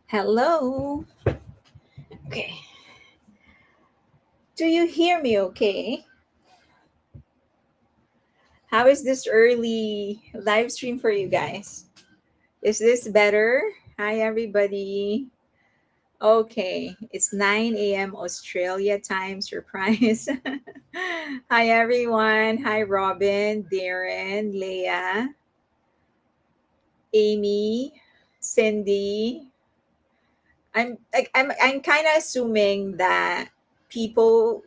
Hello. Okay. Do you hear me okay? How is this early live stream for you guys? Is this better? Hi, everybody. Okay. It's 9 a.m. Australia time. Surprise. Hi, everyone. Hi, Robin, Darren, Leah, Amy, Cindy. I'm kind of assuming that people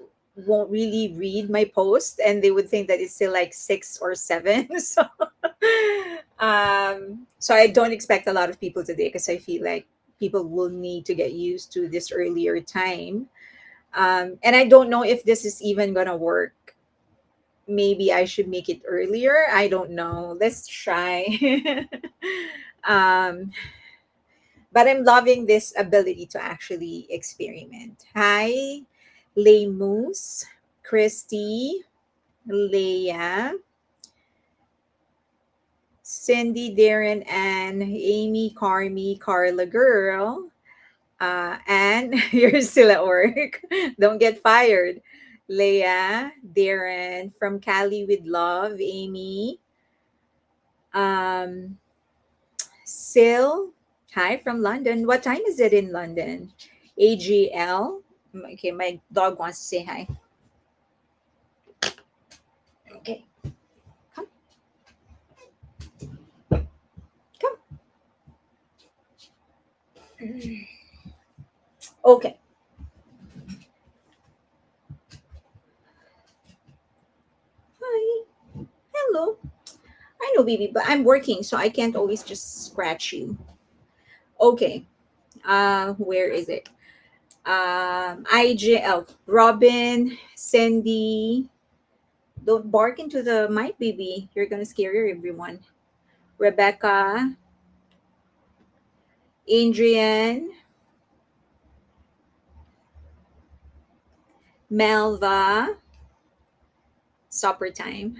won't really read my post and they would think that it's still like 6 or 7. So I don't expect a lot of people today because I feel like people will need to get used to this earlier time. And I don't know if this is even gonna work. Maybe I should make it earlier. I don't know. Let's try. um, but I'm loving this ability to actually experiment. Hi, Moose, Christy, Leah, Cindy, Darren, and Amy, Carmi, Carla Girl. And you're still at work. Don't get fired. Leah, Darren, from Cali with Love, Amy, um, Sil, hi from London. What time is it in London? AGL. Okay, my dog wants to say hi. Okay, come, come. Okay, hi, hello. I know, baby, but I'm working, so I can't always just scratch you. Okay, where is it? IGL. Robin, Cindy. Don't bark into the mic, baby. You're gonna scare everyone. Rebecca, Adrian, Melva. Supper time.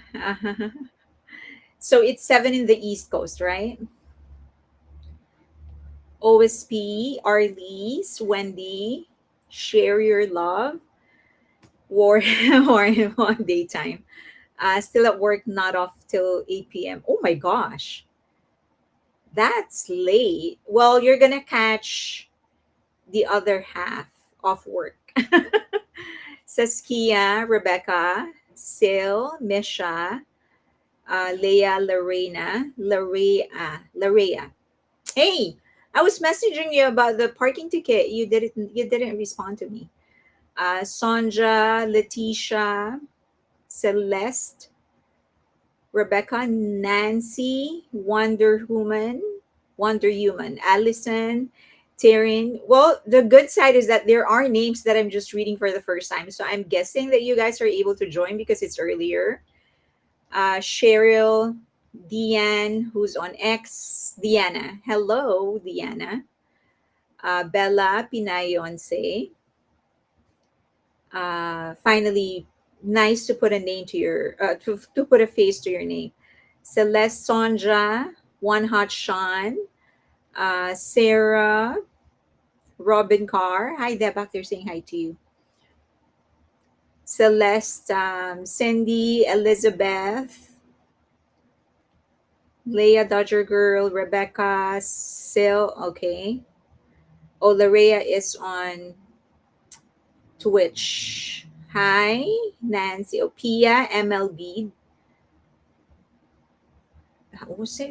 So it's 7 in the East Coast, right? OSP, Arlise, Wendy, share your love, war, war on daytime. Still at work, not off till 8 p.m. Oh my gosh, that's late. Well, you're gonna catch the other half of work. Saskia, Rebecca, Sil, Misha, Leah, Larea. Hey, I was messaging you about the parking ticket. You didn't respond to me. Sonja, Letitia, Celeste, Rebecca, Nancy, Wonder Human, Allison, Taryn. Well, the good side is that there are names that I'm just reading for the first time. So I'm guessing that you guys are able to join because it's earlier. Cheryl, Deanne, who's on X, Diana. Hello, Diana. Bella Pinayonce. Finally, nice to put a name to to put a face to your name. Celeste Sonja, One Hot Sean, Sarah, Robin Carr. Hi, they're back there saying hi to you. Celeste, Cindy, Elizabeth, Leah Dodger Girl, Rebecca, Sil. Okay. Oh, Larea is on Twitch. Hi, Nancy. Oh, Pia, MLB.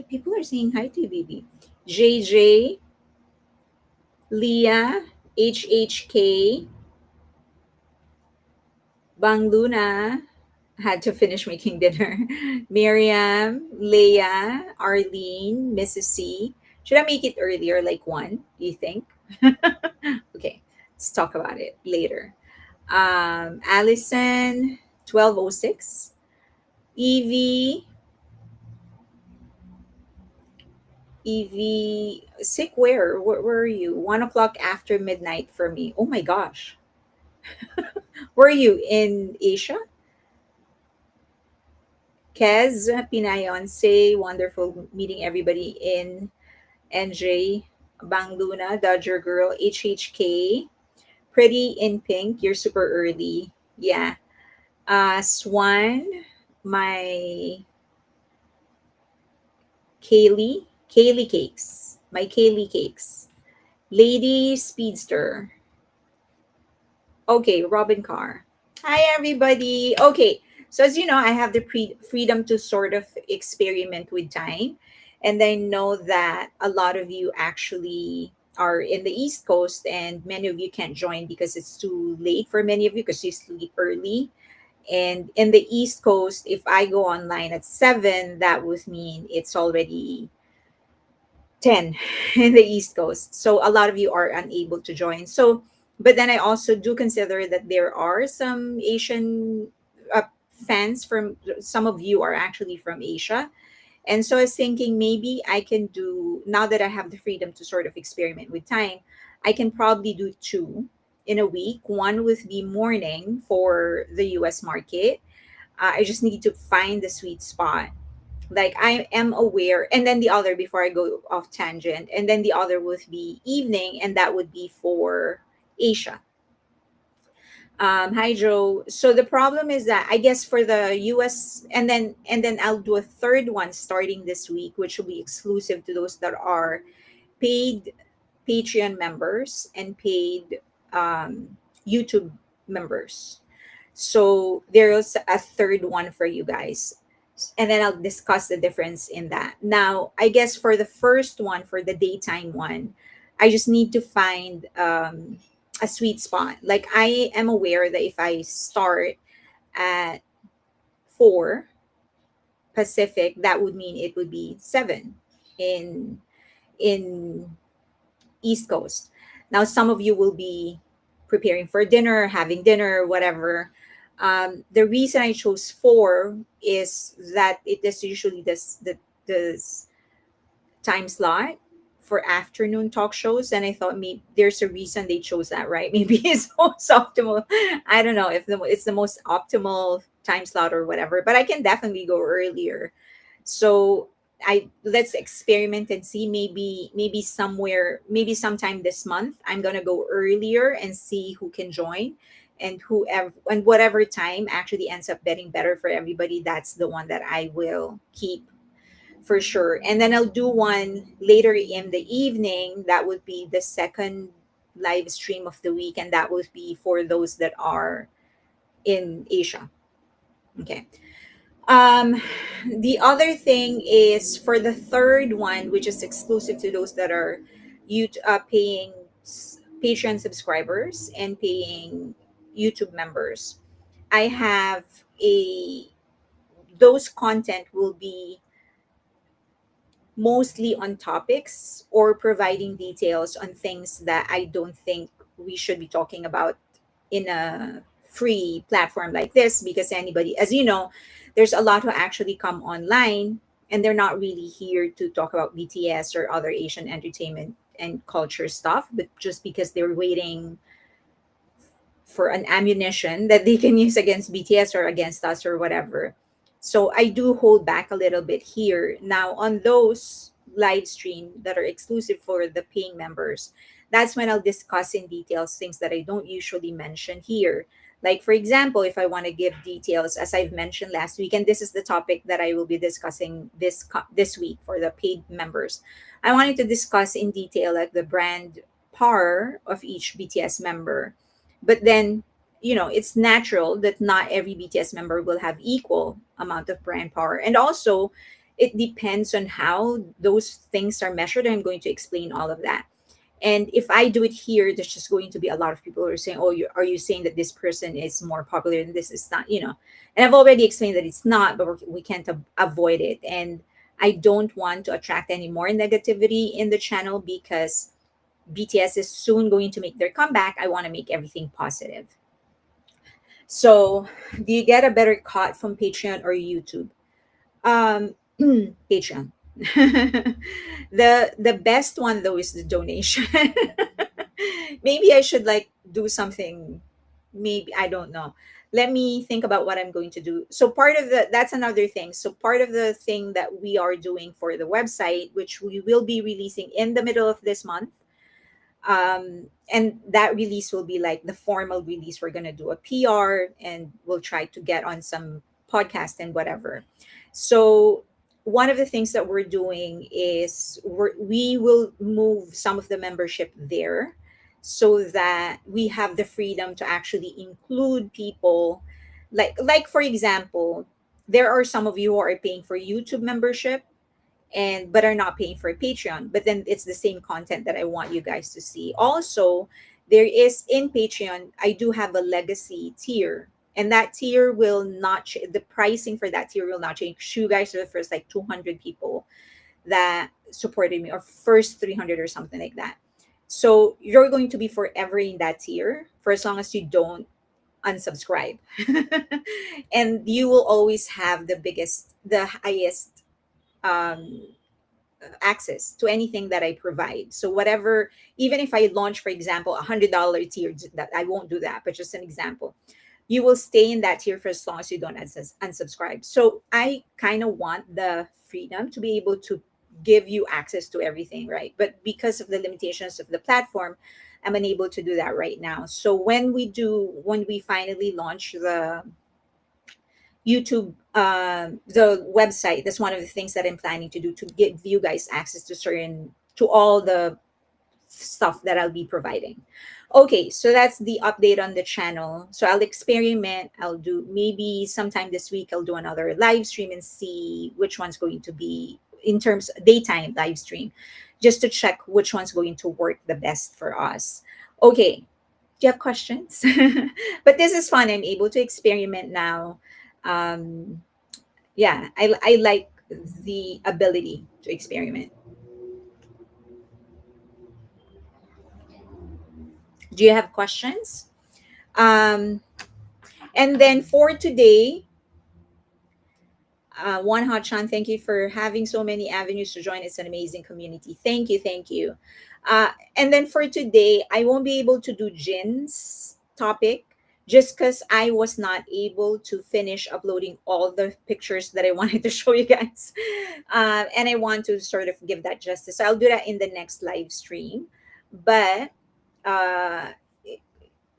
People are saying hi to you, baby. JJ, Leah, HHK, Bang Luna. Had to finish making dinner. Miriam, Leah, Arlene, Mrs. C. Should I make it earlier, like 1? Do you think? Okay, let's talk about it later. Allison, 1206. Evie, sick where? Where are you? 1 o'clock after midnight for me. Oh my gosh. Where are you? In Asia? Kez, Pinayon, say wonderful meeting everybody in NJ, Bang Luna, Dodger Girl, HHK, Pretty in Pink, you're super early. Yeah. Swan, my Kaylee Cakes, my Kaylee Cakes. Lady Speedster. Okay, Robin Carr. Hi, everybody. Okay, so as you know, I have the freedom to sort of experiment with time. And I know that a lot of you actually are in the East Coast, and many of you can't join because it's too late for many of you because you sleep early. And in the East Coast, if I go online at 7, that would mean it's already 10 in the East Coast. So a lot of you are unable to join. So, but then I also do consider that there are some Asian fans from, some of you are actually from Asia. And so I was thinking maybe I can do, now that I have the freedom to sort of experiment with time, I can probably do two in a week. One would be morning for the US market. I just need to find the sweet spot, like I am aware, and then the other, before I go off tangent, and then the other would be evening, and that would be for Asia. Hi Joe. So the problem is that I guess for the US, and then I'll do a third one starting this week, which will be exclusive to those that are paid Patreon members and paid YouTube members. So there's a third one for you guys. And then I'll discuss the difference in that. Now, I guess for the first one, for the daytime one, I just need to find a sweet spot. Like I am aware that if I start at 4 Pacific, that would mean it would be 7 in in East Coast. Now, some of you will be preparing for dinner, having dinner, whatever. The reason I chose 4 is that it is usually this time slot for afternoon talk shows, and I thought maybe there's a reason they chose that, right? Maybe it's most optimal. I don't know if it's the most optimal time slot or whatever, but I can definitely go earlier. So I let's experiment and see, maybe somewhere, maybe sometime this month I'm going to go earlier and see who can join, and whoever and whatever time actually ends up getting better for everybody, that's the one that I will keep for sure. And then I'll do one later in the evening, that would be the second live stream of the week, and that would be for those that are in Asia. Okay. Um, the other thing is for the third one, which is exclusive to those that are paying Patreon subscribers and paying YouTube members. I have a those content will be mostly on topics or providing details on things that I don't think we should be talking about in a free platform like this, because anybody, as you know, there's a lot who actually come online and they're not really here to talk about BTS or other Asian entertainment and culture stuff, but just because they're waiting for an ammunition that they can use against BTS or against us or whatever. So I do hold back a little bit here. Now, on those live stream that are exclusive for the paying members, that's when I'll discuss in details things that I don't usually mention here. Like, for example, if I want to give details, as I've mentioned last week, and this is the topic that I will be discussing this week for the paid members, I wanted to discuss in detail like the brand par of each BTS member. But then, it's natural that not every BTS member will have equal amount of brand power. And also, it depends on how those things are measured. I'm going to explain all of that. And if I do it here, there's just going to be a lot of people who are saying, "Oh, are you saying that this person is more popular and this is not?" And I've already explained that it's not, but we can't avoid it. And I don't want to attract any more negativity in the channel because BTS is soon going to make their comeback. I want to make everything positive. So, do you get a better cut from Patreon or YouTube? Um, Patreon. The best one though is the donation. Maybe I should like do something. Maybe I don't know. let me think about what I'm going to do. So part of the that's another thing. So part of the thing that we are doing for the website, which we will be releasing in the middle of this month, and that release will be like the formal release. We're gonna do a PR, and we'll try to get on some podcast and whatever. So one of the things that we're doing is we will move some of the membership there, so that we have the freedom to actually include people, like for example, there are some of you who are paying for YouTube membership and but are not paying for Patreon. But then it's the same content that I want you guys to see. Also, there is in Patreon, I do have a legacy tier. And that tier will not the pricing for that tier will not change. You guys are the first like 200 people that supported me, or first 300 or something like that. So you're going to be forever in that tier for as long as you don't unsubscribe. And you will always have the highest um, access to anything that I provide. So whatever, even if I launch, for example, $100 tier, that I won't do that, but just an example, you will stay in that tier for as long as you don't unsubscribe. So I kind of want the freedom to be able to give you access to everything, right? But because of the limitations of the platform, I'm unable to do that right now. So when we finally launch the YouTube, the website, that's one of the things that I'm planning to do, to give you guys access to all the stuff that I'll be providing. Okay, so that's the update on the channel. So I'll experiment. I'll do maybe sometime this week, I'll do another live stream and see which one's going to be in terms daytime live stream, just to check which one's going to work the best for us. Okay, do you have questions? But this is fun. I'm able to experiment now. Um, yeah, I like the ability to experiment. Do you have questions? Um, and then for today, one hot Chan, thank you for having so many avenues to join. It's an amazing community. Thank you, thank you. And then for today, I won't be able to do Jin's topic just because I was not able to finish uploading all the pictures that I wanted to show you guys. And I want to sort of give that justice. So I'll do that in the next live stream. But uh,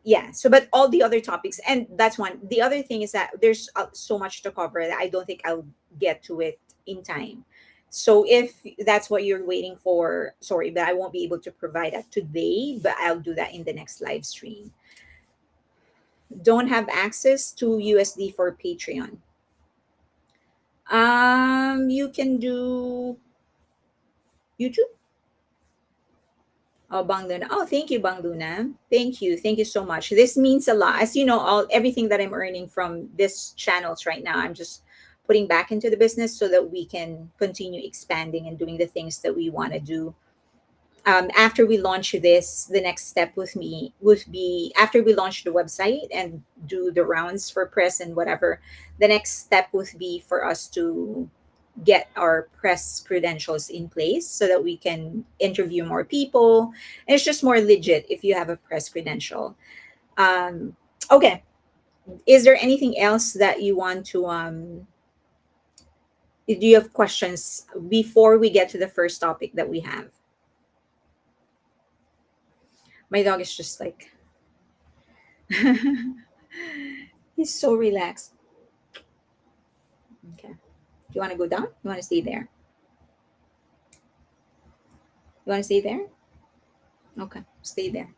yeah, so but all the other topics, and that's one. The other thing is that there's so much to cover that I don't think I'll get to it in time. So if that's what you're waiting for, sorry, but I won't be able to provide that today, but I'll do that in the next live stream. Don't have access to USD for Patreon. You can do YouTube. Oh, Bang Luna. Oh, thank you, Bang Luna. Thank you. Thank you so much. This means a lot. As you know, all everything that I'm earning from this channels right now, I'm just putting back into the business so that we can continue expanding and doing the things that we want to do. After we launch this, the next step with me would be after we launch the website and do the rounds for press and whatever, the next step would be for us to get our press credentials in place so that we can interview more people. And it's just more legit if you have a press credential. Um, okay. Is there anything else that you want to do you have questions before we get to the first topic that we have? My dog is just like he's so relaxed. Okay. Do you want to go down? You want to stay there? You want to stay there? Okay, stay there.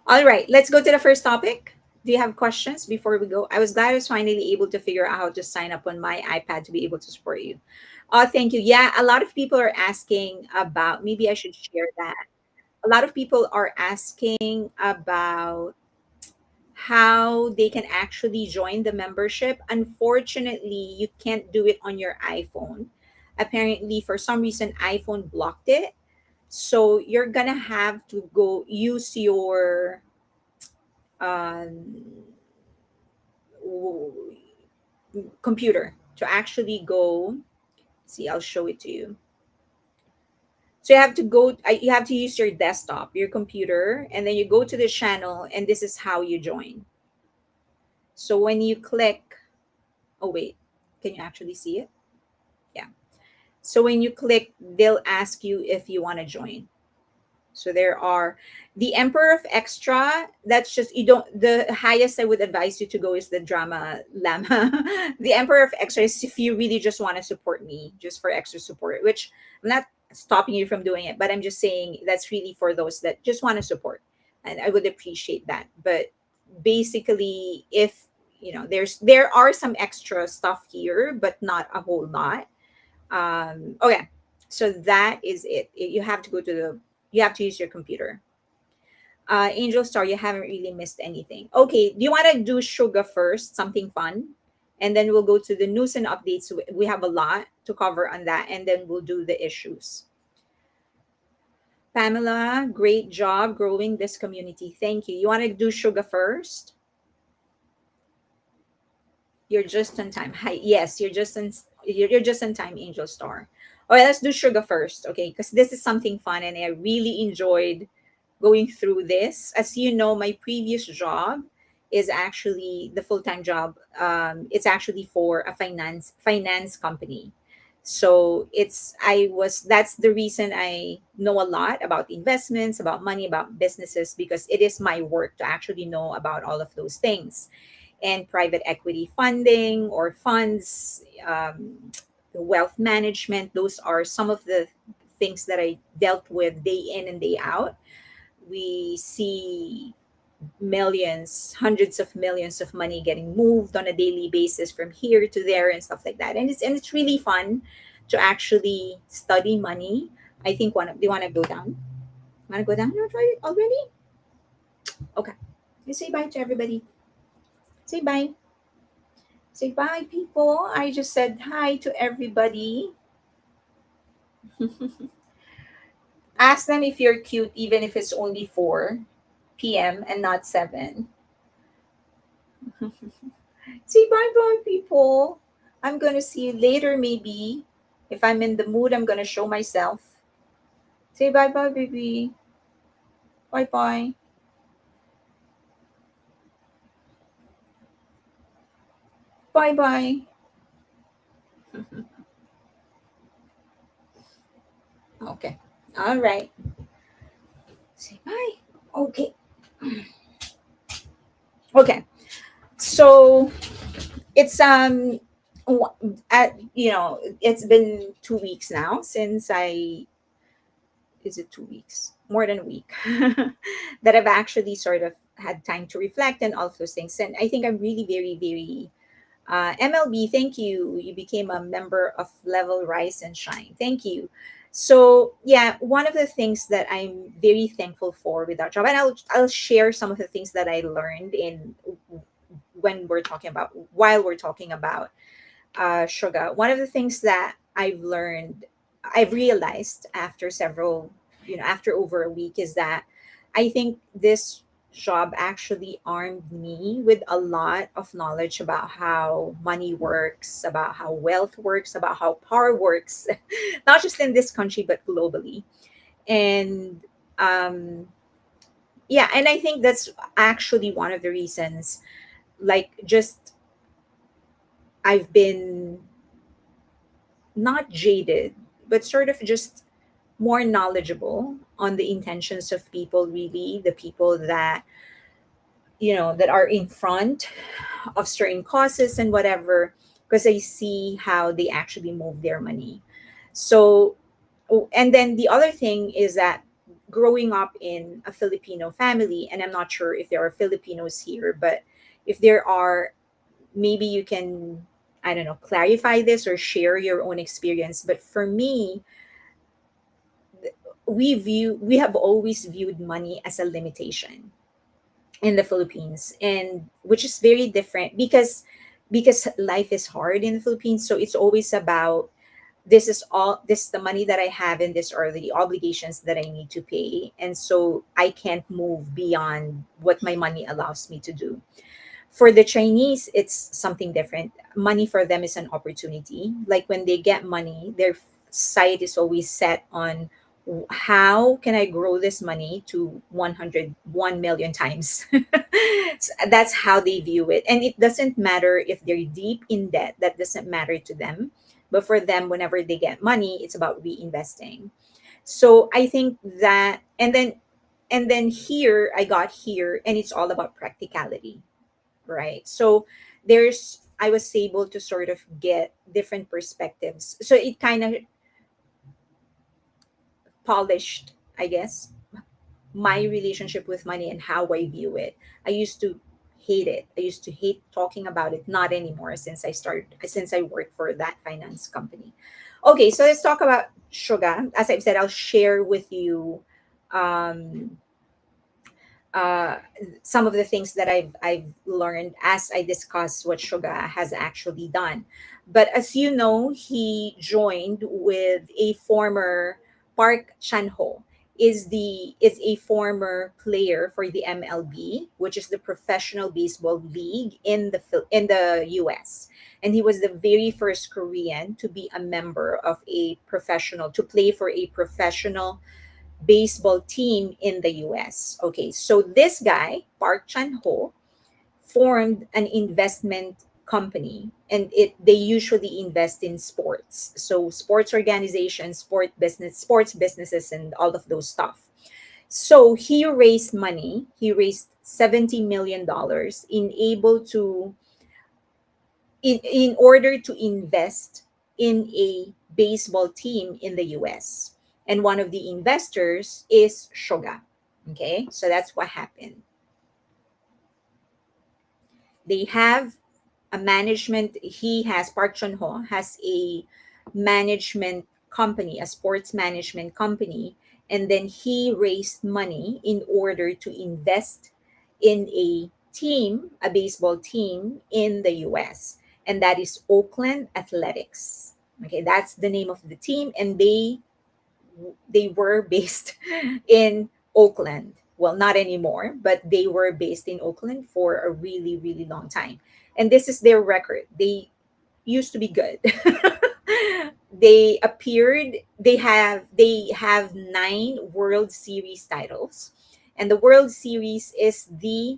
All right, let's go to the first topic. Do you have questions before we go? I was glad I was finally able to figure out how to sign up on my iPad to be able to support you. Oh, thank you. Yeah, a lot of people are asking about, maybe I should share that. A lot of people are asking about how they can actually join the membership. Unfortunately, you can't do it on your iPhone. Apparently, for some reason, iPhone blocked it. So you're gonna have to go use your um, w- computer to actually go. See, I'll show it to you. So you have to use your desktop, your computer, and then you go to the channel, and this is how you join. So when you click, oh wait, can you actually see it? Yeah. So when you click, they'll ask you if you want to join. So there are the Emperor of Extra. That's just, you don't, the highest I would advise you to go is the Drama Llama. The Emperor of Extra is if you really just want to support me, just for extra support, which I'm not stopping you from doing it, but I'm just saying that's really for those that just want to support. And I would appreciate that. But basically, if there are some extra stuff here, but not a whole lot. Okay, so that is it. You have to go to the, you have to use your computer. Angel Star, you haven't really missed anything. Okay, do you want to do Suga first, something fun? And then we'll go to the news and updates. We have a lot to cover on that, and then we'll do the issues. Pamela, great job growing this community. Thank you. You want to do Suga first? You're just on time. Hi, yes, you're just on time, Angel Star. All right, let's do Suga first, okay? Because this is something fun, and I really enjoyed going through this. As you know, my previous job is actually the full time job. It's actually for a finance company. So that's the reason I know a lot about investments, about money, about businesses, because it is my work to actually know about all of those things. And private equity funding or funds, wealth management, those are some of the things that I dealt with day in and day out. We see millions, hundreds of millions of money getting moved on a daily basis from here to there and stuff like that. And it's really fun to actually study money. I think do you want to go down? Want to go down already? Okay. You say bye to everybody. Say bye. Say bye, people. I just said hi to everybody. Ask them if you're cute, even if it's only 4 p.m. and not 7. Say bye bye, people. I'm going to see you later, maybe. If I'm in the mood, I'm going to show myself. Say bye bye, baby. Bye bye. Bye bye. Okay. All right. Say bye. Okay. Okay. So it's it's been 2 weeks now since I is it 2 weeks, more than a week, that I've actually sort of had time to reflect and all of those things. And I think I'm really very, very MLB. Thank you. You became a member of Level Rise and Shine. Thank you. So yeah, one of the things that I'm very thankful for with our job, and I'll share some of the things that I learned in when we're talking about while we're talking about Suga. One of the things that I've realized after after over a week is that I think this job actually armed me with a lot of knowledge about how money works, about how wealth works, about how power works, not just in this country, but globally. And um, yeah, and I think that's actually one of the reasons, like, just I've been not jaded, but sort of just more knowledgeable on the intentions of people, really, the people that, that are in front of certain causes and whatever, because I see how they actually move their money. So, oh, and then the other thing is that growing up in a Filipino family, and I'm not sure if there are Filipinos here, but if there are, maybe you can, I don't know, clarify this or share your own experience. But for me, we have always viewed money as a limitation in the Philippines, and which is very different because life is hard in the Philippines. So it's always about, this is the money that I have, and this are the obligations that I need to pay, and so I can't move beyond what my money allows me to do. For the Chinese, it's something different. Money for them is an opportunity. Like when they get money, their sight is always set on How can I grow this money to 101 million times? So that's how they view it. And it doesn't matter if they're deep in debt, that doesn't matter to them. But for them, whenever they get money, it's about reinvesting. So I think that, and then here I got here, and it's all about practicality, right? So I was able to sort of get different perspectives. So it kind of polished, I guess, my relationship with money and how I view it. I used to hate it. I used to hate talking about it. Not anymore since I work for that finance company. Okay, so let's talk about Suga. As I've said, I'll share with you um, uh, some of the things that I've learned as I discuss what Suga has actually done. But as you know, he joined with a former Park Chan-ho is a former player for the MLB, which is the Professional Baseball League in the US. And he was the very first Korean to be a member of a professional to play for a professional baseball team in the US. Okay, so this guy, Park Chan-ho, formed an investment company, and it they usually invest in sports. So sports organizations, sports businesses, and all of those stuff. So he raised money. He raised $70 million in order to invest in a baseball team in the US. And one of the investors is Shoga. Okay, so that's what happened. They have a management, he has, Park Chun Ho has a management company, a sports management company, and then he raised money in order to invest in a team, a baseball team in the US, and that is Oakland Athletics. Okay, that's the name of the team, and they were based in Oakland. Well, not anymore, but they were based in Oakland for a really, really long time. And this is their record. They used to be good. They have 9 World Series titles. And the World Series is the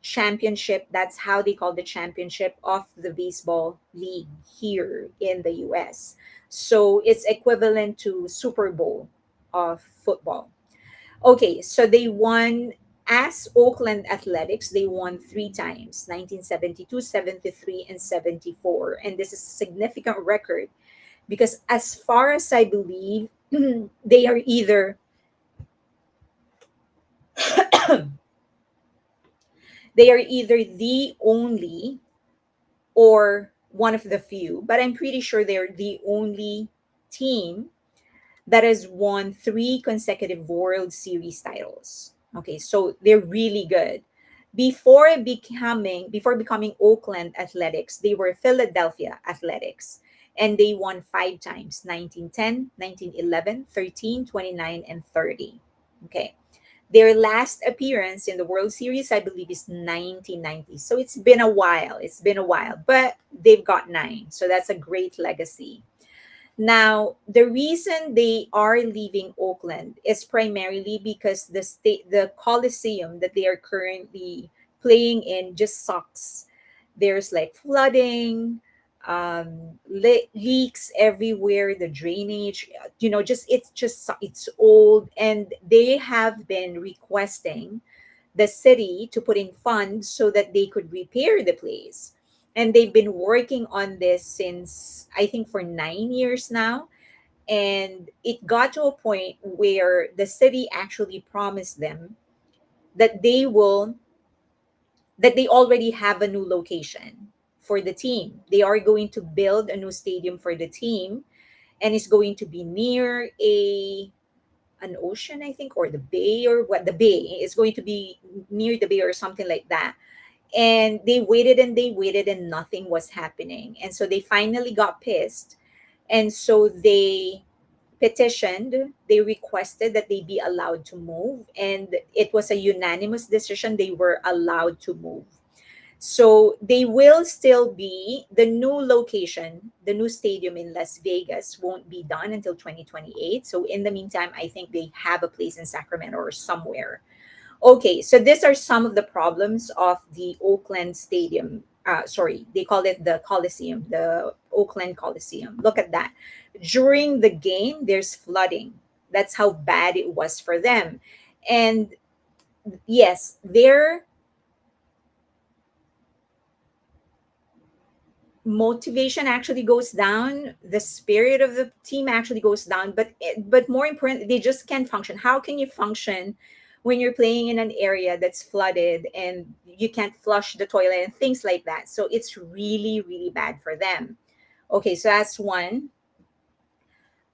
championship. That's how they call the championship of the baseball league here in the US. So it's equivalent to Super Bowl of football. Okay, so they won as Oakland Athletics, they won 3 times, 1972, 73, and 74. And this is a significant record because as far as I believe, they are either the only or one of the few, but I'm pretty sure they're the only team that has won 3 consecutive World Series titles. Okay, so they're really good. Before becoming Oakland Athletics, they were Philadelphia Athletics, and they won 5 times: 1910, 1911, 13, 29, and 30. Okay. Their last appearance in the World Series, I believe, is 1990. So it's been a while. It's been a while, but they've got 9. So that's a great legacy. Now, the reason they are leaving Oakland is primarily because the Coliseum that they are currently playing in just sucks. There's like flooding, leaks everywhere, the drainage, just it's old, and they have been requesting the city to put in funds so that they could repair the place. And they've been working on this since, I think, for 9 years now. And it got to a point where the city actually promised them that they already have a new location for the team. They are going to build a new stadium for the team, and it's going to be near an ocean, I think, or the bay, or what, the bay is going to be near the bay or something like that. And they waited and nothing was happening, and so they finally got pissed, and so they petitioned, they requested that they be allowed to move, and it was a unanimous decision. They were allowed to move. So they will still be the new location, the new stadium in Las Vegas won't be done until 2028. So in the meantime, I think they have a place in Sacramento or somewhere. Okay, so these are some of the problems of the Oakland Stadium. Sorry, they call it the Coliseum, the Oakland Coliseum. Look at that. During the game, there's flooding. That's how bad it was for them. And yes, their motivation actually goes down, the spirit of the team actually goes down, but more important, they just can't function. How can you function when you're playing in an area that's flooded and you can't flush the toilet and things like that? So it's really really bad for them. Okay, so that's one.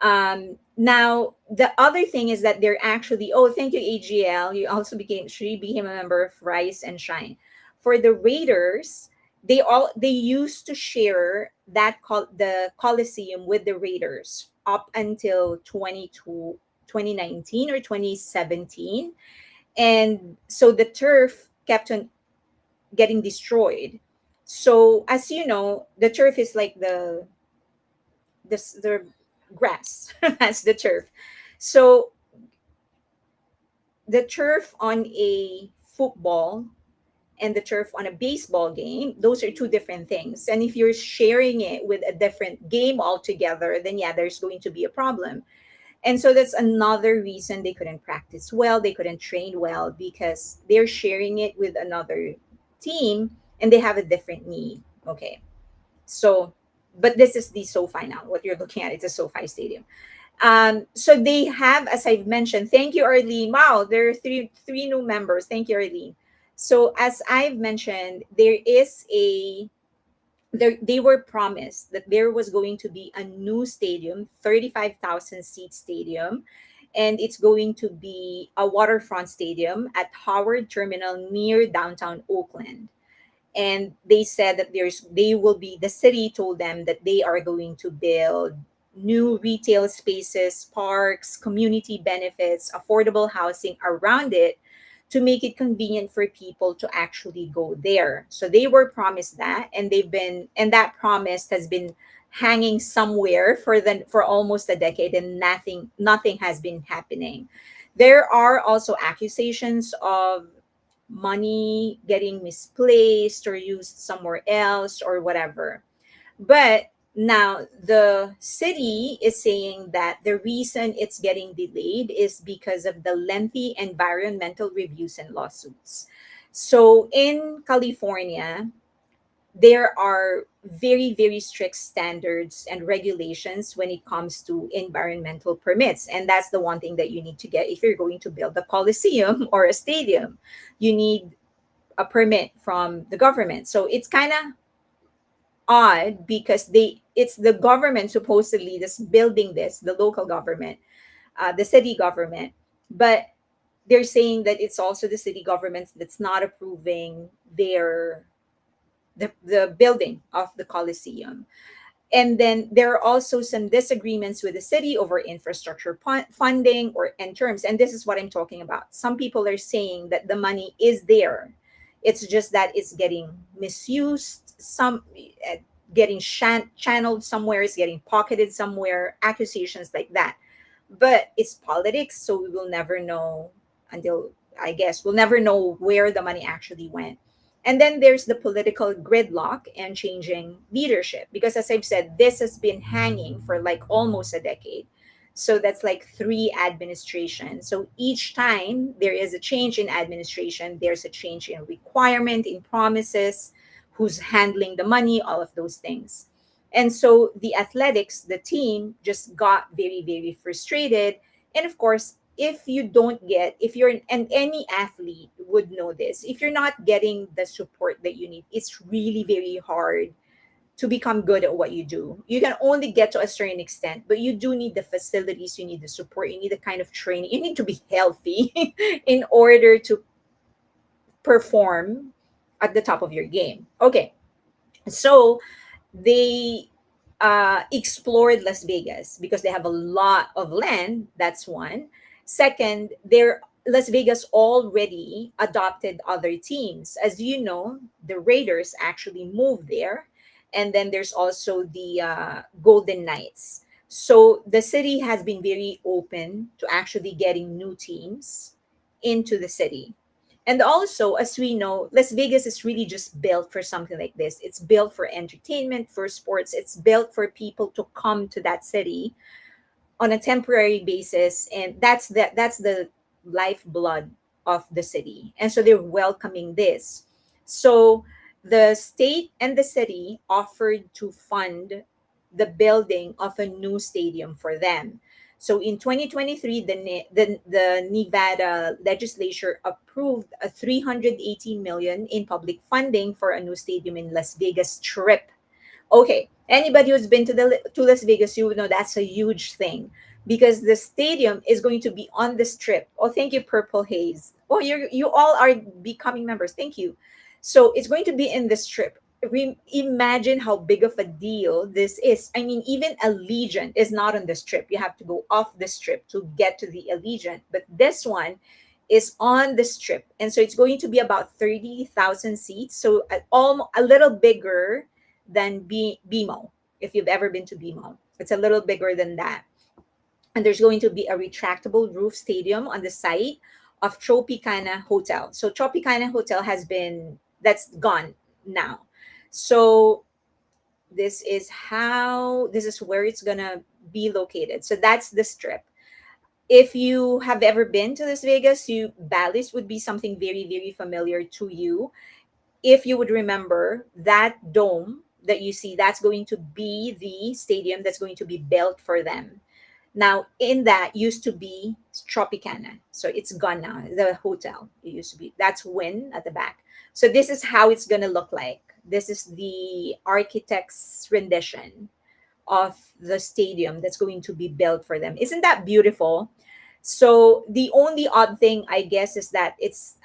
Now the other thing is that they're actually, oh, thank you AGL, you also became, she became a member of Rise and Shine. For the Raiders, they used to share the Coliseum with the Raiders up until 2019 or 2017. And so the turf kept on getting destroyed. So as you know, the turf is like the grass. That's the turf. So the turf on a football and the turf on a baseball game, those are two different things. And if you're sharing it with a different game altogether, then yeah, there's going to be a problem. And so that's another reason they couldn't practice well, they couldn't train well, because they're sharing it with another team and they have a different need. Okay. So, but this is the SoFi now. What you're looking at, it's a SoFi Stadium. So they have, as I've mentioned, thank you, Arlene. Wow, there are three new members. Thank you, Arlene. So as I've mentioned, they were promised that there was going to be a new stadium, 35,000 seat stadium, and it's going to be a waterfront stadium at Howard Terminal near downtown Oakland. And they said that they will be, the city told them that they are going to build new retail spaces, parks, community benefits, affordable housing around it to make it convenient for people to actually go there. So they were promised that, and that promise has been hanging somewhere for almost a decade, and nothing has been happening. There are also accusations of money getting misplaced or used somewhere else or whatever. But now the city is saying that the reason it's getting delayed is because of the lengthy environmental reviews and lawsuits. So in California, there are very very strict standards and regulations when it comes to environmental permits, and that's the one thing that you need to get if you're going to build a coliseum or a stadium. You need a permit from the government. So it's kind of odd because it's the government supposedly that's building this, the local government, the city government, but they're saying that it's also the city government that's not approving the building of the Coliseum. And then there are also some disagreements with the city over infrastructure funding or and terms. And this is what I'm talking about. Some people are saying that the money is there. It's just that it's getting misused, getting channeled somewhere, it's getting pocketed somewhere, accusations like that. But it's politics, so we will never know until, I guess, we'll never know where the money actually went. And then there's the political gridlock and changing leadership. Because as I've said, this has been hanging for like almost a decade. So that's like three administrations. So each time there is a change in administration, there's a change in requirement, in promises, who's handling the money, all of those things. And so the athletics, the team, just got very, very frustrated. And of course, if you're and any athlete would know this, if you're not getting the support that you need, it's really very hard to become good at what you do. You can only get to a certain extent, but you do need the facilities, you need the support, you need the kind of training, you need to be healthy in order to perform at the top of your game. Okay, so they explored Las Vegas because they have a lot of land. That's one. Second, Las Vegas already adopted other teams. As you know, the Raiders actually moved there. And then there's also the Golden Knights. So the city has been very open to actually getting new teams into the city. And also, as we know, Las Vegas is really just built for something like this. It's built for entertainment, for sports. It's built for people to come to that city on a temporary basis, and that's the lifeblood of the city, and so they're welcoming this. So the state and the city offered to fund the building of a new stadium for them. So in 2023, the Nevada legislature approved a 318 million in public funding for a new stadium in Las Vegas Strip. Okay, anybody who's been to Las Vegas, you would know that's a huge thing because the stadium is going to be on the strip. Oh, thank you, Purple Haze. Oh, you all are becoming members. Thank you. So it's going to be in the strip. Imagine how big of a deal this is. I mean, even Allegiant is not on the strip. You have to go off the strip to get to the Allegiant, but this one is on the strip, and so it's going to be about 30,000 seats. So a little bigger than BMO. If you've ever been to BMO, it's a little bigger than that. And there's going to be a retractable roof stadium on the site of Tropicana Hotel. So Tropicana Hotel that's gone now. So this is where it's gonna be located. So that's the strip. If you have ever been to Las Vegas, Bally's would be something very, very familiar to you. If you would remember that dome that you see, that's going to be the stadium that's going to be built for them. Now, in that used to be Tropicana. So it's gone now. The hotel, it used to be. That's Wynn at the back. So this is how it's going to look like. This is the architect's rendition of the stadium that's going to be built for them. Isn't that beautiful? So the only odd thing, I guess, is that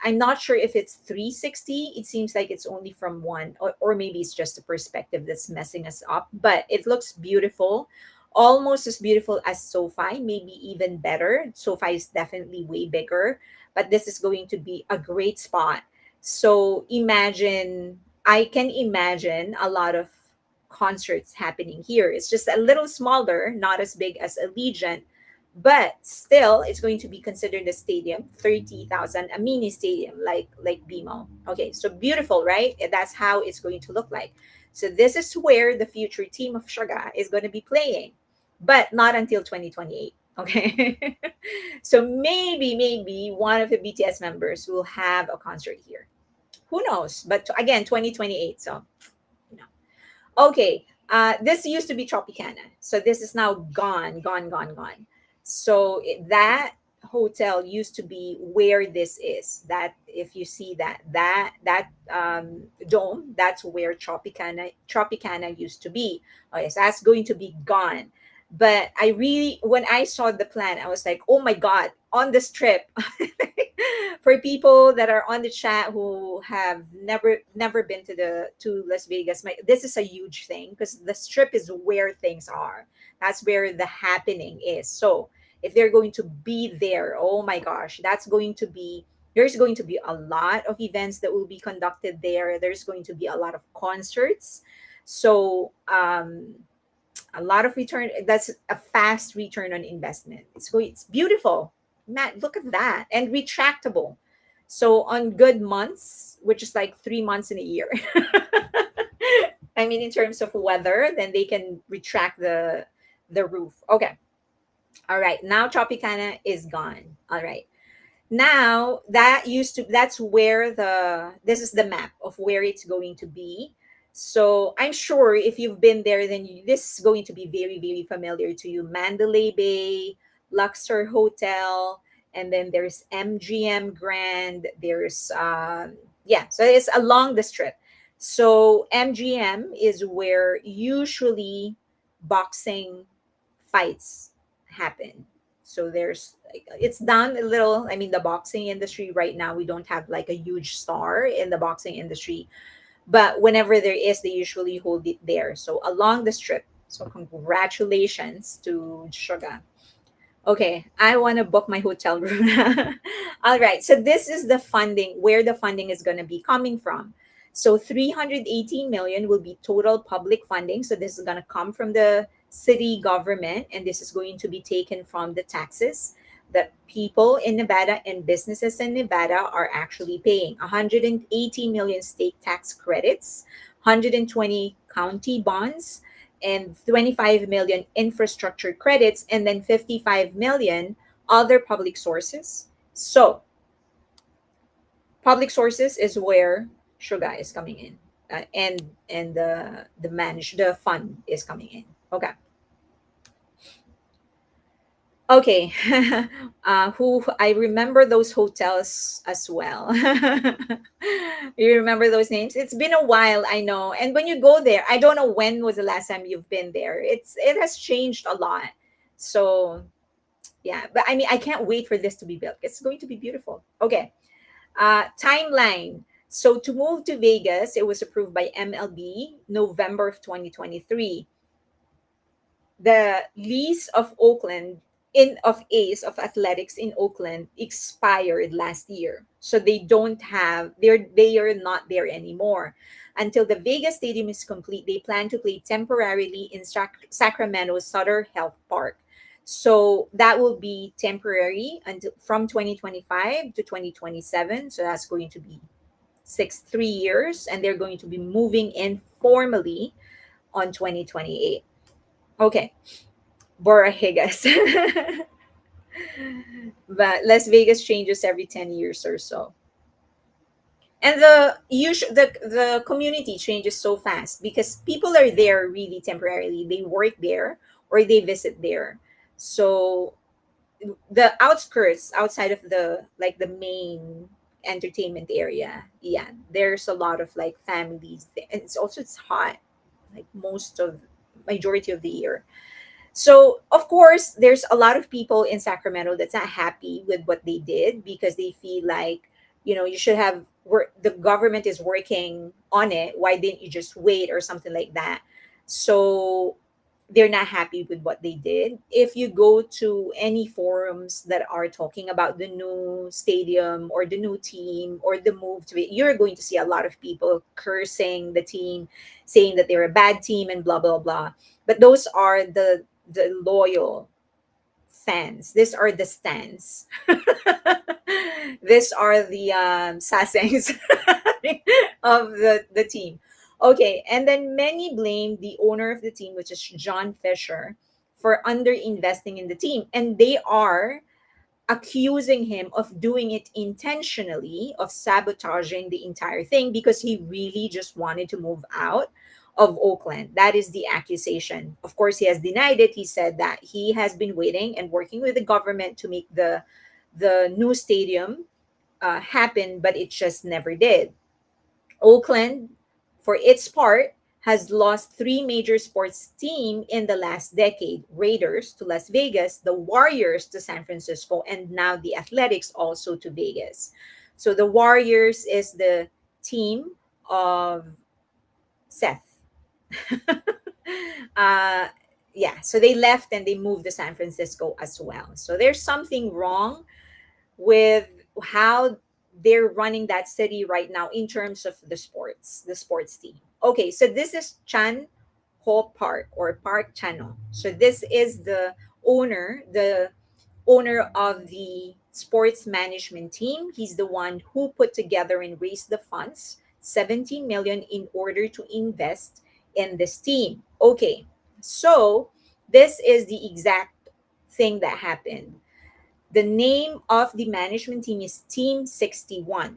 I'm not sure if it's 360. It seems like it's only from one, or maybe it's just the perspective that's messing us up, but it looks beautiful. Almost as beautiful as SoFi, maybe even better. SoFi is definitely way bigger, but this is going to be a great spot. So I can imagine a lot of concerts happening here. It's just a little smaller, not as big as Allegiant, but still it's going to be considered a stadium, 30,000, a mini stadium like BMO. Okay, so beautiful, right? That's how it's going to look like. So this is where the future team of Suga is going to be playing, but not until 2028. Okay. So maybe one of the BTS members will have a concert here. Who knows? But again, 2028. So, you know. Okay, this used to be Tropicana. So this is now gone, gone, gone, gone. So that hotel used to be where this is. That if you see that dome, that's where Tropicana used to be. Oh yes, that's going to be gone. But when I saw the plan, I was like, oh my God, on this trip. For people that are on the chat who have never been to Las Vegas, this is a huge thing because the strip is where things are. That's where the happening is. So if they're going to be there, oh my gosh, there's going to be a lot of events that will be conducted there. There's going to be a lot of concerts. So a lot of return. That's a fast return on investment. It's beautiful. Matt, look at that. And retractable. So on good months, which is like 3 months in a year. I mean, in terms of weather, then they can retract the roof. Okay. All right. Now Tropicana is gone. All right. Now that's where this is the map of where it's going to be. So I'm sure if you've been there, then this is going to be very, very familiar to you. Mandalay Bay, Luxor Hotel, and then there's MGM Grand. There's yeah, so it's along the strip. So MGM is where usually boxing fights happen. So it's down a little. I mean, the boxing industry right now, we don't have like a huge star in the boxing industry, but whenever there is, they usually hold it there. So along the strip. So congratulations to Suga. Okay, I want to book my hotel room. All right, so this is the funding, where the funding is going to be coming from. So 318 million will be total public funding. So this is going to come from the city government, and this is going to be taken from the taxes that people in Nevada and businesses in Nevada are actually paying. 180 million state tax credits, 120 county bonds, and 25 million infrastructure credits, and then 55 million other public sources. So public sources is where Suga is coming in, and the fund is coming in. Okay. Okay. Who I remember those hotels as well. You remember those names? It's been a while, I know. And when you go there, I don't know when was the last time you've been there. It has changed a lot. So yeah, but I mean, I can't wait for this to be built. It's going to be beautiful. Okay. Timeline. So to move to Vegas, it was approved by MLB November of 2023. The lease of Oakland in of Ace of Athletics in Oakland expired last year. So they are not there anymore. Until the Vegas Stadium is complete, they plan to play temporarily in Sacramento's Sutter Health Park. So that will be temporary until from 2025 to 2027. So that's going to be 3 years, and they're going to be moving in formally on 2028. Okay. Borrahigas. But Las Vegas changes every 10 years or so. And the community changes so fast because people are there really temporarily. They work there or they visit there. So the outskirts outside of the main entertainment area, yeah, there's a lot of like families there. And it's hot like most of majority of the year. So, of course, there's a lot of people in Sacramento that's not happy with what they did because they feel like, you should have work. The government is working on it. Why didn't you just wait or something like that? So, they're not happy with what they did. If you go to any forums that are talking about the new stadium or the new team or the move to it, you're going to see a lot of people cursing the team, saying that they're a bad team and blah blah blah. But those are the loyal fans. These are the stands. These are the sasaengs of the team. Okay, and then many blame the owner of the team, which is John Fisher, for under investing in the team. And they are accusing him of doing it intentionally, of sabotaging the entire thing because he really just wanted to move out of Oakland. That is the accusation. Of course, he has denied it. He said that he has been waiting and working with the government to make the new stadium happen, but it just never did. Oakland, for its part, has lost three major sports teams in the last decade: Raiders to Las Vegas, the Warriors to San Francisco, and now the Athletics also to Vegas. So the Warriors is the team of Seth. uh, yeah, so they left and they moved to San Francisco as well. So there's something wrong with how they're running that city right now in terms of the sports team. Okay, so this is Chan Ho Park or Park Chano. So this is the owner of the sports management team. He's the one who put together and raised the funds, 17 million, in order to invest in this team. Okay, so this is the exact thing that happened. The name of the management team is Team 61.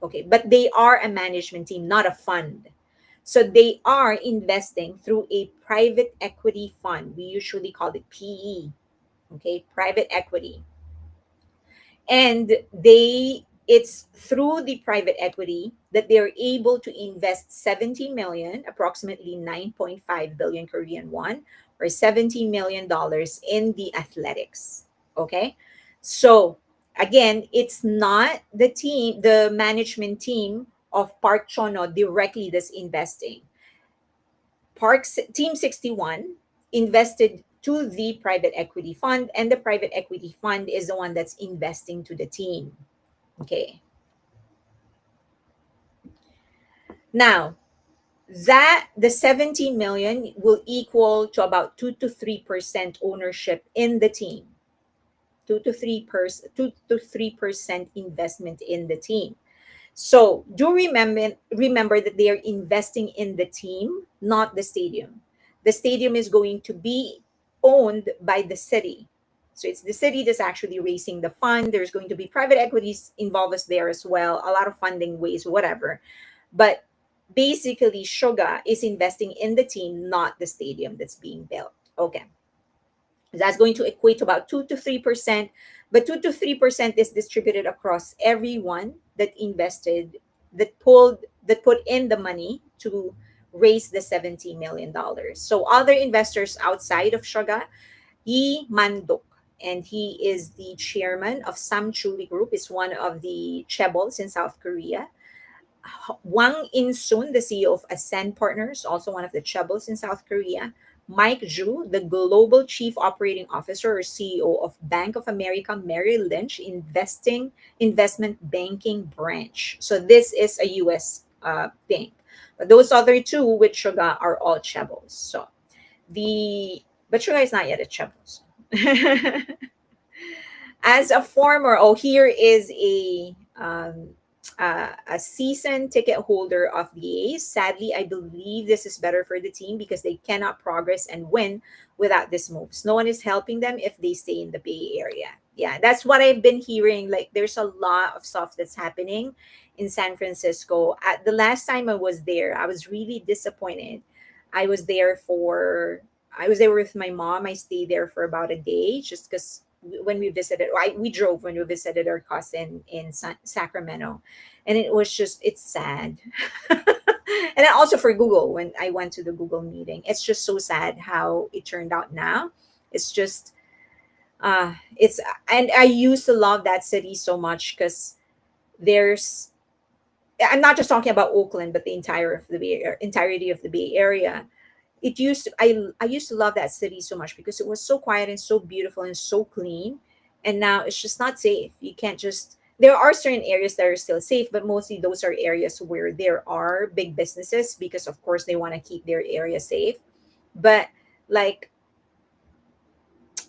Okay, but they are a management team, not a fund. So they are investing through a private equity fund. We usually call it PE, okay, private equity. And it's through the private equity that they're able to invest 70 million, approximately 9.5 billion Korean won, or 17 million dollars in the athletics. Okay, so again, it's not the management team of Park Chono directly that's investing. Team 61 invested to the private equity fund, and the private equity fund is the one that's investing to the team. Okay. Now, that the 17 million will equal to about 2 to 3% ownership in the team. 2 to 3% investment in the team. So do remember that they are investing in the team, not the stadium. The stadium is going to be owned by the city. So it's the city that's actually raising the fund. There's going to be private equities involved as there as well, a lot of funding ways, whatever. But basically, Suga is investing in the team, not the stadium that's being built. Okay. That's going to equate to about 2 to 3%, but 2 to 3% is distributed across everyone that invested, that put in the money to raise the $70 million. So other investors outside of Suga, Yi Manduk, and he is the chairman of Samchuli Group, is one of the chaebols in South Korea. Wang In-sun, the CEO of Ascend Partners, also one of the chaebols in South Korea. Mike Zhu, the Global Chief Operating Officer or CEO of Bank of America Merrill Lynch Investment Banking Branch. So this is a U.S. Bank. But those other two with Suga are all chaebols. So but Suga is not yet a chaebol. As a former, oh, here is a season ticket holder of the A's. Sadly, I believe this is better for the team because they cannot progress and win without this moves. No one is helping them if they stay in the Bay Area. Yeah, that's what I've been hearing. Like, there's a lot of stuff that's happening in San Francisco. At the last time I was there, I was really disappointed. I was there for I was there with my mom. I stayed there for about a day just because when we visited, we drove when we visited our cousin in Sacramento, and it was just, it's sad. And then also for Google, when I went to the Google meeting, it's just so sad how it turned out now. It's just it's and I used to love that city so much because there's I'm not just talking about Oakland, but the entirety of the Bay Area. I used to love that city so much because it was so quiet and so beautiful and so clean, and now it's just not safe. You can't just There are certain areas that are still safe, but mostly those are areas where there are big businesses because of course they want to keep their area safe. But like,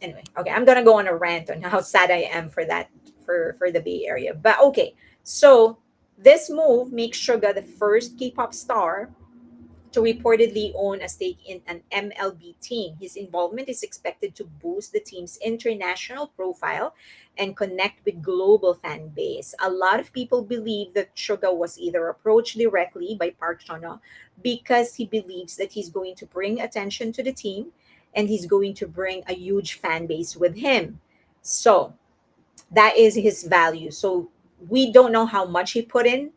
anyway, okay, I'm gonna go on a rant on how sad I am for that, for the Bay Area. But okay, so this move makes Suga the first K-pop star to reportedly own a stake in an MLB team. His involvement is expected to boost the team's international profile and connect with global fan base. A lot of people believe that Suga was either approached directly by Park Chono because he believes that he's going to bring attention to the team and he's going to bring a huge fan base with him. So that is his value. So we don't know how much he put in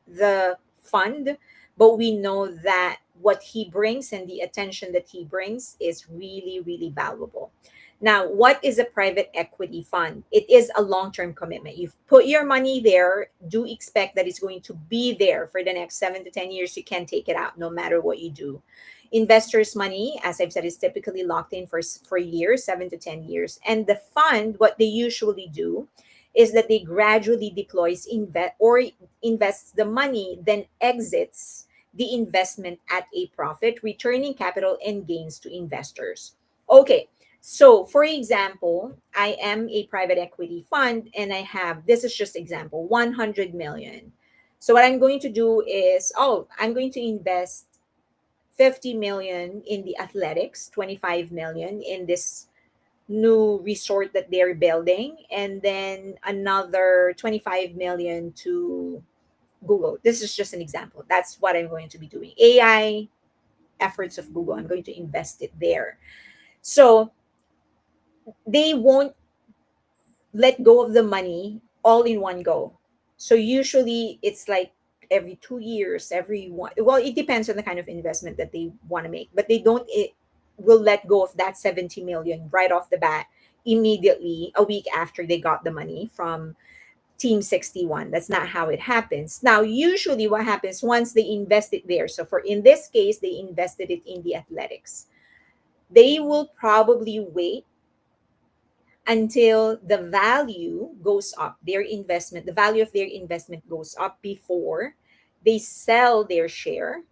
the fund, but we know that what he brings and the attention that he brings is really, really valuable. Now, what is a private equity fund? It is a long term commitment. You've put your money there, do expect that it's going to be there for the next 7 to 10 years. You can't take it out no matter what you do. Investors' money, as I've said, is typically locked in for years, 7 to 10 years. And the fund, what they usually do is that they gradually invests the money, then exits the investment at a profit, returning capital and gains to investors. Okay, so for example, I am a private equity fund and I have, this is just example, 100 million. So what I'm going to do is, I'm going to invest 50 million in the athletics, 25 million in this new resort that they're building, and then another 25 million to Google. This is just an example. That's what I'm going to be doing. AI efforts of Google, I'm going to invest it there. So they won't let go of the money all in one go. So usually it's like every 2 years, every one. Well, it depends on the kind of investment that they want to make, but they don't it will let go of that 70 million right off the bat immediately a week after they got the money from Team 61. That's not how it happens. Now, usually what happens once they invest it there. So for in this case, they invested it in the athletics. They will probably wait until the value goes up, their investment, the value of their investment goes up before they sell their share.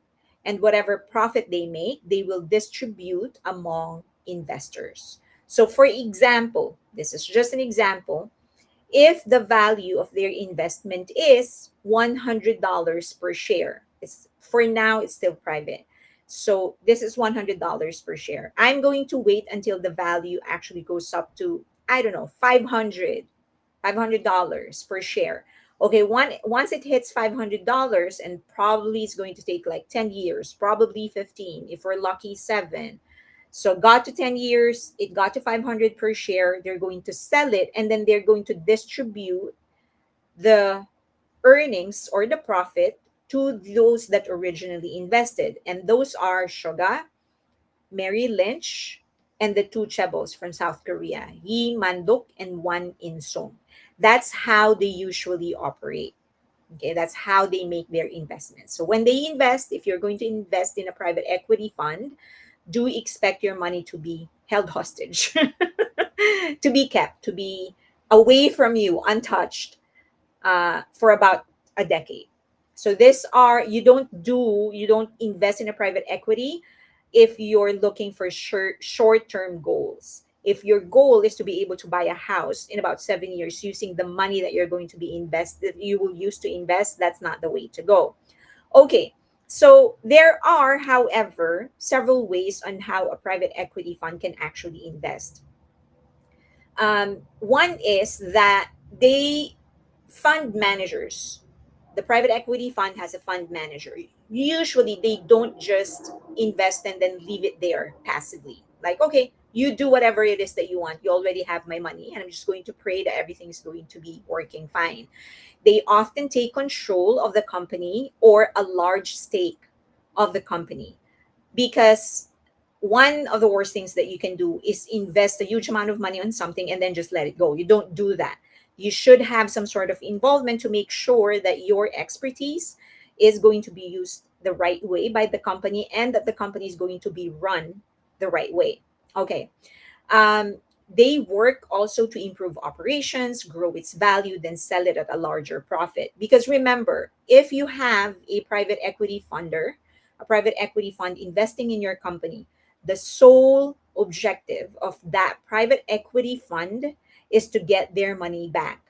And whatever profit they make, they will distribute among investors. So, for example, this is just an example. If the value of their investment is $100 per share, it's for now it's still private. So this is $100 per share. I'm going to wait until the value actually goes up to, I don't know, 500 $500 per share. Okay, once it hits $500, and probably it's going to take like 10 years, probably 15, if we're lucky, 7. So got to 10 years, it got to 500 per share, they're going to sell it, and then they're going to distribute the earnings or the profit to those that originally invested. And those are Suga, Mary Lynch, and the two Chebos from South Korea, Yi Manduk and Wan In Song. That's how they usually operate. Okay, that's how they make their investments. So when they invest, if you're going to invest in a private equity fund, do expect your money to be held hostage, to be kept, to be away from you, untouched, for about a decade. So this are you don't invest in a private equity if you're looking for short-term goals. If your goal is to be able to buy a house in about 7 years using the money that you're going to be invested, you will use to invest, that's not the way to go. Okay, so there are, however, several ways on how a private equity fund can actually invest. One is that they fund managers. The private equity fund has a fund manager. Usually, they don't just invest and then leave it there passively. Like, okay, you do whatever it is that you want. You already have my money, and I'm just going to pray that everything's going to be working fine. They often take control of the company or a large stake of the company, because one of the worst things that you can do is invest a huge amount of money on something and then just let it go. You don't do that. You should have some sort of involvement to make sure that your expertise is going to be used the right way by the company, and that the company is going to be run the right way. Okay. Um, they work also to improve operations, grow its value, then sell it at a larger profit. Because remember, if you have a private equity funder, a private equity fund investing in your company, the sole objective of that private equity fund is to get their money back,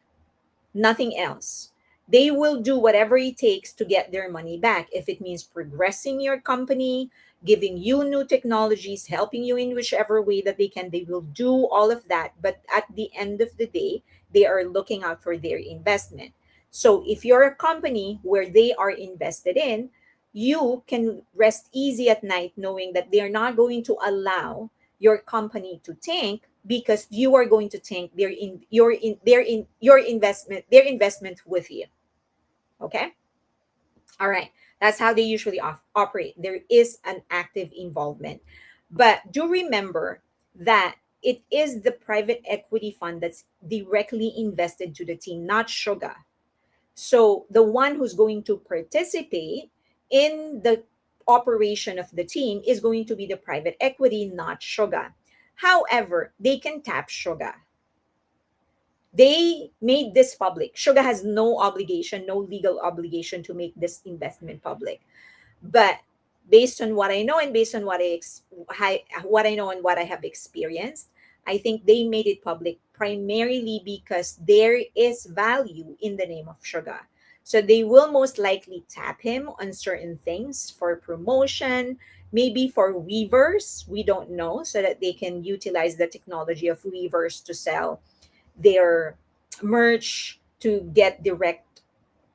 nothing else. They will do whatever it takes to get their money back. If it means progressing your company, giving you new technologies, helping you in whichever way that they can, they will do all of that. But at the end of the day, they are looking out for their investment. So if you're a company where they are invested in, you can rest easy at night knowing that they are not going to allow your company to tank, because you are going to tank their investment with you. Okay, all right, that's how they usually operate. There is an active involvement, but do remember that it is the private equity fund that's directly invested to the team, not Suga. So the one who's going to participate in the operation of the team is going to be the private equity, not Suga. However, they can tap Suga. They made this public. Suga has no obligation, no legal obligation to make this investment public. But based on what I know, and based on what I know and what I have experienced, I think they made it public primarily because there is value in the name of Suga. So they will most likely tap him on certain things for promotion, maybe for weavers, we don't know, so that they can utilize the technology of weavers to sell their merch, to get direct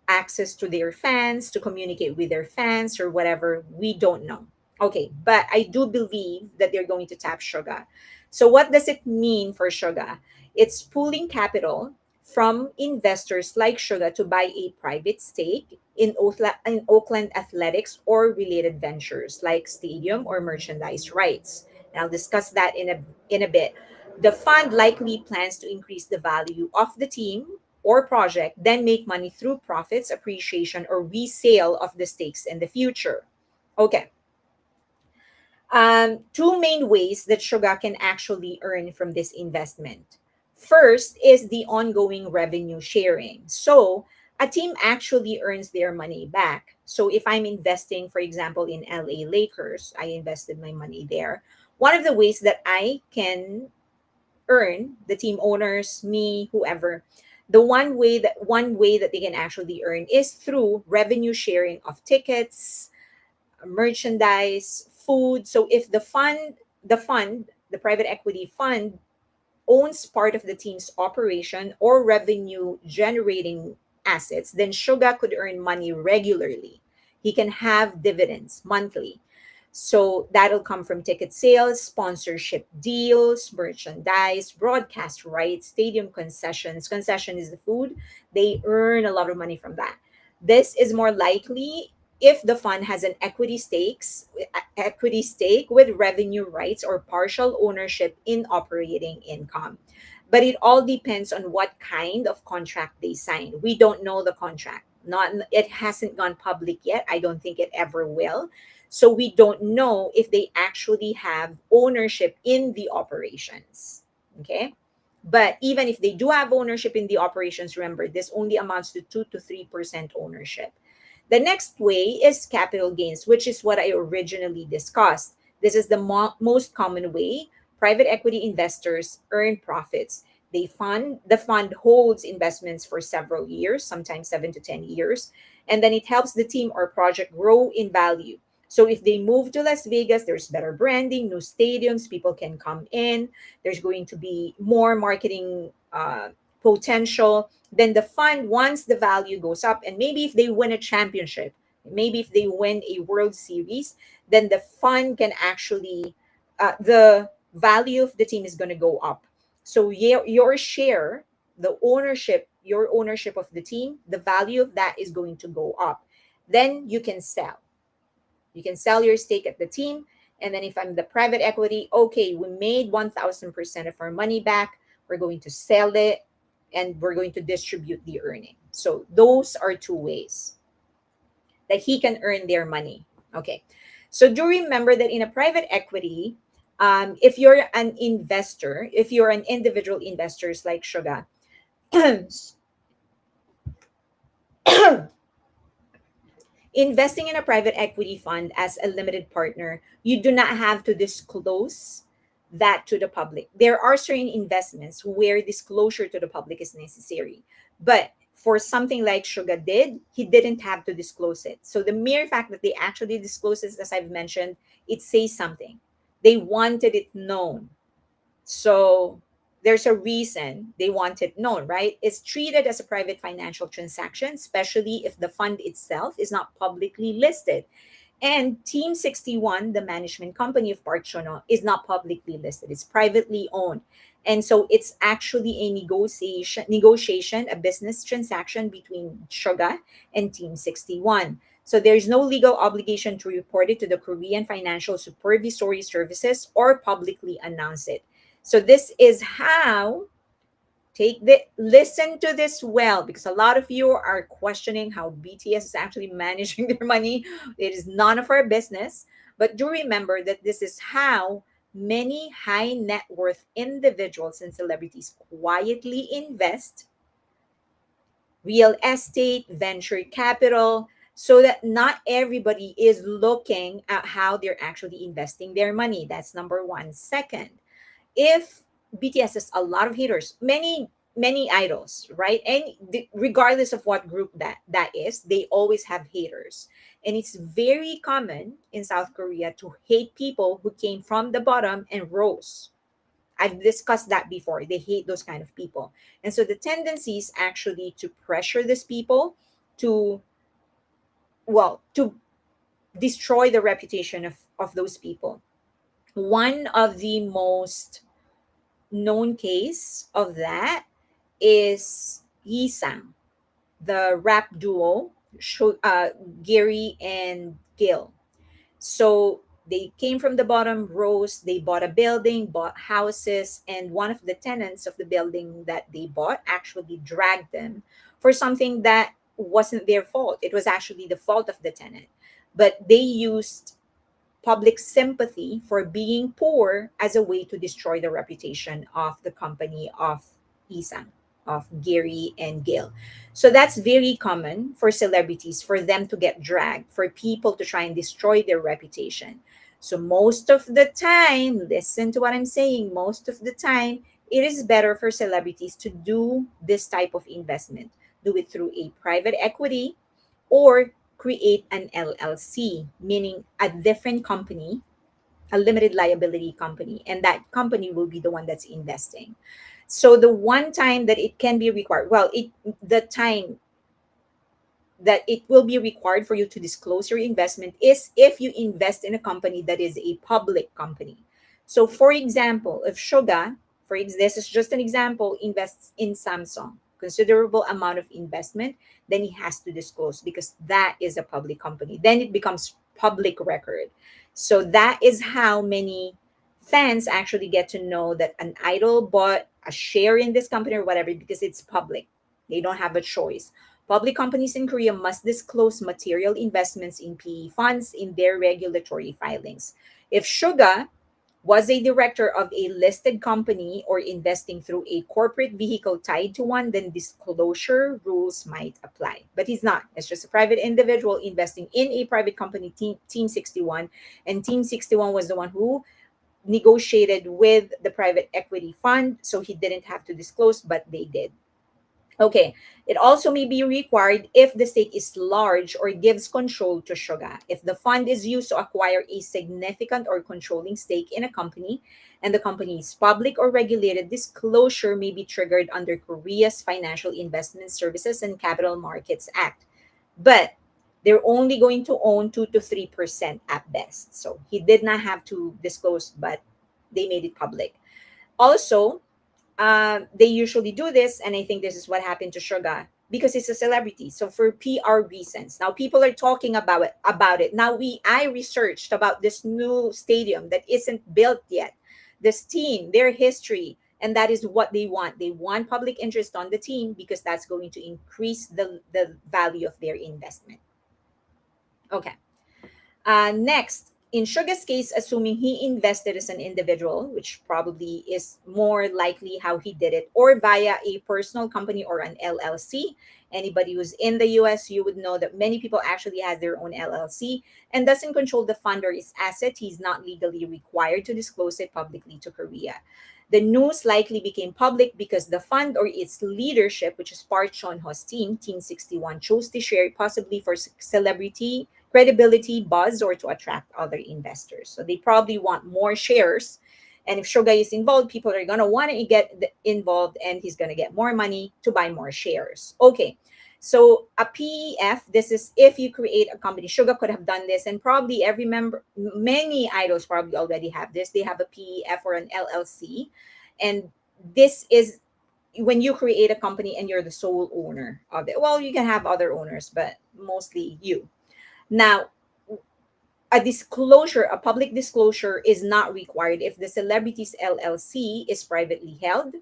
access to their fans, to communicate with their fans or whatever. We don't know. Okay, but I do believe that they're going to tap Suga. So what does it mean for Suga? It's pooling capital from investors like Suga to buy a private stake in Oakland athletics or related ventures like stadium or merchandise rights. And I'll discuss that in a bit. The fund likely plans to increase the value of the team or project, then make money through profits, appreciation, or resale of the stakes in the future. Okay. Two main ways that Suga can actually earn from this investment. First is the ongoing revenue sharing. So a team actually earns their money back. So if I'm investing, for example, in LA Lakers, I invested my money there. One of the ways that I can earn, the team owners, me, whoever, the one way that they can actually earn is through revenue sharing of tickets, merchandise, food. So if the private equity fund owns part of the team's operation or revenue generating assets, then Suga could earn money regularly. He can have dividends monthly. So that'll come from ticket sales, sponsorship deals, merchandise, broadcast rights, stadium concessions. Concession is the food. They earn a lot of money from that. This is more likely if the fund has an equity stake with revenue rights or partial ownership in operating income. But it all depends on what kind of contract they sign. We don't know the contract. Not It hasn't gone public yet. I don't think it ever will. So we don't know if they actually have ownership in the operations. Okay? But even if they do have ownership in the operations, remember this only amounts to 2 to 3% ownership. The next way is capital gains, which is what I originally discussed. This is the most common way private equity investors earn profits. The fund holds investments for several years, sometimes 7 to 10 years, and then it helps the team or project grow in value. So if they move to Las Vegas, there's better branding, new stadiums, people can come in. There's going to be more marketing potential. Then the fund, once the value goes up, and maybe if they win a championship, maybe if they win a World Series, then the fund can actually, the value of the team is going to go up. So your share, your ownership of the team, the value of that is going to go up. Then you can sell. You can sell your stake at the team. And then if I'm the private equity, okay, we made 1000% of our money back. We're going to sell it and we're going to distribute the earning. So those are two ways that he can earn their money. Okay. So do remember that in a private equity, if you're an investor, if you're an individual investors like Suga, investing in a private equity fund as a limited partner, you do not have to disclose that to the public. There are certain investments where disclosure to the public is necessary. But for something like Suga did, he didn't have to disclose it. So the mere fact that they actually disclosed it, as I've mentioned, it says something. They wanted it known. So there's a reason they want it known, right? It's treated as a private financial transaction, especially if the fund itself is not publicly listed. And Team 61, the management company of Park Chono, is not publicly listed. It's privately owned. And so it's actually a negotiation, a business transaction between Suga and Team 61. So there's no legal obligation to report it to the Korean Financial Supervisory Services or publicly announce it. So this is how, listen to this well, because a lot of you are questioning how BTS is actually managing their money. It is none of our business. But do remember that this is how many high net worth individuals and celebrities quietly invest real estate, venture capital, so that not everybody is looking at how they're actually investing their money. That's number one. Second, if BTS has a lot of haters, many idols, right? And regardless of what group that is, they always have haters. And it's very common in South Korea to hate people who came from the bottom and rose. I've discussed that before. They hate those kind of people. And so the tendency is actually to pressure these people to, to destroy the reputation of those people. One of the most known case of that is Yisang, the rap duo, Gary and Gil. So they came from the bottom, rose, they bought a building, bought houses, and one of the tenants of the building that they bought actually dragged them for something that wasn't their fault. It was actually the fault of the tenant. But they used public sympathy for being poor as a way to destroy the reputation of the company of Isang, of Gary and Gail. So that's very common for celebrities, for them to get dragged, for people to try and destroy their reputation. So most of the time, listen to what I'm saying, most of the time, it is better for celebrities to do this type of investment. Do it through a private equity or create an LLC, meaning a different company, a limited liability company, and that company will be the one that's investing. So the one time that it can be required, well, it the time that it will be required for you to disclose your investment is if you invest in a company that is a public company. So, for example, if Suga, this is just an example, invests in Samsung, considerable amount of investment, then he has to disclose because that is a public company. Then it becomes public record. So that is how many fans actually get to know that an idol bought a share in this company or whatever because it's public. They don't have a choice. Public companies in Korea must disclose material investments in PE funds in their regulatory filings. If Suga was a director of a listed company or investing through a corporate vehicle tied to one, then disclosure rules might apply. But he's not. It's just a private individual investing in a private company, Team 61. And Team 61 was the one who negotiated with the private equity fund. So he didn't have to disclose, but they did. Okay, it also may be required if the stake is large or gives control to Suga. If the fund is used to acquire a significant or controlling stake in a company and the company is public or regulated, disclosure may be triggered under Korea's Financial Investment Services and Capital Markets Act. But they're only going to own 2 to 3% at best. So he did not have to disclose, but they made it public. Also, they usually do this, and I think this is what happened to Suga because he's a celebrity. So for PR reasons, now people are talking about it. Now I researched about this new stadium that isn't built yet. This team, their history, and that is what they want. They want public interest on the team because that's going to increase the value of their investment. Okay. Next, in Suga's case, assuming he invested as an individual, which probably is more likely how he did it, or via a personal company or an LLC. Anybody who's in the US, you would know that many people actually has their own LLC and doesn't control the fund or its asset. He's not legally required to disclose it publicly to Korea. The news likely became public because the fund or its leadership, which is Park Chon-ho's team, Team 61, chose to share it possibly for celebrity credibility, buzz, or to attract other investors. So they probably want more shares. And if Suga is involved, people are going to want to get involved and he's going to get more money to buy more shares. Okay. So a PEF, this is if you create a company. Suga could have done this, and probably every member, many idols probably already have this. They have a PEF or an LLC. And this is when you create a company and you're the sole owner of it. Well, you can have other owners, but mostly you. Now, a public disclosure is not required if the celebrity's LLC is privately held.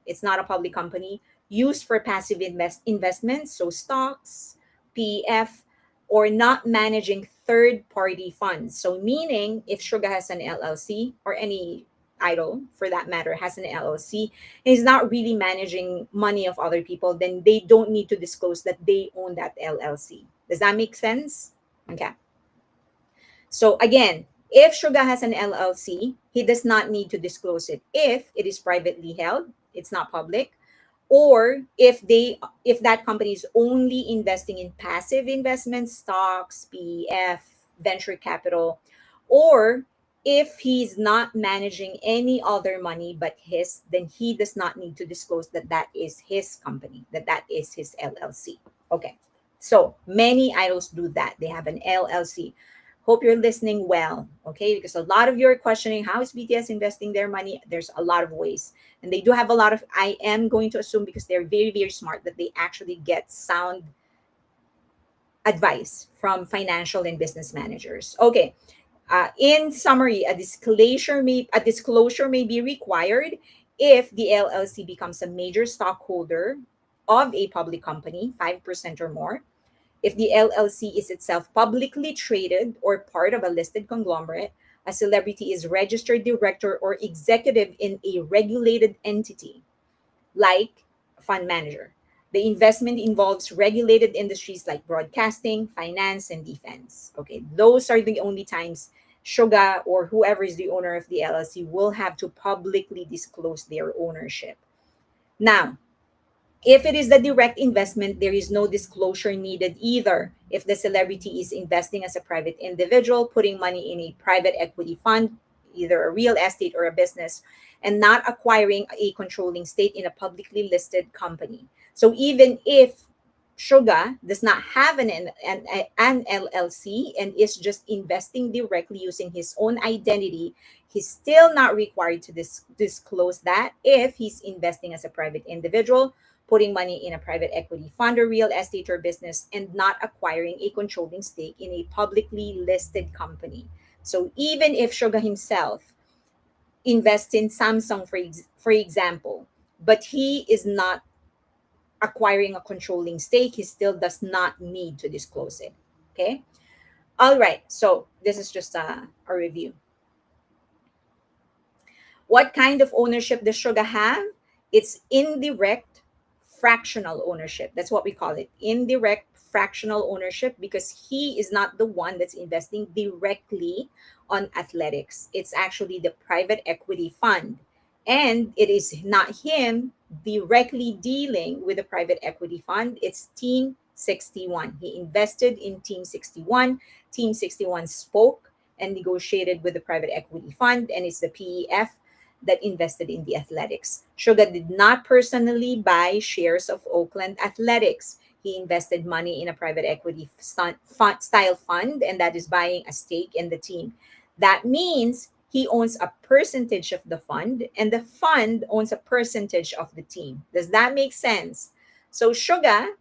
It's not a public company used for passive investments, so stocks, PEF, or not managing third-party funds. So meaning if Suga has an LLC or any idol for that matter has an LLC and is not really managing money of other people, then they don't need to disclose that they own that LLC. Does that make sense? Okay. So again, if Suga has an LLC, he does not need to disclose it. If it is privately held, it's not public, or if that company is only investing in passive investments, stocks, PEF, venture capital, or if he's not managing any other money but his, then he does not need to disclose that that is his company, that is his LLC. Okay. So many idols do that. They have an LLC. Hope you're listening well, okay? Because a lot of you are questioning how is BTS investing their money. There's a lot of ways. And they do have a lot of, I am going to assume because they're very, very smart that they actually get sound advice from financial and business managers. Okay. In summary, a disclosure may be required if the LLC becomes a major stockholder of a public company, 5% or more, If the LLC is itself publicly traded or part of a listed conglomerate, a celebrity is registered director or executive in a regulated entity like a fund manager. The investment involves regulated industries like broadcasting, finance, and defense. Okay, those are the only times Suga or whoever is the owner of the LLC will have to publicly disclose their ownership. Now, if it is the direct investment, there is no disclosure needed either. If the celebrity is investing as a private individual, putting money in a private equity fund, either a real estate or a business, and not acquiring a controlling stake in a publicly listed company. So even if Suga does not have an LLC and is just investing directly using his own identity, he's still not required to disclose that if he's investing as a private individual, putting money in a private equity fund or real estate or business, and not acquiring a controlling stake in a publicly listed company. So even if Suga himself invests in Samsung, for example, but he is not acquiring a controlling stake, he still does not need to disclose it. Okay. All right. So this is just a review. What kind of ownership does Suga have? It's indirect fractional ownership. That's what we call it. Indirect fractional ownership because he is not the one that's investing directly on athletics. It's actually the private equity fund. And it is not him directly dealing with the private equity fund. It's Team 61. He invested in Team 61. Team 61 spoke and negotiated with the private equity fund, and it's the PEF that invested in the athletics. Suga did not personally buy shares of Oakland Athletics. He invested money in a private equity style fund, and that is buying a stake in the team. That means he owns a percentage of the fund, and the fund owns a percentage of the team. Does that make sense? So Suga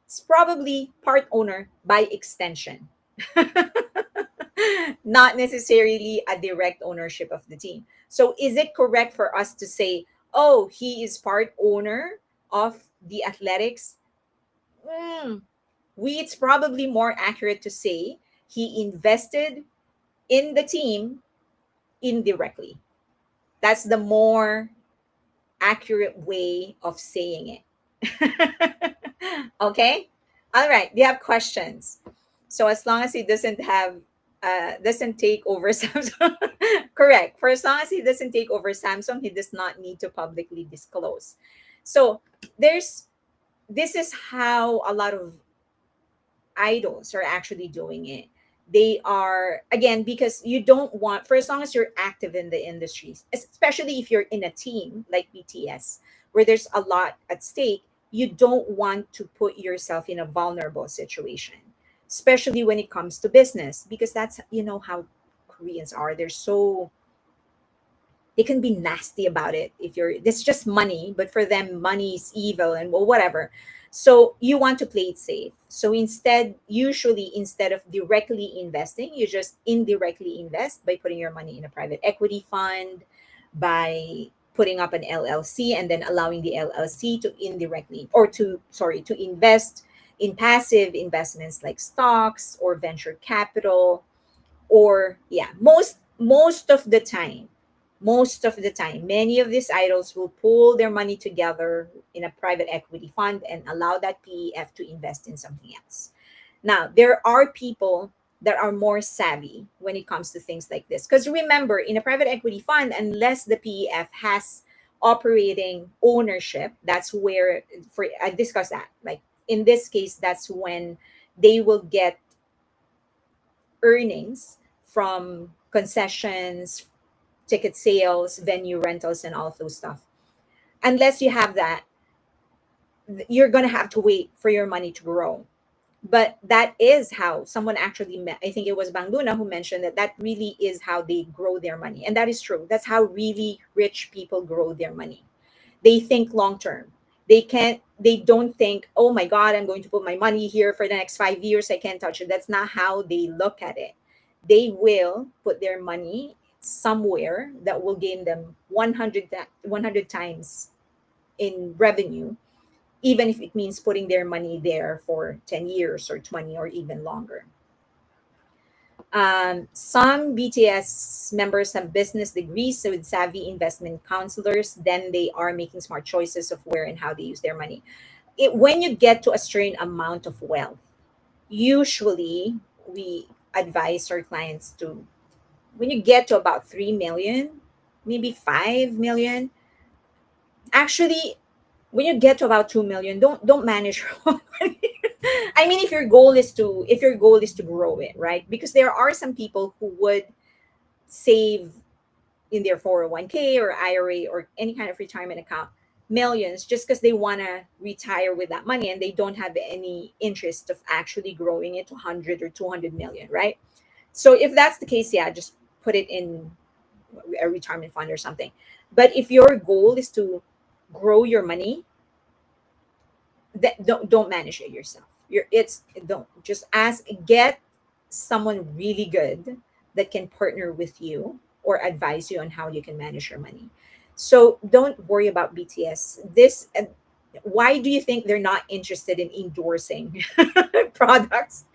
is probably part owner by extension. Not necessarily a direct ownership of the team. So is it correct for us to say, oh, he is part owner of the athletics? Mm, it's probably more accurate to say he invested in the team indirectly. That's the more accurate way of saying it. Okay? All right. Do you have questions? So as long as he doesn't take over Samsung, correct. For as long as he doesn't take over Samsung, he does not need to publicly disclose. So there's this is how a lot of idols are actually doing it. They are, again, because you don't want, for as long as you're active in the industries, especially if you're in a team like BTS where there's a lot at stake, you don't want to put yourself in a vulnerable situation, especially when it comes to business, because that's, how Koreans are. They can be nasty about it. If you're It's just money, but for them money is evil and, well, whatever. So you want to play it safe. So usually instead of directly investing, you just indirectly invest by putting your money in a private equity fund, by putting up an LLC, and then allowing the LLC to indirectly, or to invest in passive investments like stocks or venture capital. Or yeah, most of the time many of these idols will pool their money together in a private equity fund and allow that PEF to invest in something else. Now, there are people that are more savvy when it comes to things like this, because remember, in a private equity fund, unless the PEF has operating ownership, that's where, for I discussed that, like in this case, that's when they will get earnings from concessions, ticket sales, venue rentals, and all of those stuff. Unless you have that, you're going to have to wait for your money to grow. But that is how someone actually met. I think it was Bang Luna who mentioned that really is how they grow their money. And that is true. That's how really rich people grow their money. They think long term. They don't think, oh my God, I'm going to put my money here for the next 5 years. I can't touch it. That's not how they look at it. They will put their money somewhere that will gain them 100 times in revenue even if it means putting their money there for 10 years or 20 or even longer. Some BTS members have business degrees with savvy investment counselors. Then they are making smart choices of where and how they use their money. When you get to a certain amount of wealth, usually we advise our clients to, when you get to about 3 million, maybe 5 million, actually, when you get to about 2 million, don't manage your own money. I mean, if your goal is to grow it, right? Because there are some people who would save in their 401k or IRA or any kind of retirement account millions just because they want to retire with that money, and they don't have any interest of actually growing it to 100 or 200 million, right? So if that's the case, yeah, just put it in a retirement fund or something. But if your goal is to grow your money, that don't manage it yourself. It's don't just ask, get someone really good that can partner with you or advise you on how you can manage your money. So don't worry about BTS. This Why do you think they're not interested in endorsing products,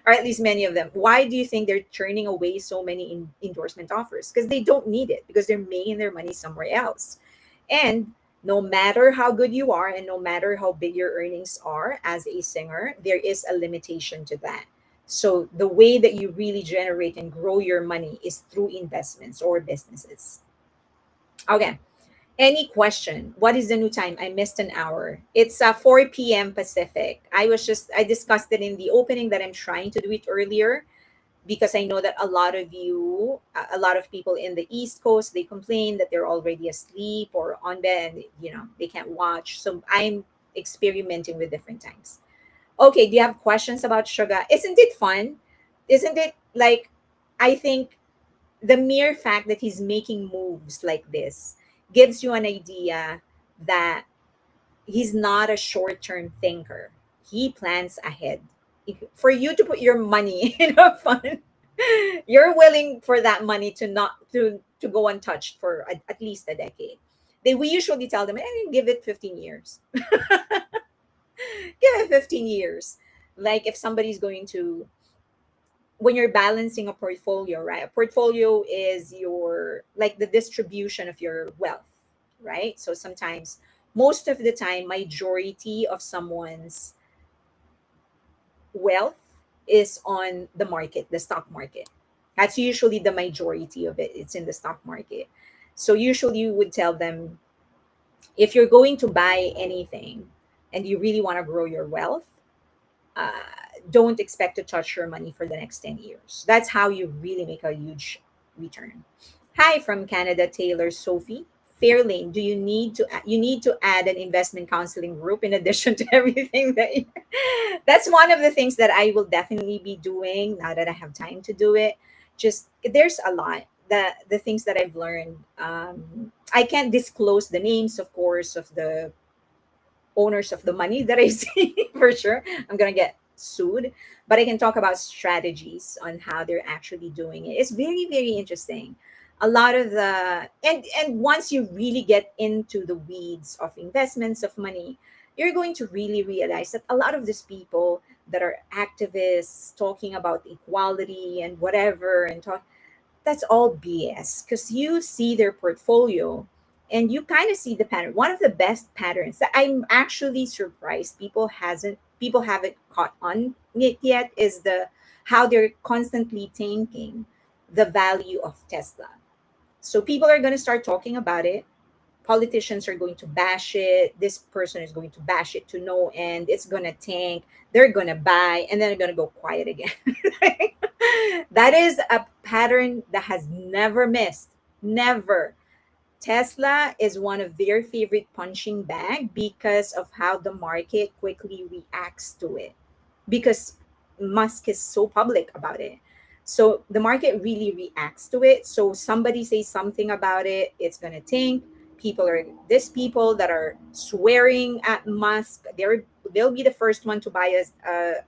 or at least many of them? Why do you think they're turning away so many endorsement offers? Because they don't need it, because they're making their money somewhere else. And no matter how good you are and no matter how big your earnings are as a singer, there is a limitation to that. So the way that you really generate and grow your money is through investments or businesses. Okay. Any question? What is the new time? I missed an hour. It's 4 p.m. Pacific. I discussed it in the opening that I'm trying to do it earlier because I know that a lot of people in the East Coast, they complain that they're already asleep or on bed and, they can't watch. So I'm experimenting with different times. Okay, do you have questions about Suga? Isn't it fun? Isn't it like, I think the mere fact that he's making moves like this gives you an idea that he's not a short-term thinker. He plans ahead. For you to put your money in a fund, you're willing for that money to go untouched for at least a decade. We usually tell them, give it 15 years. Give it 15 years. Like if somebody's going to, when you're balancing a portfolio, right? A portfolio is your, like the distribution of your wealth, right? So sometimes, most of the time, majority of someone's wealth is on the market, the stock market. That's usually the majority of it. It's in the stock market. So usually you would tell them, if you're going to buy anything and you really want to grow your wealth, uh, don't expect to touch your money for the next 10 years. That's how you really make a huge return. Hi from Canada, Taylor Sophie. Fairlane, you need to add an investment counseling group in addition to everything that's one of the things that I will definitely be doing now that I have time to do it. Just there's a lot, the things that I've learned. I can't disclose the names, of course, of the owners of the money that I see for sure. I'm gonna get sued, but I can talk about strategies on how they're actually doing it. It's very, very interesting. A lot of the and once you really get into the weeds of investments of money, you're going to really realize that a lot of these people that are activists talking about equality and whatever and talk, that's all BS, because you see their portfolio and you kind of see the pattern. One of the best patterns that I'm actually surprised people haven't caught on it yet is the how they're constantly tanking the value of Tesla. So people are going to start talking about it. Politicians are going to bash it. This person is going to bash it to no end. It's going to tank. They're going to buy and then they're going to go quiet again. That is a pattern that has never missed. Never. Tesla is one of their favorite punching bag because of how the market quickly reacts to it. Because Musk is so public about it. So the market really reacts to it. So somebody says something about it, it's gonna tank. People that are swearing at Musk, they'll be the first one to buy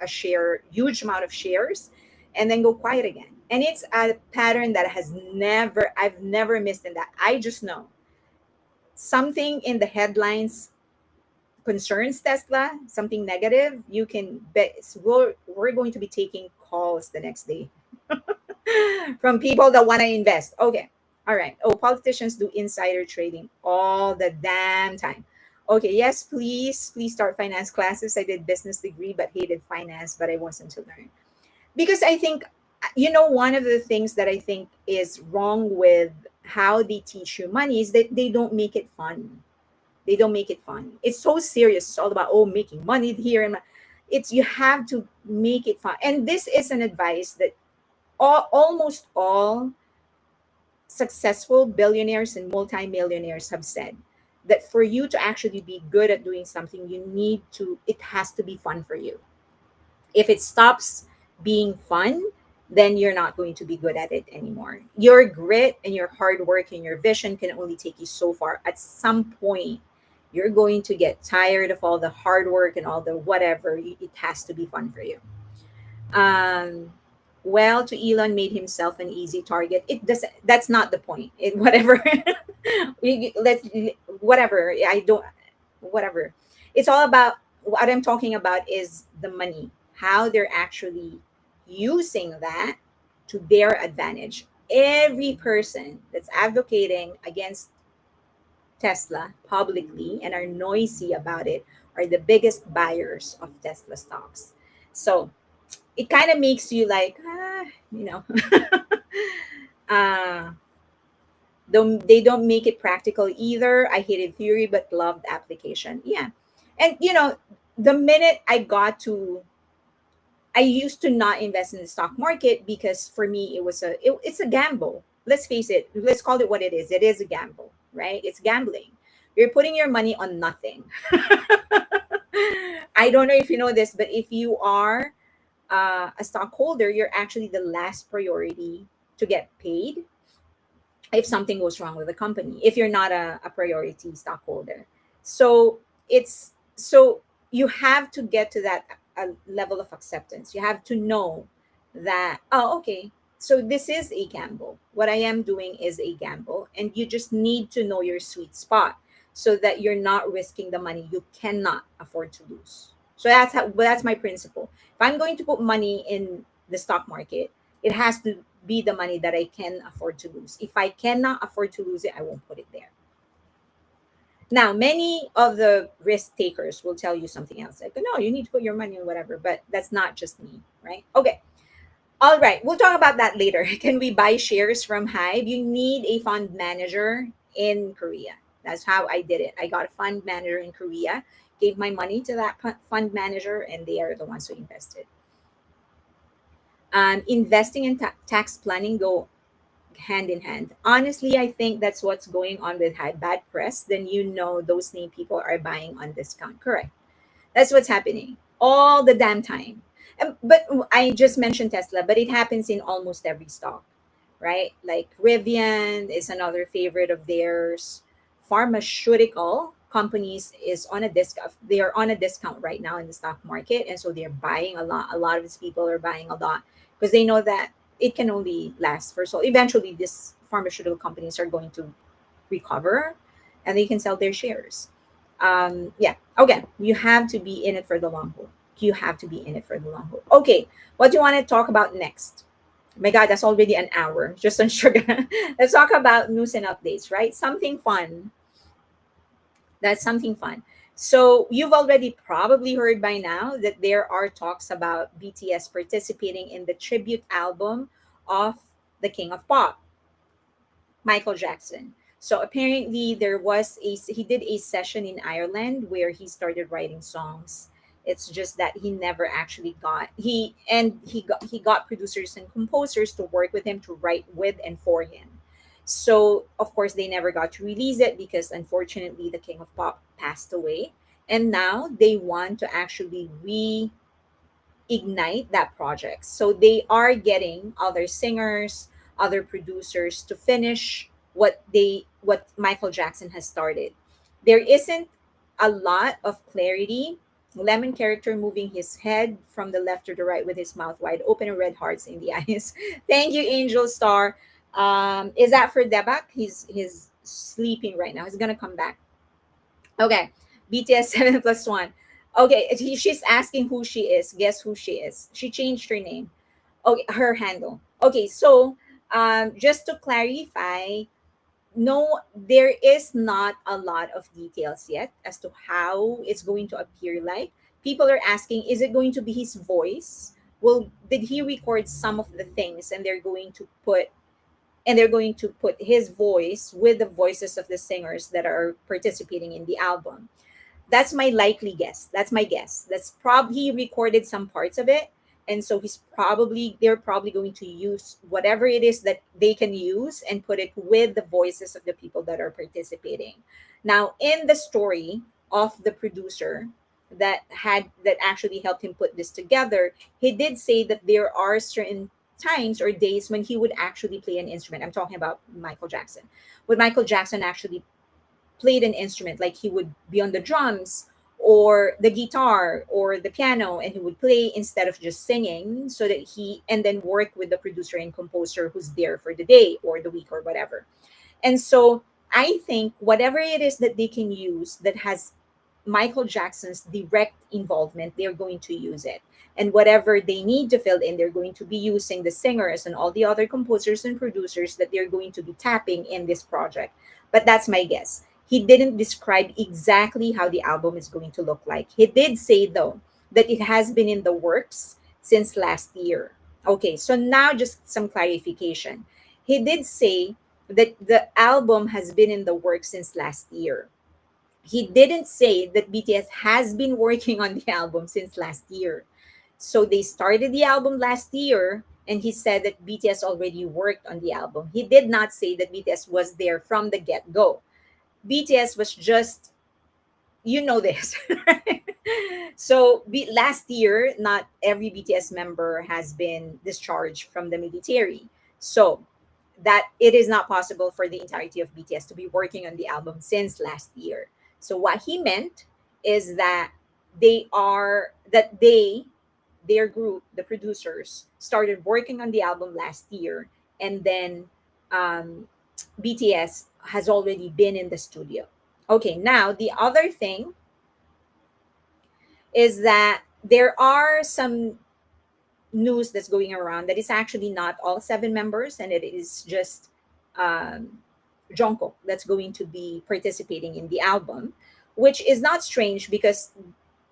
a share, huge amount of shares, and then go quiet again. And it's a pattern that I've never missed in that. I just know something in the headlines concerns Tesla, something negative, you can bet we're going to be taking calls the next day from people that want to invest. Okay. All right. Oh, politicians do insider trading all the damn time. Okay. Yes, please. Please start finance classes. I did business degree, but hated finance, but I wasn't to learn. Because I think, one of the things that I think is wrong with how they teach you money is that they don't make it fun. They don't make it fun. It's so serious. It's all about, oh, making money here. And it's, you have to make it fun. And this is an advice that almost all successful billionaires and multimillionaires have said, that for you to actually be good at doing something, it has to be fun for you. If it stops being fun, then you're not going to be good at it anymore. Your grit and your hard work and your vision can only take you so far. At some point, you're going to get tired of all the hard work and all the whatever. It has to be fun for you. um well, to Elon made himself an easy target. It does, that's not the point. It whatever. Let's, whatever. I don't, whatever. It's all about, what I'm talking about is the money, how they're actually using that to their advantage. Every person that's advocating against Tesla publicly and are noisy about it are the biggest buyers of Tesla stocks. So it kind of makes you like, you know, uh, they don't make it practical either. I hated theory but loved application. Yeah. And, the minute I used to not invest in the stock market because for me it's a gamble. Let's face it. Let's call it what it is. It is a gamble, right? It's gambling. You're putting your money on nothing. I don't know if you know this, but if you are a stockholder, you're actually the last priority to get paid if something goes wrong with the company, if you're not a priority stockholder. So you have to get to that level of acceptance. You have to know that, oh, okay, so this is a gamble. What I am doing is a gamble, and you just need to know your sweet spot so that you're not risking the money you cannot afford to lose. So that's my principle. If I'm going to put money in the stock market, it has to be the money that I can afford to lose. If I cannot afford to lose it, I won't put it there. Now, many of the risk takers will tell you something else. Like, no, you need to put your money in whatever, but that's not just me, right? Okay. All right. We'll talk about that later. Can we buy shares from HYBE? You need a fund manager in Korea. That's how I did it. I got a fund manager in Korea, gave my money to that fund manager, and they are the ones who invested. Investing and tax planning go hand in hand. Honestly, I think that's what's going on with high bad press. Then those name people are buying on discount. Correct. That's what's happening all the damn time. But I just mentioned Tesla, but it happens in almost every stock, right? Like Rivian is another favorite of theirs. Pharmaceutical companies is on a discount. They are on a discount right now in the stock market, and so they're buying a lot. A lot of these people are buying a lot because they know that it can only last for so. Eventually, these pharmaceutical companies are going to recover, and they can sell their shares. Yeah. Okay. You have to be in it for the long haul. You have to be in it for the long haul. Okay. What do you want to talk about next? My God, that's already an hour just on sugar. Let's talk about news and updates, right? Something fun. That's something fun. So you've already probably heard by now that there are talks about BTS participating in the tribute album of the King of Pop, Michael Jackson. So apparently he did a session in Ireland where he started writing songs. It's just that he never actually got producers and composers to work with him to write with and for him. So of course they never got to release it because unfortunately the King of Pop passed away. And now they want to actually ignite that project. So they are getting other singers, other producers to finish what Michael Jackson has started. There isn't a lot of clarity. Lemon character moving his head from the left to the right with his mouth wide open and red hearts in the eyes. Thank you, Angel Star. Is that for Debak? He's sleeping right now. He's gonna come back. Okay. BTS 7 plus 1. Okay, she's asking who she is. Guess who she is? She changed her name. Okay, her handle. Okay, so just to clarify, no, there is not a lot of details yet as to how it's going to appear like. People are asking, is it going to be his voice? Well, did he record some of the things and they're going to put his voice with the voices of the singers that are participating in the album? That's my likely guess. That's my guess. That's probably he recorded some parts of it, and so they're probably going to use whatever it is that they can use and put it with the voices of the people that are participating. Now, in the story of the producer that actually helped him put this together, he did say that there are certain times or days when he would actually play an instrument. I'm talking about Michael Jackson. When Michael Jackson actually played an instrument, like he would be on the drums or the guitar or the piano, and he would play instead of just singing, so that he and then work with the producer and composer who's there for the day or the week or whatever. And so I think whatever it is that they can use that has Michael Jackson's direct involvement, they're going to use it. And whatever they need to fill in, they're going to be using the singers and all the other composers and producers that they're going to be tapping in this project. But that's my guess. He didn't describe exactly how the album is going to look like. He did say, though, that it has been in the works since last year. Okay, so now just some clarification. He did say that the album has been in the works since last year. He didn't say that BTS has been working on the album since last year. So they started the album last year, and he said that BTS already worked on the album. He did not say that BTS was there from the get go. BTS was just, you know this, right? So last year, not every BTS member has been discharged from the military. So that it is not possible for the entirety of BTS to be working on the album since last year. So what he meant is that their group, the producers, started working on the album last year, and then um, BTS has already been in the studio. Okay, now the other thing is that there are some news that's going around that it's actually not all seven members, and it is just um, Jungkook that's going to be participating in the album, which is not strange because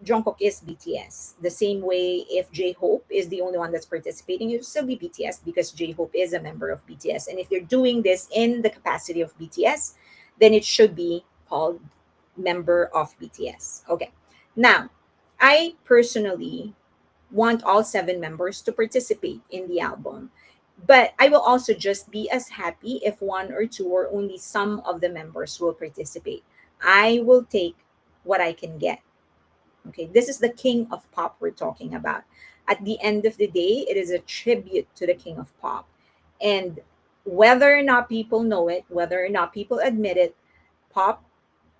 Jungkook is BTS. The same way, if J Hope is the only one that's participating, it will still be BTS because J Hope is a member of BTS. And if they're doing this in the capacity of BTS, then it should be called member of BTS. Okay. Now, I personally want all seven members to participate in the album. But I will also just be as happy if one or two or only some of the members will participate. I will take what I can get. Okay, this is the king of pop we're talking about. At the end of the day, it is a tribute to the king of pop. And whether or not people know it, whether or not people admit it, pop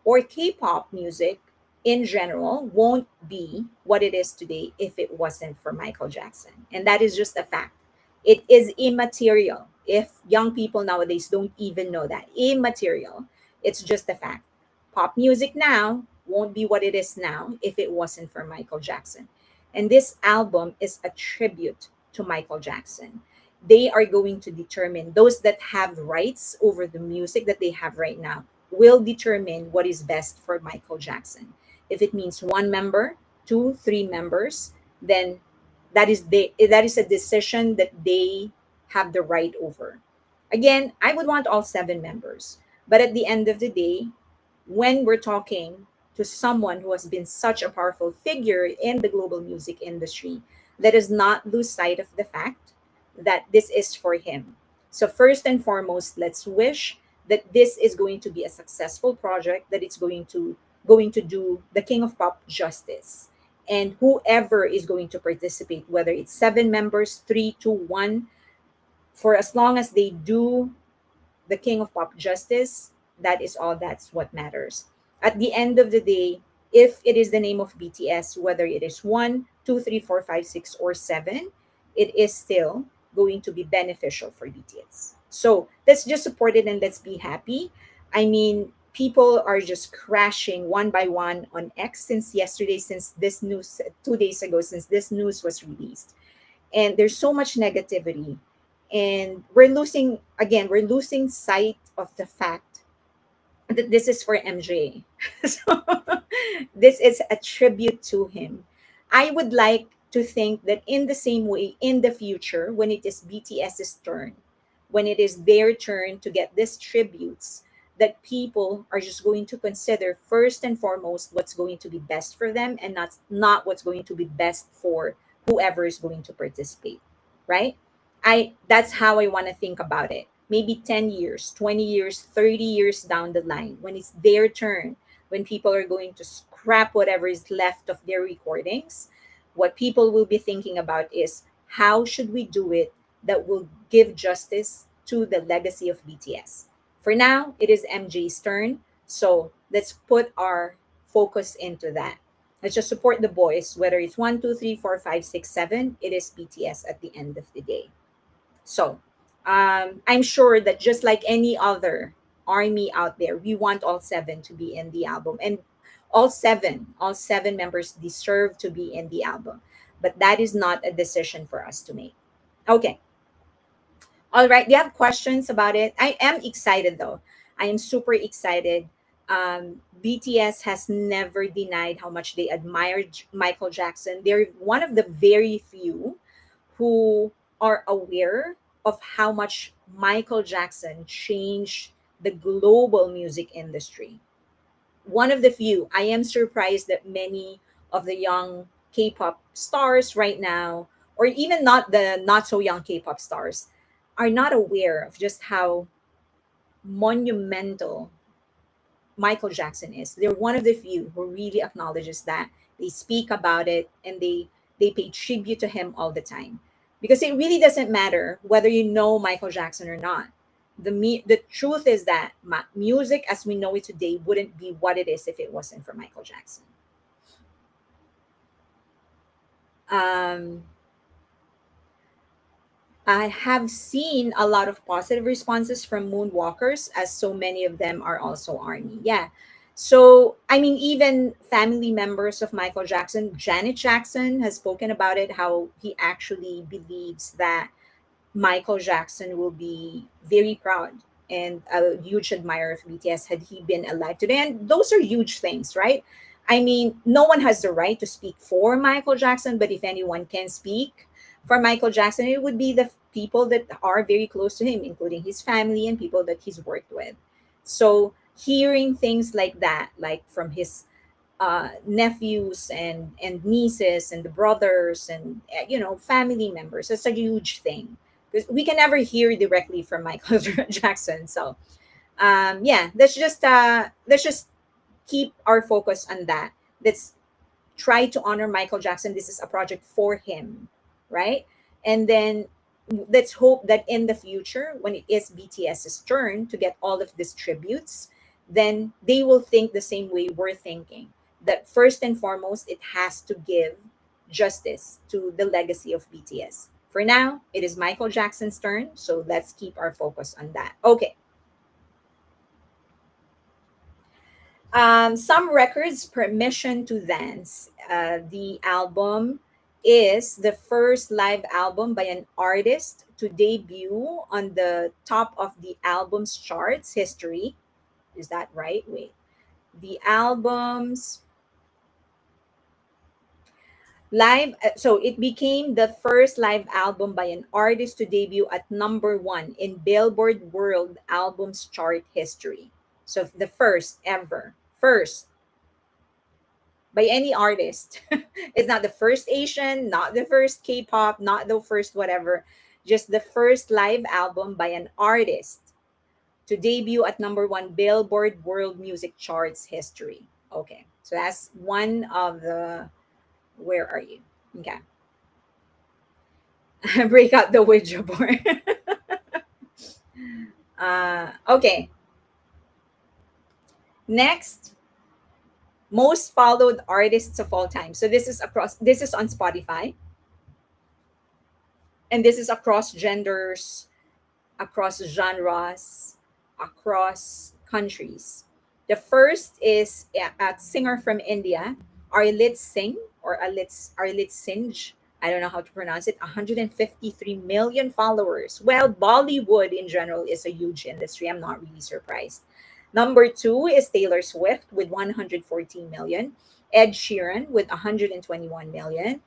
or K-pop music in general won't be what it is today if it wasn't for Michael Jackson. And that is just a fact. It is immaterial. If young people nowadays don't even know that, immaterial. It's just a fact. Pop music now won't be what it is now if it wasn't for Michael Jackson. And this album is a tribute to Michael Jackson. They are going to determine, those that have rights over the music that they have right now will determine what is best for Michael Jackson. If it means one member, two, three members, then that is a decision that they have the right over. Again, I would want all seven members, but at the end of the day, when we're talking to someone who has been such a powerful figure in the global music industry, let us not lose sight of the fact that this is for him. So first and foremost, let's wish that this is going to be a successful project, that it's going to do the King of Pop justice. And whoever is going to participate, whether it's seven members, three, two, one, for as long as they do the King of Pop justice, that is all that's what matters. At the end of the day, if it is the name of BTS, whether it is one, two, three, four, five, six, or seven, it is still going to be beneficial for BTS. So let's just support it and let's be happy. I mean, people are just crashing one by one on X since yesterday, since this news, 2 days ago, since this news was released. And there's so much negativity. And we're losing sight of the fact that this is for MJ. So this is a tribute to him. I would like to think that in the same way, in the future, when it is BTS's turn, when it is their turn to get these tributes, that people are just going to consider first and foremost what's going to be best for them, and not what's going to be best for whoever is going to participate, right? I That's how I want to think about it. Maybe 10 years, 20 years, 30 years down the line, when it's their turn, when people are going to scrap whatever is left of their recordings, what people will be thinking about is how should we do it that will give justice to the legacy of BTS. For now, it is MJ's turn. So let's put our focus into that. Let's just support the boys, whether it's one, two, three, four, five, six, seven. It is BTS at the end of the day. So I'm sure that just like any other army out there, we want all seven to be in the album. And all seven members deserve to be in the album. But that is not a decision for us to make. Okay. All right. Do you have questions about it? I am excited though. I am super excited. BTS has never denied how much they admire Michael Jackson. They're one of the very few who are aware of how much Michael Jackson changed the global music industry. One of the few. I am surprised that many of the young K-pop stars right now, or even not the not so young K-pop stars, are not aware of just how monumental Michael Jackson is. They're one of the few who really acknowledges that. They speak about it, and they pay tribute to him all the time. Because it really doesn't matter whether you know Michael Jackson or not. The truth is that music as we know it today wouldn't be what it is if it wasn't for Michael Jackson. Um, I have seen a lot of positive responses from moonwalkers, as so many of them are also army. Yeah. So, I mean, even family members of Michael Jackson, Janet Jackson has spoken about it, how he actually believes that Michael Jackson will be very proud and a huge admirer of BTS had he been alive today. And those are huge things, right? I mean, no one has the right to speak for Michael Jackson, but if anyone can speak for Michael Jackson, it would be the people that are very close to him, including his family and people that he's worked with. So hearing things like that, like from his nephews and nieces and the brothers and family members, it's a huge thing because we can never hear directly from Michael Jackson. So yeah, let's just keep our focus on that. Let's try to honor Michael Jackson. This is a project for him, right? And then let's hope that in the future, when it is BTS's turn to get all of these tributes, then they will think the same way we're thinking. That first and foremost, it has to give justice to the legacy of BTS. For now, it is Michael Jackson's turn, so let's keep our focus on that. Okay. Some records, Permission to Dance. The album is the first live album by an artist to debut on the top of the album's charts history. Is that right? Wait. The album's so it became the first live album by an artist to debut at number one in Billboard World Albums chart history. So the first ever. First by any artist. It's not the first Asian, not the first K-pop, not the first whatever, just the first live album by an artist to debut at number one Billboard World Music Charts history. Okay, so that's one of the. Where are you? Okay, break out the Ouija board. Okay, next, most followed artists of all time. So this is across. This is on Spotify, and this is across genders, across genres, across countries. The first is a singer from India, Arlit Singh or Arlit Singh. I don't know how to pronounce it. 153 million followers. Well, Bollywood in general is a huge industry. I'm not really surprised. Number two is Taylor Swift with 114 million. Ed Sheeran with 121 million.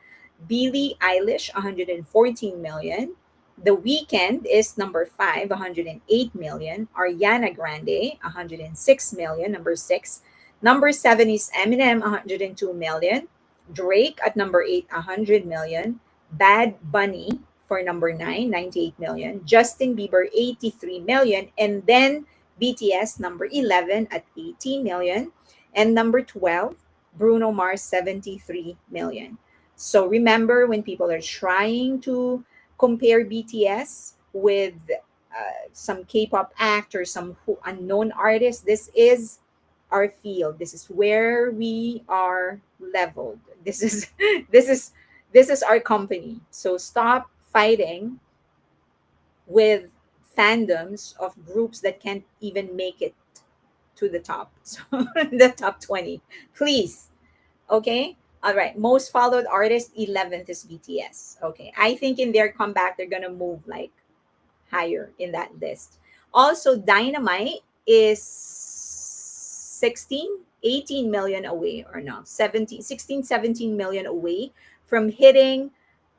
Billie Eilish, 114 million. The Weekend is number five, 108 million. Ariana Grande, 106 million, number six. Number seven is Eminem, 102 million. Drake at number eight, 100 million. Bad Bunny for number nine, 98 million. Justin Bieber, 83 million. And then BTS, number 11 at 18 million. And number 12, Bruno Mars, 73 million. So remember when people are trying to compare BTS with some K-pop act or some unknown artist, this is our field. This is where we are leveled. This is this is this is our company. So stop fighting with fandoms of groups that can't even make it to the top. So the top 20. Please. Okay. All right. Most followed artist 11th is BTS. Okay. I think in their comeback they're gonna move like higher in that list. Also, Dynamite is 16, 18 million away, or no, 17, 16, 17 million away from hitting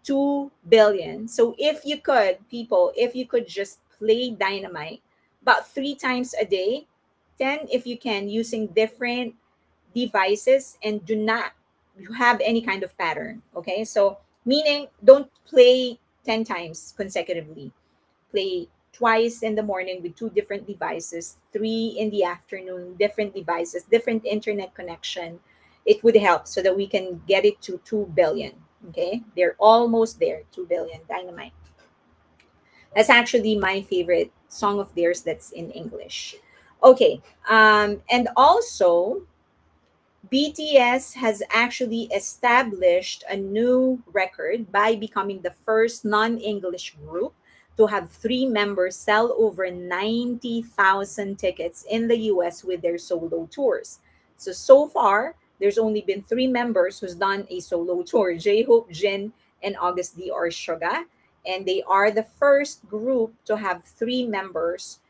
2 billion. So if you could, people, if you could just play Dynamite about three times a day, 10 if you can, using different devices and do not have any kind of pattern. Okay. So, meaning don't play 10 times consecutively, play twice in the morning with two different devices, three in the afternoon, different devices, different internet connection. It would help so that we can get it to 2 billion. Okay. They're almost there, 2 billion. Dynamite. That's actually my favorite song of theirs that's in English. Okay. And also, BTS has actually established a new record by becoming the first non English group to have three members sell over 90,000 tickets in the US with their solo tours. So far, there's only been three members who's done a solo tour: J Hope, Jin, and August D or Suga. And they are the first group to have three members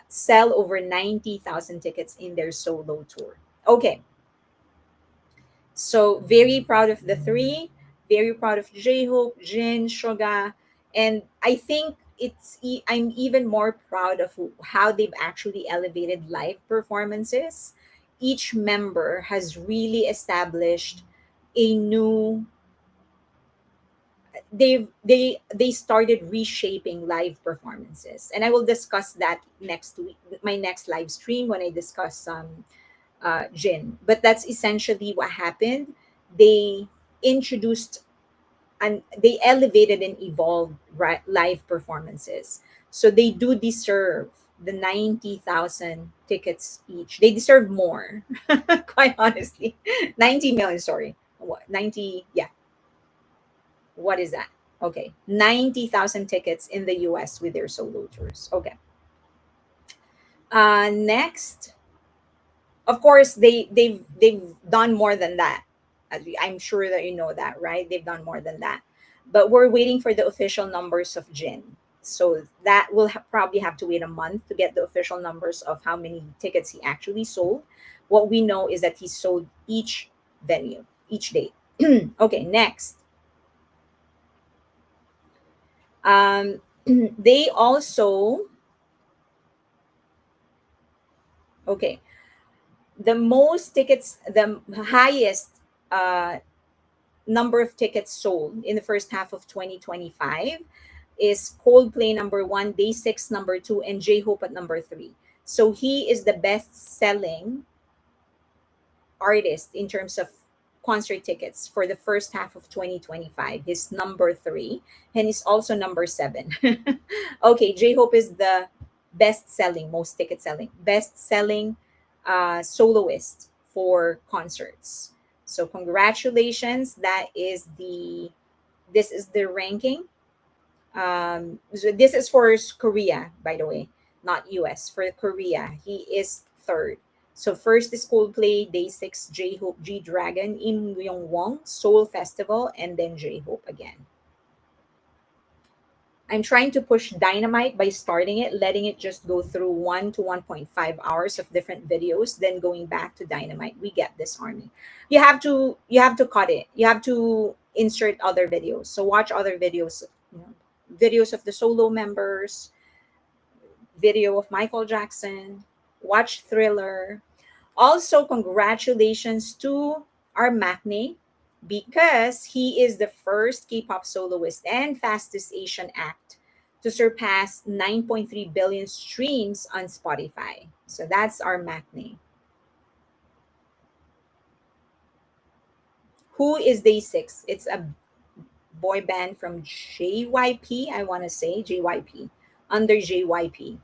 sell over 90,000 tickets in their solo tour. Okay, so very proud of the three, very proud of J-Hope, Jin, Suga, and I think I'm even more proud of how they've actually elevated live performances. Each member has really established a new they started reshaping live performances, and I will discuss that next week, my next live stream, when I discuss Jin. But that's essentially what happened. They introduced and they elevated and evolved live performances. So they do deserve the 90,000 tickets each. They deserve more, quite honestly. 90 million, sorry. What? 90, yeah. What is that? Okay. 90,000 tickets in the US with their solo tours. Okay. Next, of course they've done more than that. I'm sure that you know that, right? They've done more than that, but we're waiting for the official numbers of Jin. So that will probably have to wait a month to get the official numbers of how many tickets he actually sold. What we know is that he sold each venue, each date. Okay, next. um they also, okay, the most tickets, the highest number of tickets sold in the first half of 2025 is Coldplay number one, Day Six number two, and J Hope at number three. So he is the best selling artist in terms of concert tickets for the first half of 2025. He's number three, and he's also number seven. Okay, J Hope is the best selling, most ticket selling, best selling soloist for concerts. So congratulations. This is the ranking. So this is for Korea, by the way, not US. For Korea, he is third. So first is Coldplay, day six, J-Hope, G-Dragon, Im Myung Wong, Seoul Festival, and then J-Hope again. I'm trying to push Dynamite by starting it, letting it just go through 1 to 1.5 hours of different videos, then going back to Dynamite. We get this, Army. You have to cut it. You have to insert other videos. So watch other videos, you know, videos of the solo members, video of Michael Jackson, watch Thriller. Also, congratulations to our Maknae because he is the first K-pop soloist and fastest Asian act to surpass 9.3 billion streams on Spotify. So that's our Maknae. Who is Day 6? It's a boy band from JYP, I want to say, JYP, under JYP.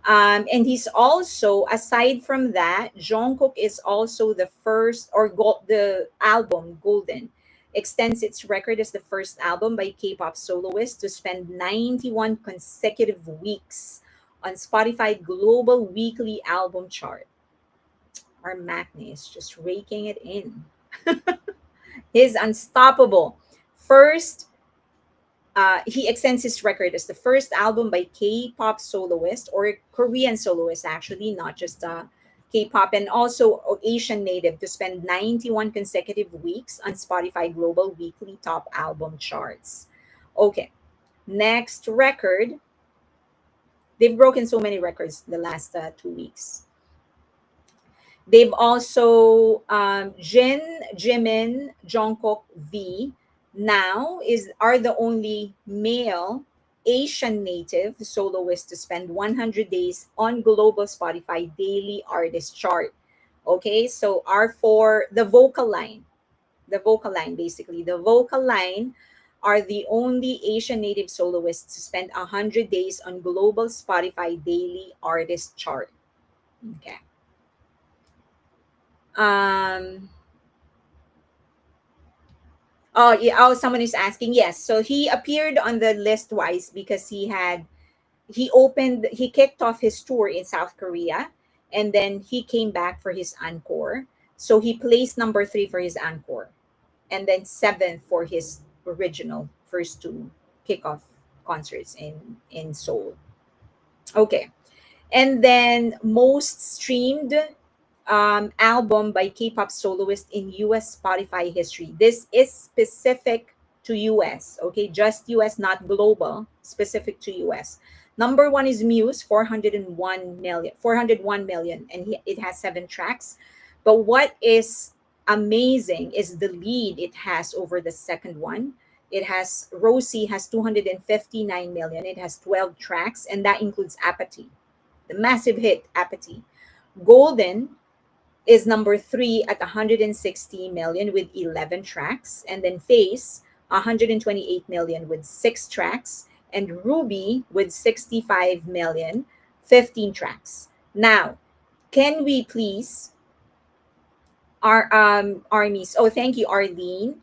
And he's also, aside from that, Jungkook is also the first, or the album Golden extends its record as the first album by K-pop soloist to spend 91 consecutive weeks on Spotify Global Weekly Album Chart. Our Maknae is just raking it in. He's unstoppable. First, he extends his record as the first album by K-pop soloist or Korean soloist, actually, not just K-pop, and also Asian native to spend 91 consecutive weeks on Spotify Global Weekly Top Album Charts. Okay, next record. They've broken so many records the last 2 weeks. They've also Jin, Jimin, Jungkook, V now is are the only male Asian native soloist to spend 100 days on global Spotify daily artist chart. Okay, so are for the vocal line are the only Asian native soloists to spend 100 days on global Spotify daily artist chart. Okay. Um, oh yeah. Oh, someone is asking. Yes. So he appeared on the list twice because he kicked off his tour in South Korea, and then he came back for his encore. So he placed number three for his encore, and then seventh for his original first two kickoff concerts in Seoul. Okay. And then most streamed album by K-pop soloist in US Spotify history. This is specific to US, okay? Just US, not global, specific to US. Number one is Muse, 401 million, and it has 7 tracks. But what is amazing is the lead it has over the second one. It has Rosie has 259 million. It has 12 tracks, and that includes Apathy, the massive hit Apathy. Golden is number three at 160 million with 11 tracks. And then Face, 128 million with 6 tracks. And Ruby with 65 million, 15 tracks. Now, can we please, our armies, oh, thank you, Arlene.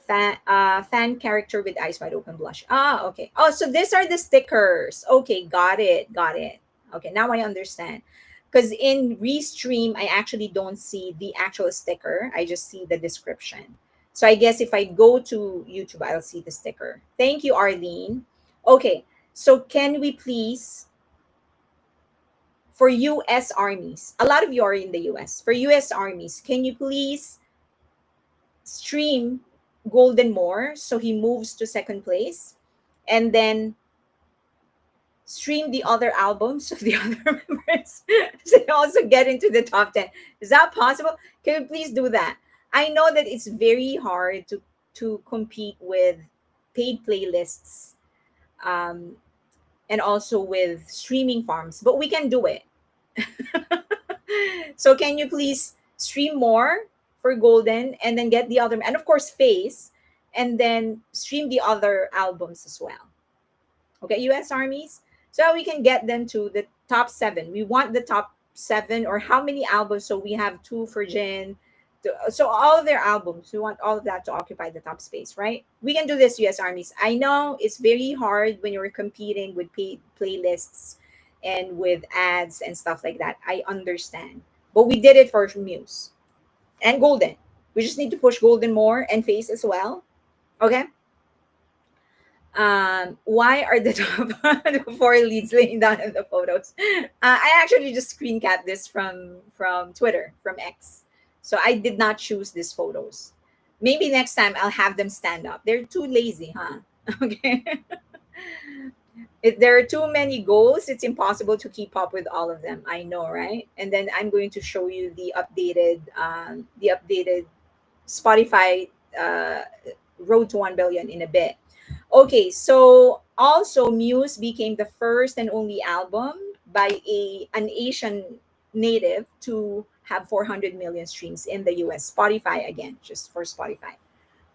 Fan character with eyes wide open blush. Ah, okay. Oh, so these are the stickers. Okay, got it, got it. Okay, now I understand. Because in Restream, I actually don't see the actual sticker. I just see the description. So I guess if I go to YouTube, I'll see the sticker. Thank you, Arlene. Okay, so can we please, for U.S. armies, a lot of you are in the U.S. For U.S. armies, can you please stream Golden more so he moves to second place, and then stream the other albums of the other members so they also get into the top 10? Is that possible? Can you please do that? I know that it's very hard to compete with paid playlists, um, and also with streaming farms, but we can do it. So can you please stream more for Golden, and then get the other, and of course Face, and then stream the other albums as well? Okay, US armies, so we can get them to the top 7. We want the top 7, or how many albums? So we have 2 for Jin, so all of their albums, we want all of that to occupy the top space, right? We can do this, US armies. I know it's very hard when you're competing with paid playlists and with ads and stuff like that. I understand, but we did it for Muse and Golden. We just need to push Golden more and Face as well. Okay. Why are the top the four leads laying down in the photos? I actually just screen capped this from Twitter, from X. So I did not choose these photos. Maybe next time I'll have them stand up. They're too lazy, huh? Okay. If there are too many goals, it's impossible to keep up with all of them. I know, right? And then I'm going to show you the updated Spotify road to 1 billion in a bit. Okay, so also Muse became the first and only album by an Asian native to have 400 million streams in the US. Spotify again, just for Spotify.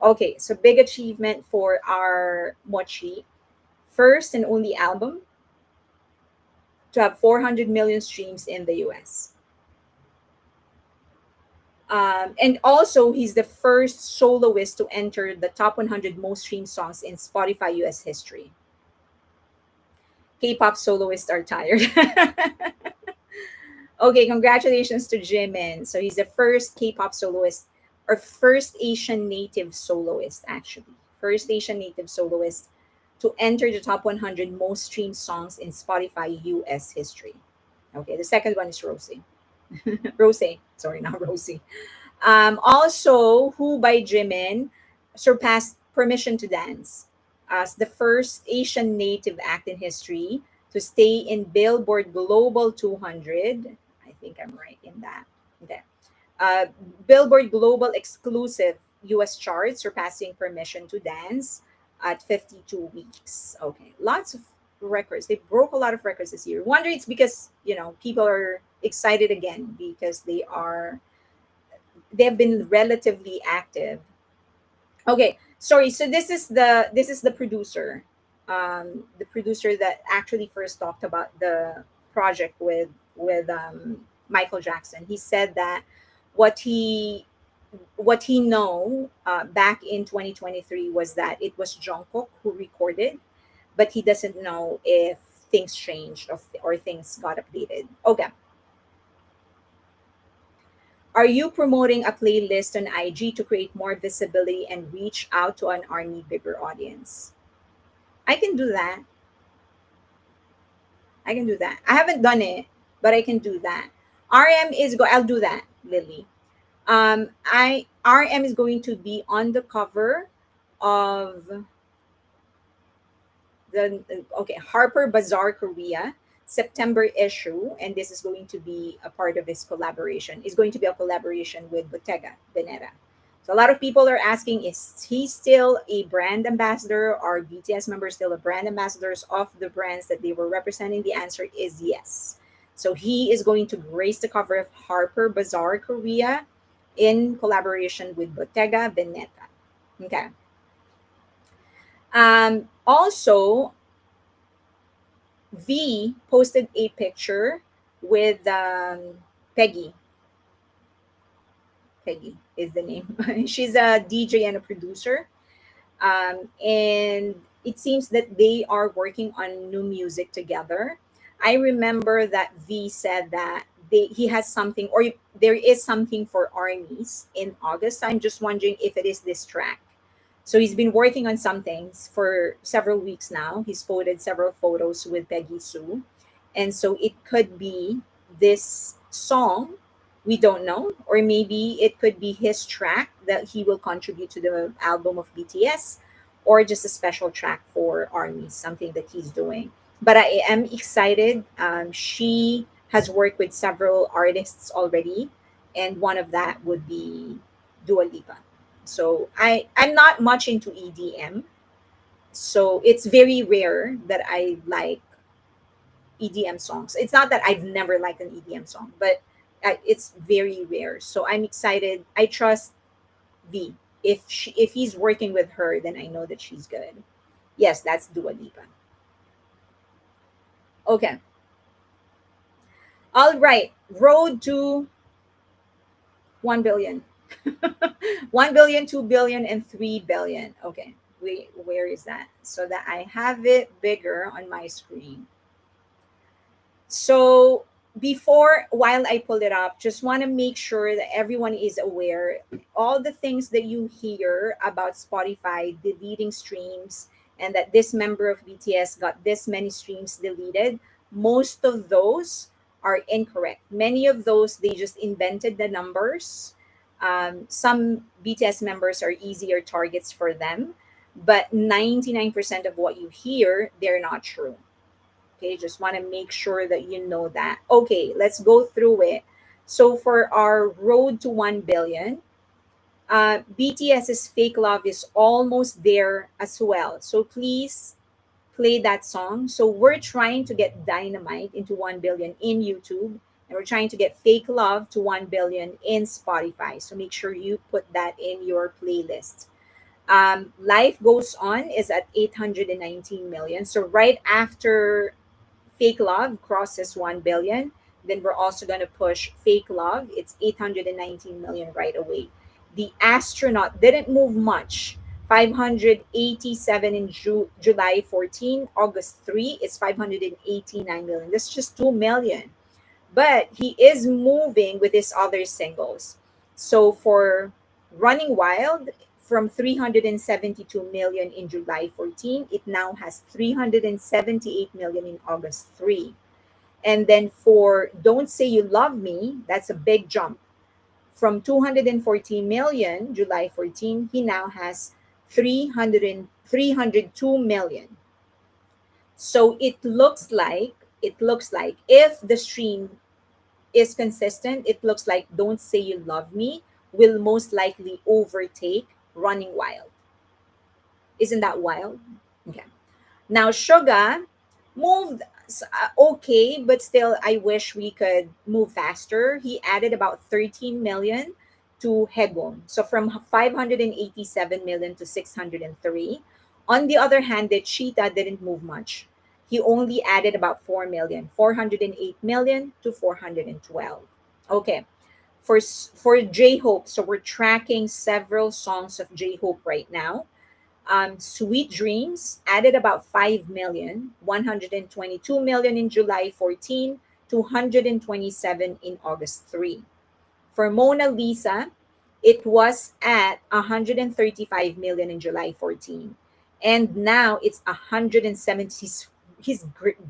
Okay, so big achievement for our Mochi. First and only album to have 400 million streams in the US. And also, he's the first soloist to enter the top 100 most streamed songs in Spotify US history. K-pop soloists are tired. Okay, congratulations to Jimin. So he's the first K-pop soloist, or first Asian native soloist, actually. First Asian native soloist to enter the top 100 most streamed songs in Spotify US history. Okay, the second one is Rosie. Rosie, sorry, not Rosie. Also, Who by Jimin surpassed Permission to Dance as the first Asian native act in history to stay in Billboard Global 200. I think I'm right in that. Okay. Uh, Billboard Global exclusive US chart, surpassing Permission to Dance at 52 weeks. Okay. Lots of records. They broke a lot of records this year. Wonder it's because, people are excited again because they've been relatively active. Okay, sorry. So this is the producer, the producer that actually first talked about the project with Michael Jackson. He said that what he what he know back in 2023 was that it was Jungkook who recorded, but he doesn't know if things changed or things got updated. Okay. Are you promoting a playlist on IG to create more visibility and reach out to an army bigger audience? I can do that. I can do that. I haven't done it, but I can do that. RM is go. I'll do that, Lily. I RM is going to be on the cover of the Harper Bazaar Korea September issue, and this is going to be a part of this collaboration. It's going to be a collaboration with Bottega Veneta. So a lot of people are asking, is he still a brand ambassador? Are BTS members still a brand ambassadors of the brands that they were representing? The answer is yes. So he is going to grace the cover of Harper Bazaar Korea in collaboration with Bottega Veneta. Okay. Also, V posted a picture with Peggy. Peggy is the name. She's a DJ and a producer. And it seems that they are working on new music together. I remember that V said that he has something, or there is something for armies in August. I'm just wondering if it is this track. So he's been working on some things for several weeks now. He's posted several photos with Peggy Sue. And so it could be this song, we don't know, or maybe it could be his track that he will contribute to the album of BTS, or just a special track for armies, something that he's doing. But I am excited. She has worked with several artists already, and one of that would be Dua Lipa. So I'm not much into EDM, so it's very rare that I like EDM songs. It's not that I've never liked an EDM song, but it's very rare. So I'm excited. I trust V. If he's working with her, then I know that she's good. Yes, that's Dua Lipa. Okay. All right. Road to 1 billion. 1 billion, 2 billion, and 3 billion. Okay. Wait, where is that? So that I have it bigger on my screen. So before, while I pull it up, just want to make sure that everyone is aware. All the things that you hear about Spotify deleting streams and that this member of BTS got this many streams deleted, most of those are incorrect. Many of those, they just invented the numbers. Some BTS members are easier targets for them, but 99% of what you hear, they're not true. Okay, just want to make sure that you know that. Okay, let's go through it. So for our road to 1 billion, BTS's Fake Love is almost there as well. So please play that song. So we're trying to get Dynamite into 1 billion in YouTube, and we're trying to get Fake Love to 1 billion in Spotify. So make sure you put that in your playlist. Life Goes On is at 819 million. So right after Fake Love crosses 1 billion, then we're also going to push Fake Love. It's 819 million right away. The Astronaut didn't move much. 587 in July 14. August 3 is 589 million. That's just 2 million. But he is moving with his other singles. So for Running Wild, from 372 million in July 14, it now has 378 million in August 3. And then for Don't Say You Love Me, that's a big jump. From 214 million July 14, he now has 302 million. So it looks like if the stream is consistent, it looks like Don't Say You Love Me will most likely overtake Running Wild. Isn't that wild? Okay. Now, Suga moved okay, but still, I wish we could move faster. He added about 13 million to Hegum. So from 587 million to 603. On the other hand, the Cheetah didn't move much. He only added about 4 million, 408 million to 412. Okay. For J-Hope, so we're tracking several songs of J-Hope right now. Sweet Dreams added about 5 million, 122 million in July 14, 227 in August 3. For Mona Lisa, it was at 135 million in July 14. And now it's 170.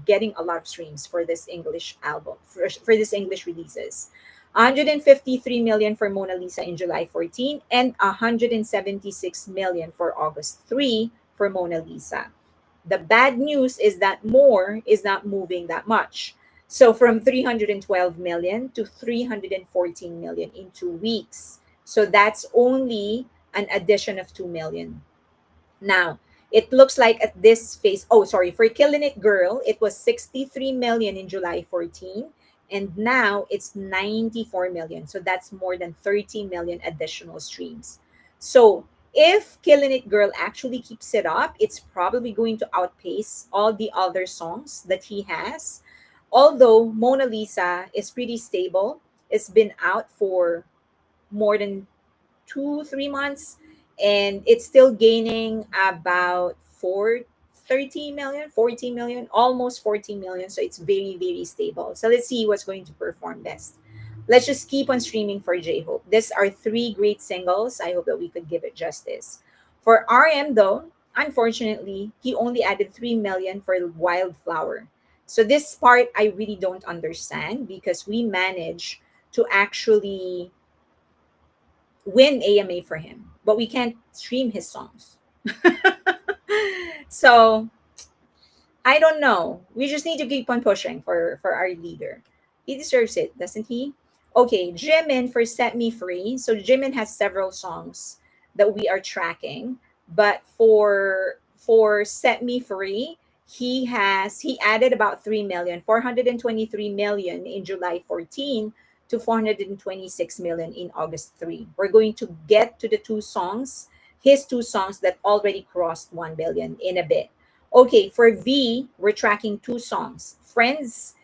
Getting a lot of streams for this English album, for this English releases. 153 million for Mona Lisa in July 14 and 176 million for August 3 for Mona Lisa. The bad news is that more is not moving that much. So from 312 million to 314 million in 2 weeks. So that's only an addition of 2 million. Now, it looks like at this phase, oh, sorry, for Killing It Girl, it was 63 million in July 14, and now it's 94 million. So that's more than 30 million additional streams. So if Killing It Girl actually keeps it up, it's probably going to outpace all the other songs that he has. Although Mona Lisa is pretty stable, it's been out for more than 2 3 months, and it's still gaining about 30 million, 14 million, almost 14 million. So it's very, very stable. So let's see what's going to perform best. Let's just keep on streaming for J-Hope. These are three great singles. I hope that we could give it justice. For RM though, unfortunately, he only added 3 million for Wildflower. So this part I really don't understand, because we managed to actually win AMA for him, but we can't stream his songs. So I don't know. We just need to keep on pushing for our leader. He deserves it, doesn't he? Okay, Jimin for Set Me Free. So Jimin has several songs that we are tracking, but for Set Me Free, he added about 3 million, 423 million in July 14 to 426 million in August 3. We're going to get to the his two songs that already crossed 1 billion in a bit. Okay, for V, we're tracking two songs. Friends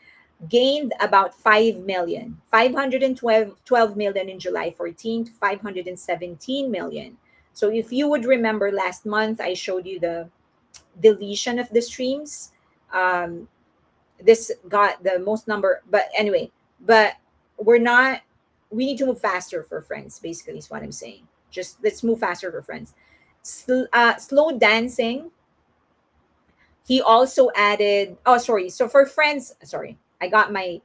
gained about 5 million, 512 million in July 14 to 517 million. So if you would remember last month, I showed you the deletion of the streams. This got the most number, but anyway, but we're not. We need to move faster for Friends. Basically, is what I'm saying. Just let's move faster for Friends. Slow dancing. He also added. Oh, sorry. So for Friends, sorry, I got my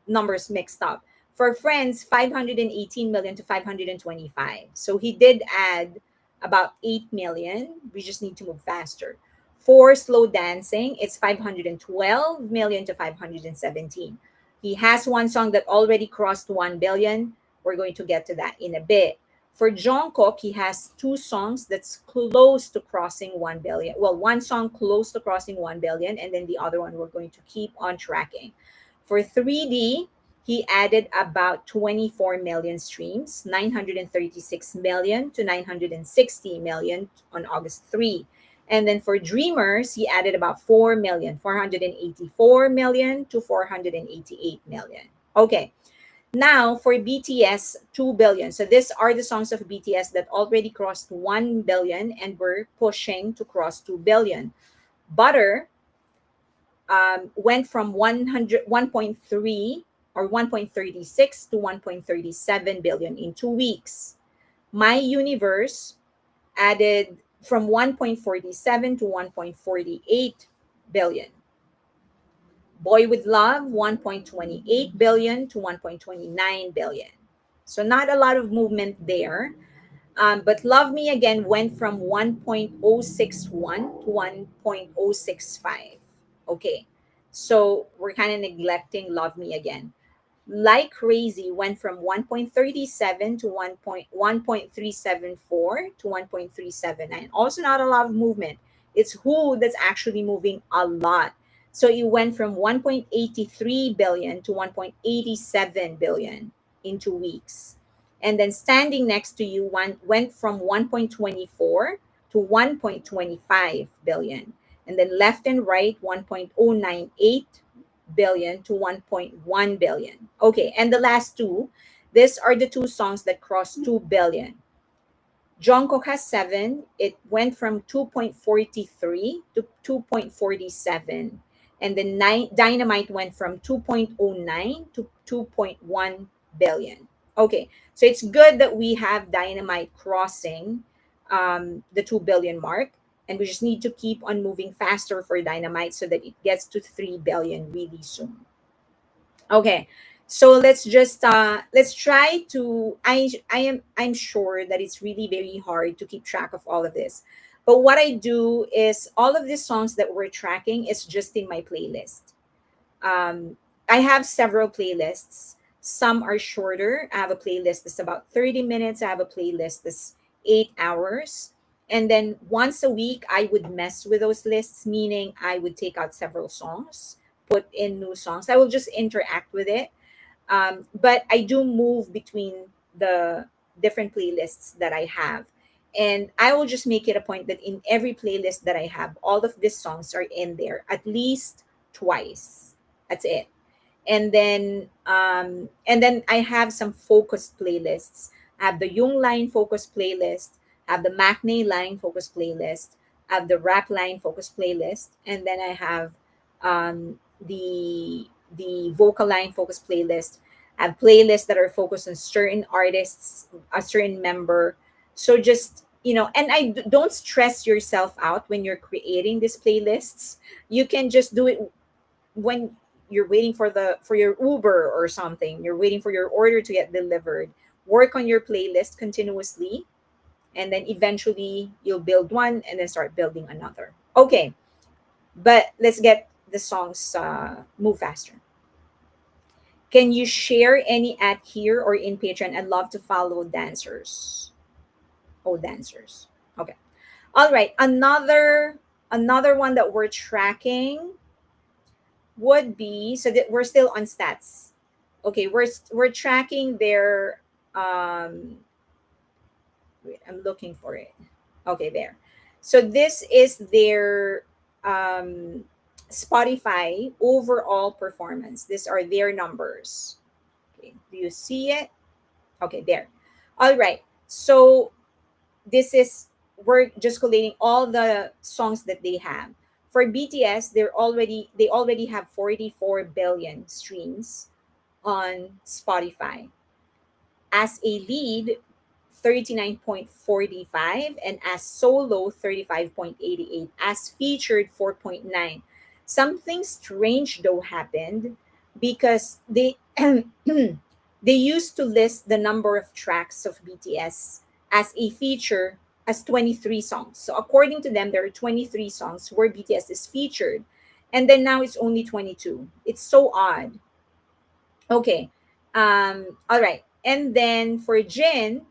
numbers mixed up. For Friends, 518 million to 525. So he did add about 8 million. We just need to move faster. For Slow Dancing, it's 512 million to 517. He has one song that already crossed 1 billion. We're going to get to that in a bit. For Jungkook, he has two songs that's close to crossing 1 billion. Well, one song close to crossing 1 billion, and then the other one we're going to keep on tracking. For 3D, he added about 24 million streams, 936 million to 960 million on August 3. And then for Dreamers, he added about 4 million, 484 million to 488 million. Okay, now for BTS, 2 billion. So these are the songs of BTS that already crossed 1 billion and we're pushing to cross 2 billion. Butter went from 1.3 or 1.36 to 1.37 billion in 2 weeks. My Universe added from 1.47 to 1.48 billion. Boy with Love, 1.28 billion to 1.29 billion. So not a lot of movement there. But Love Me Again went from 1.061 to 1.065. Okay. So we're kind of neglecting Love Me Again. Like Crazy went from 1.37 to 1.374 to 1.379. Also not a lot of movement. It's Who that's actually moving a lot. So it went from 1.83 billion to 1.87 billion in 2 weeks. And then Standing Next to You went from 1.24 to 1.25 billion. And then Left and Right, 1.098 billion to 1.1 billion. Okay, and the last two, these are the two songs that crossed 2 billion. Jungkook has seven. It went from 2.43 to 2.47. And then Dynamite went from 2.09 to 2.1 billion. Okay, so it's good that we have Dynamite crossing the 2 billion mark. And we just need to keep on moving faster for Dynamite so that it gets to 3 billion really soon. Okay. So let's try to I'm sure that it's really very hard to keep track of all of this. But what I do is all of these songs that we're tracking is just in my playlist. um, I have several playlists. Some are shorter. I have a playlist that's about 30 minutes. I have a playlist that's 8 hours. And then once a week, I would mess with those lists, meaning I would take out several songs, put in new songs. I will just interact with it. But I do move between the different playlists that I have. And I will just make it a point that in every playlist that I have, all of these songs are in there at least twice. That's it. And then I have some focused playlists. I have the Yung Line focused playlist, I have the Maknae Line focused playlist, I have the Rap Line focused playlist, and then I have the Vocal Line focused playlist. I have playlists that are focused on certain artists, a certain member. So just and don't stress yourself out when you're creating these playlists. You can just do it when you're waiting for your Uber or something. You're waiting for your order to get delivered. Work on your playlist continuously, and then eventually you'll build one and then start building another. Okay, but let's get the songs move faster. Can you share any at here or in Patreon? I'd love to follow dancers. Oh, dancers. Okay. All right. Another one that we're tracking would be, so that we're still on stats. Okay, we're tracking their wait, I'm looking for it. Okay, there. So this is their Spotify overall performance. These are their numbers. Okay, do you see it? Okay, there. All right. So this is we're just collating all the songs that they have. For BTS, they already have 44 billion streams. on Spotify. As a lead, 39.45, and as solo, 35.88, as featured, 4.9. Something strange though happened because they used to list the number of tracks of BTS as a feature as 23 songs. So according to them, there are 23 songs where BTS is featured, and then now it's only 22. It's so odd. Okay. All right. And then for Jin,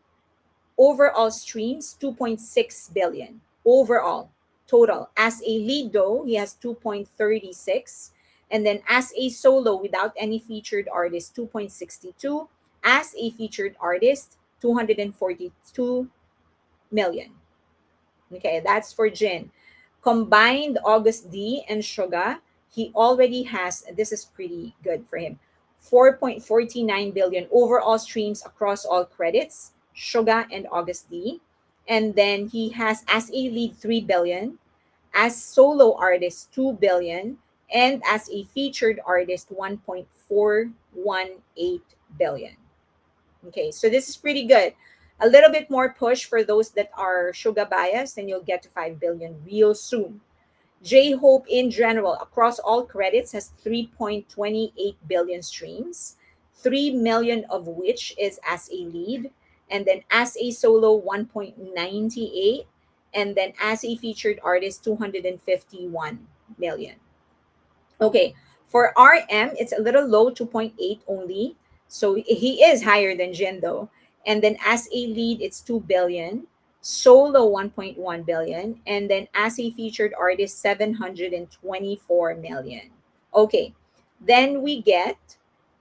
overall streams 2.6 billion. Overall, total. As a lead though, he has 2.36. And then as a solo without any featured artist, 2.62. As a featured artist, 242 million. Okay, that's for Jin. Combined August D and Suga, he already has, this is pretty good for him, 4.49 billion overall streams across all credits, Suga and August D. And then he has as a lead 3 billion, as solo artist 2 billion, and as a featured artist 1.418 billion. Okay, so this is pretty good. A little bit more push for those that are sugar biased, and you'll get to 5 billion real soon. J Hope in general, across all credits, has 3.28 billion streams, 3 million of which is as a lead, and then as a solo, 1.98, and then as a featured artist, 251 million. Okay, for RM, it's a little low, 2.8 only. So he is higher than Jin though. And then as a lead, it's 2 billion. Solo, 1.1 billion. And then as a featured artist, 724 million. Okay, then we get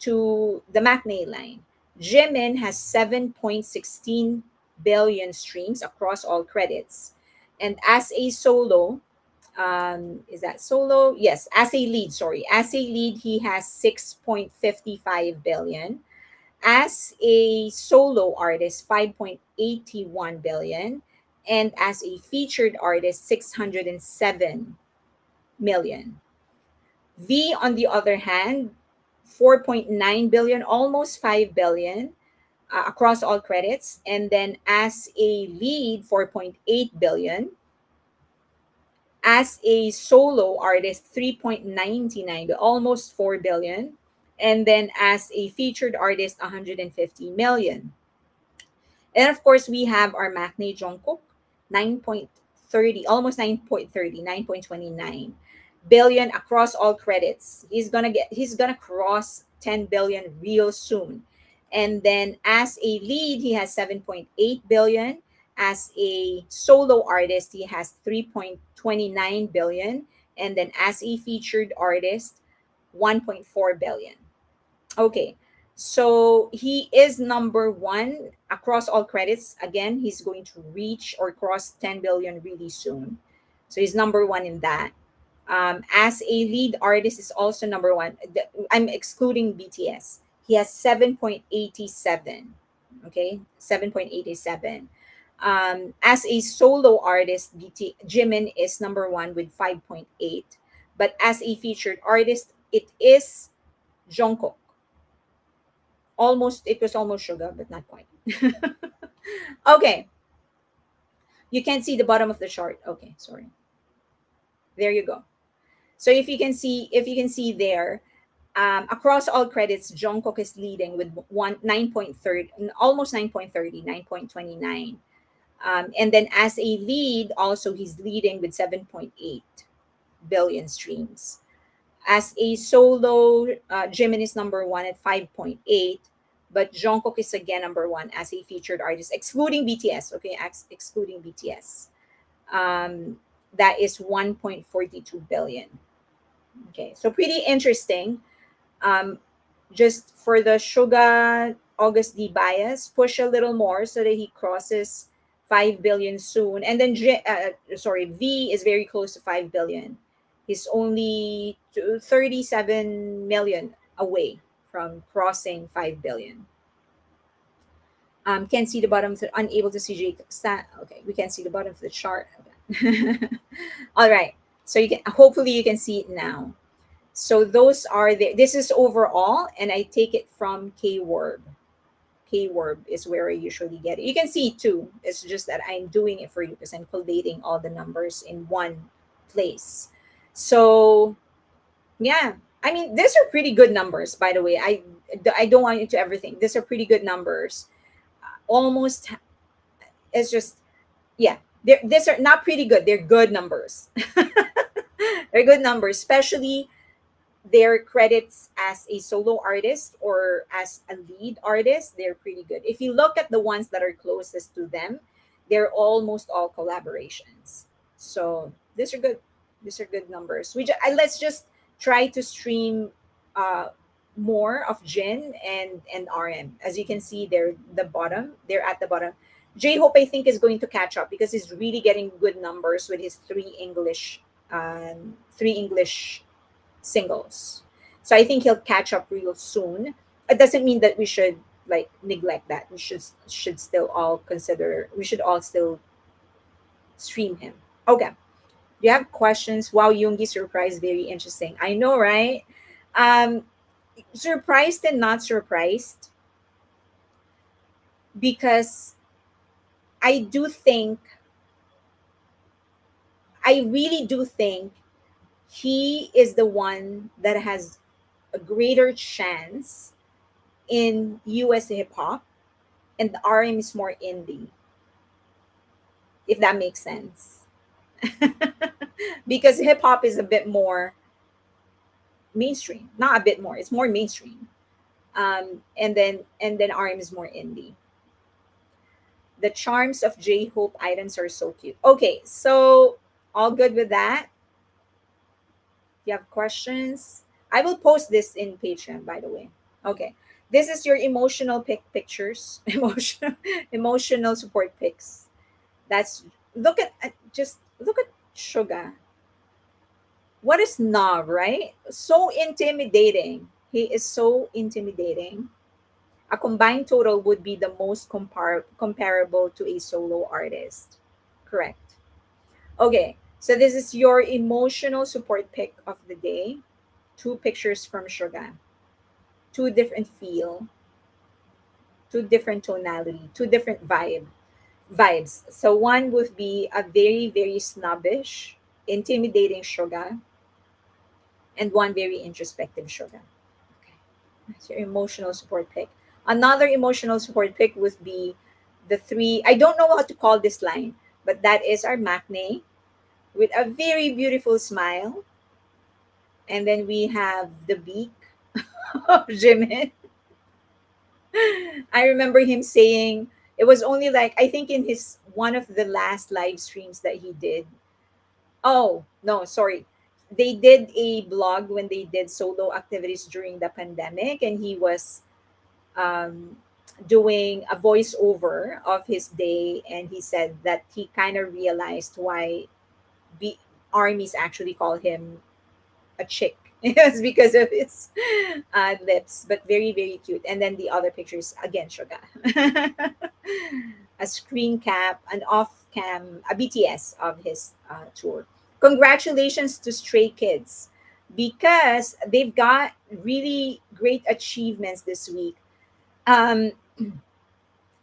to the Matinee line. Jimin has 7.16 billion streams across all credits. And as a solo, is that solo? Yes, as a lead, sorry. As a lead, he has 6.55 billion. As a solo artist, 5.81 billion. And as a featured artist, 607 million. V, on the other hand, 4.9 billion, almost 5 billion across all credits. And then as a lead, 4.8 billion. As a solo artist, 3.99, almost 4 billion. And then as a featured artist, 150 million. And of course, we have our Maknae Jungkook, 9.30, almost 9.30, 9.29 billion across all credits. He's gonna cross 10 billion real soon. And then as a lead, he has 7.8 billion. As a solo artist, he has 3.29 billion. And then as a featured artist, 1.4 billion. Okay. So he is number one across all credits. Again, he's going to reach or cross 10 billion really soon. So he's number one in that. As a lead artist is also number one. I'm excluding BTS. He has 7.87. Okay, 7.87. As a solo artist, Jimin is number one with 5.8. But as a featured artist, it is Jungkook. Almost, it was almost Suga, but not quite. Okay, you can see the bottom of the chart. Okay, sorry. There you go. So if you can see there, across all credits, Jungkook is leading with 9.30, almost 9.30, 9.29. And then as a lead, also he's leading with 7.8 billion streams. As a solo, Jimin is number one at 5.8, but Jungkook is again number one as a featured artist, excluding BTS. Okay, excluding BTS. That is 1.42 billion. Okay, so pretty interesting. Um, just for the Suga August D bias, push a little more so that he crosses 5 billion soon. And then, V is very close to 5 billion. He's only 37 million away from crossing 5 billion. Can't see the bottom, unable to see Okay, we can see the bottom of the chart. Okay. All right. So hopefully you can see it now. So those are this is overall, and I take it from KWorb. KWorb is where I usually get it. You can see it too. It's just that I'm doing it for you because I'm collating all the numbers in one place. So yeah, I mean these are pretty good numbers, by the way. I don't want you to ever think these are pretty good numbers. Almost, it's just, yeah, these are not pretty good. They're good numbers. They're good numbers, especially their credits as a solo artist or as a lead artist. They're pretty good. If you look at the ones that are closest to them, they're almost all collaborations. So these are good. These are good numbers. Let's just try to stream uh, more of Jin and RM. As you can see, they're the bottom. They're at the bottom. J Hope, I think, is going to catch up because he's really getting good numbers with his three English singles. So I think he'll catch up real soon. It doesn't mean that we should like neglect that. We should still all consider. We should all still stream him. Okay. Do you have questions? Wow, Yoongi surprise, very interesting. I know, right? Um, Surprised and not surprised because I do think I really do think he is the one that has a greater chance in US hip hop, and the RM is more indie, if that makes sense. Because hip hop is a bit more mainstream, not a bit more, it's more mainstream. And then RM is more indie. The charms of J Hope items are so cute. Okay, so all good with that. You have questions? I will post this in Patreon, by the way. Okay. This is your emotional pictures, emotional support pics. That's just look at Suga. What is Nav, right? So intimidating. He is so intimidating. A combined total would be the most comparable to a solo artist. Correct. Okay, so this is your emotional support pick of the day. Two pictures from Suga. Two different feel, two different tonality, two different vibes. So one would be a very, very snobbish, intimidating Suga, and one very introspective Suga. Okay. That's your emotional support pick. Another emotional support pick would be the three. I don't know how to call this line, but that is our Maknae with a very beautiful smile. And then we have the beak of Jimin. I remember him saying it was only like I think in his one of the last live streams that he did. Oh, no, sorry. They did a blog when they did solo activities during the pandemic, and he was um, doing a voiceover of his day, and he said that he kind of realized why the armies actually call him a chick. It's because of his lips, but very, very cute. And then the other pictures, again, Suga. A screen cap, an off cam, a BTS of his tour. Congratulations to Stray Kids because they've got really great achievements this week. Um,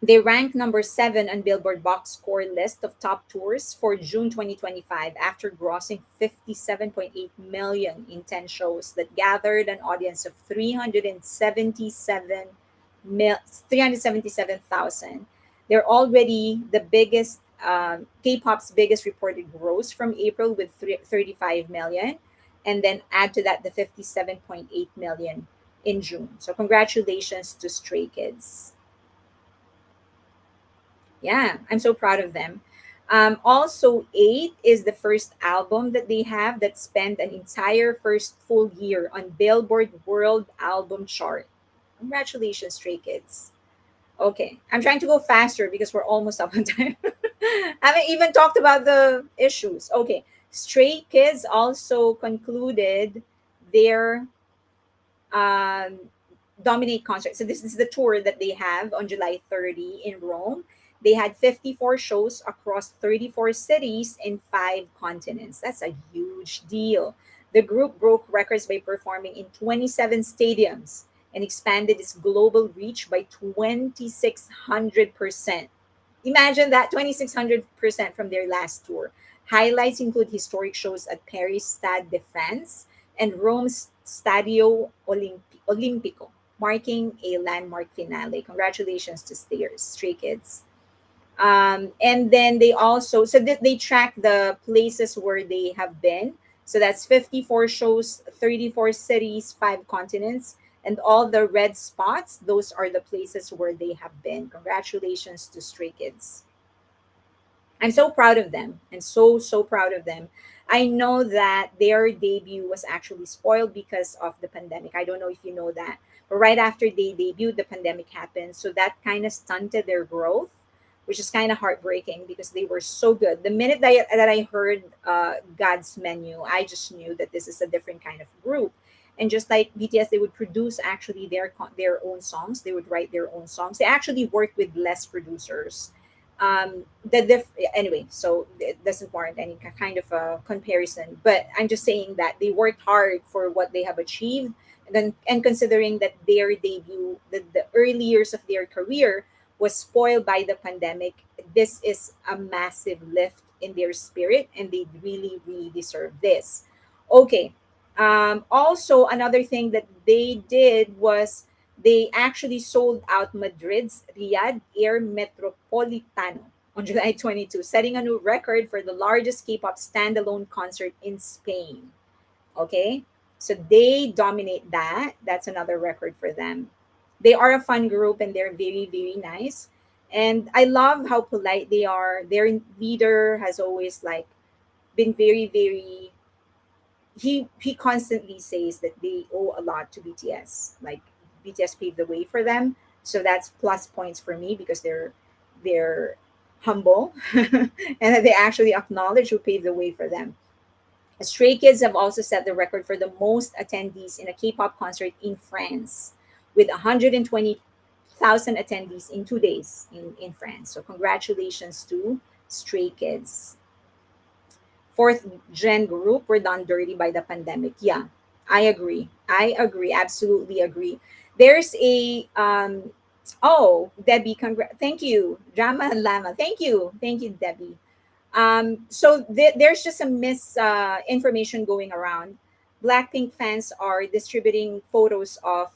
they ranked number 7 on Billboard Box Score list of top tours for June 2025 after grossing 57.8 million in 10 shows that gathered an audience of 377,000. They're already the biggest, K-pop's biggest reported gross from April with 35 million, and then add to that the 57.8 million in June. So congratulations to Stray Kids. Yeah, I'm so proud of them. Also, Eight is the first album that they have that spent an entire first full year on Billboard World Album Chart. Congratulations, Stray Kids. Okay, I'm trying to go faster because we're almost up on time. I haven't even talked about the issues. Okay, Stray Kids also concluded their um, Dominate concert. So this is the tour that they have on July 30 in Rome. They had 54 shows across 34 cities in 5 continents. That's a huge deal. The group broke records by performing in 27 stadiums and expanded its global reach by 2,600%. Imagine that, 2,600% from their last tour. Highlights include historic shows at Paris Stade de France and Rome's Stadio Olimpico, marking a landmark finale. Congratulations to Stray Kids. And then they also, they track the places where they have been. So that's 54 shows, 34 cities, 5 continents, and all the red spots, those are the places where they have been. Congratulations to Stray Kids. I'm so proud of them, and so proud of them. I know that their debut was actually spoiled because of the pandemic. I don't know if you know that. But right after they debuted, the pandemic happened. So that kind of stunted their growth, which is kind of heartbreaking because they were so good. The minute that I heard God's Menu, I just knew that this is a different kind of group. And just like BTS, they would produce actually their own songs. They would write their own songs. They actually worked with less producers. Anyway, so it doesn't warrant any kind of a comparison, but I'm just saying that they worked hard for what they have achieved, and considering that their debut, the early years of their career was spoiled by the pandemic, this is a massive lift in their spirit, and they really deserve this. Okay. Also, another thing that they did was they actually sold out Madrid's Riyadh Air Metropolitano on July 22, setting a new record for the largest K-pop standalone concert in Spain. Okay? So they dominate that. That's another record for them. They are a fun group and they're very nice. And I love how polite they are. Their leader has always like been very, he constantly says that they owe a lot to BTS. Like BTS paved the way for them. So that's plus points for me because they're humble and that they actually acknowledge who paved the way for them. Stray Kids have also set the record for the most attendees in a K-pop concert in France with 120,000 attendees in 2 days in France. So congratulations to Stray Kids. Fourth gen group were done dirty by the pandemic. Yeah, I agree. I agree. Absolutely agree. There's a oh, Debbie, thank you. Drama and Lama. Thank you, Debbie. So there's just some information going around. Blackpink fans are distributing photos of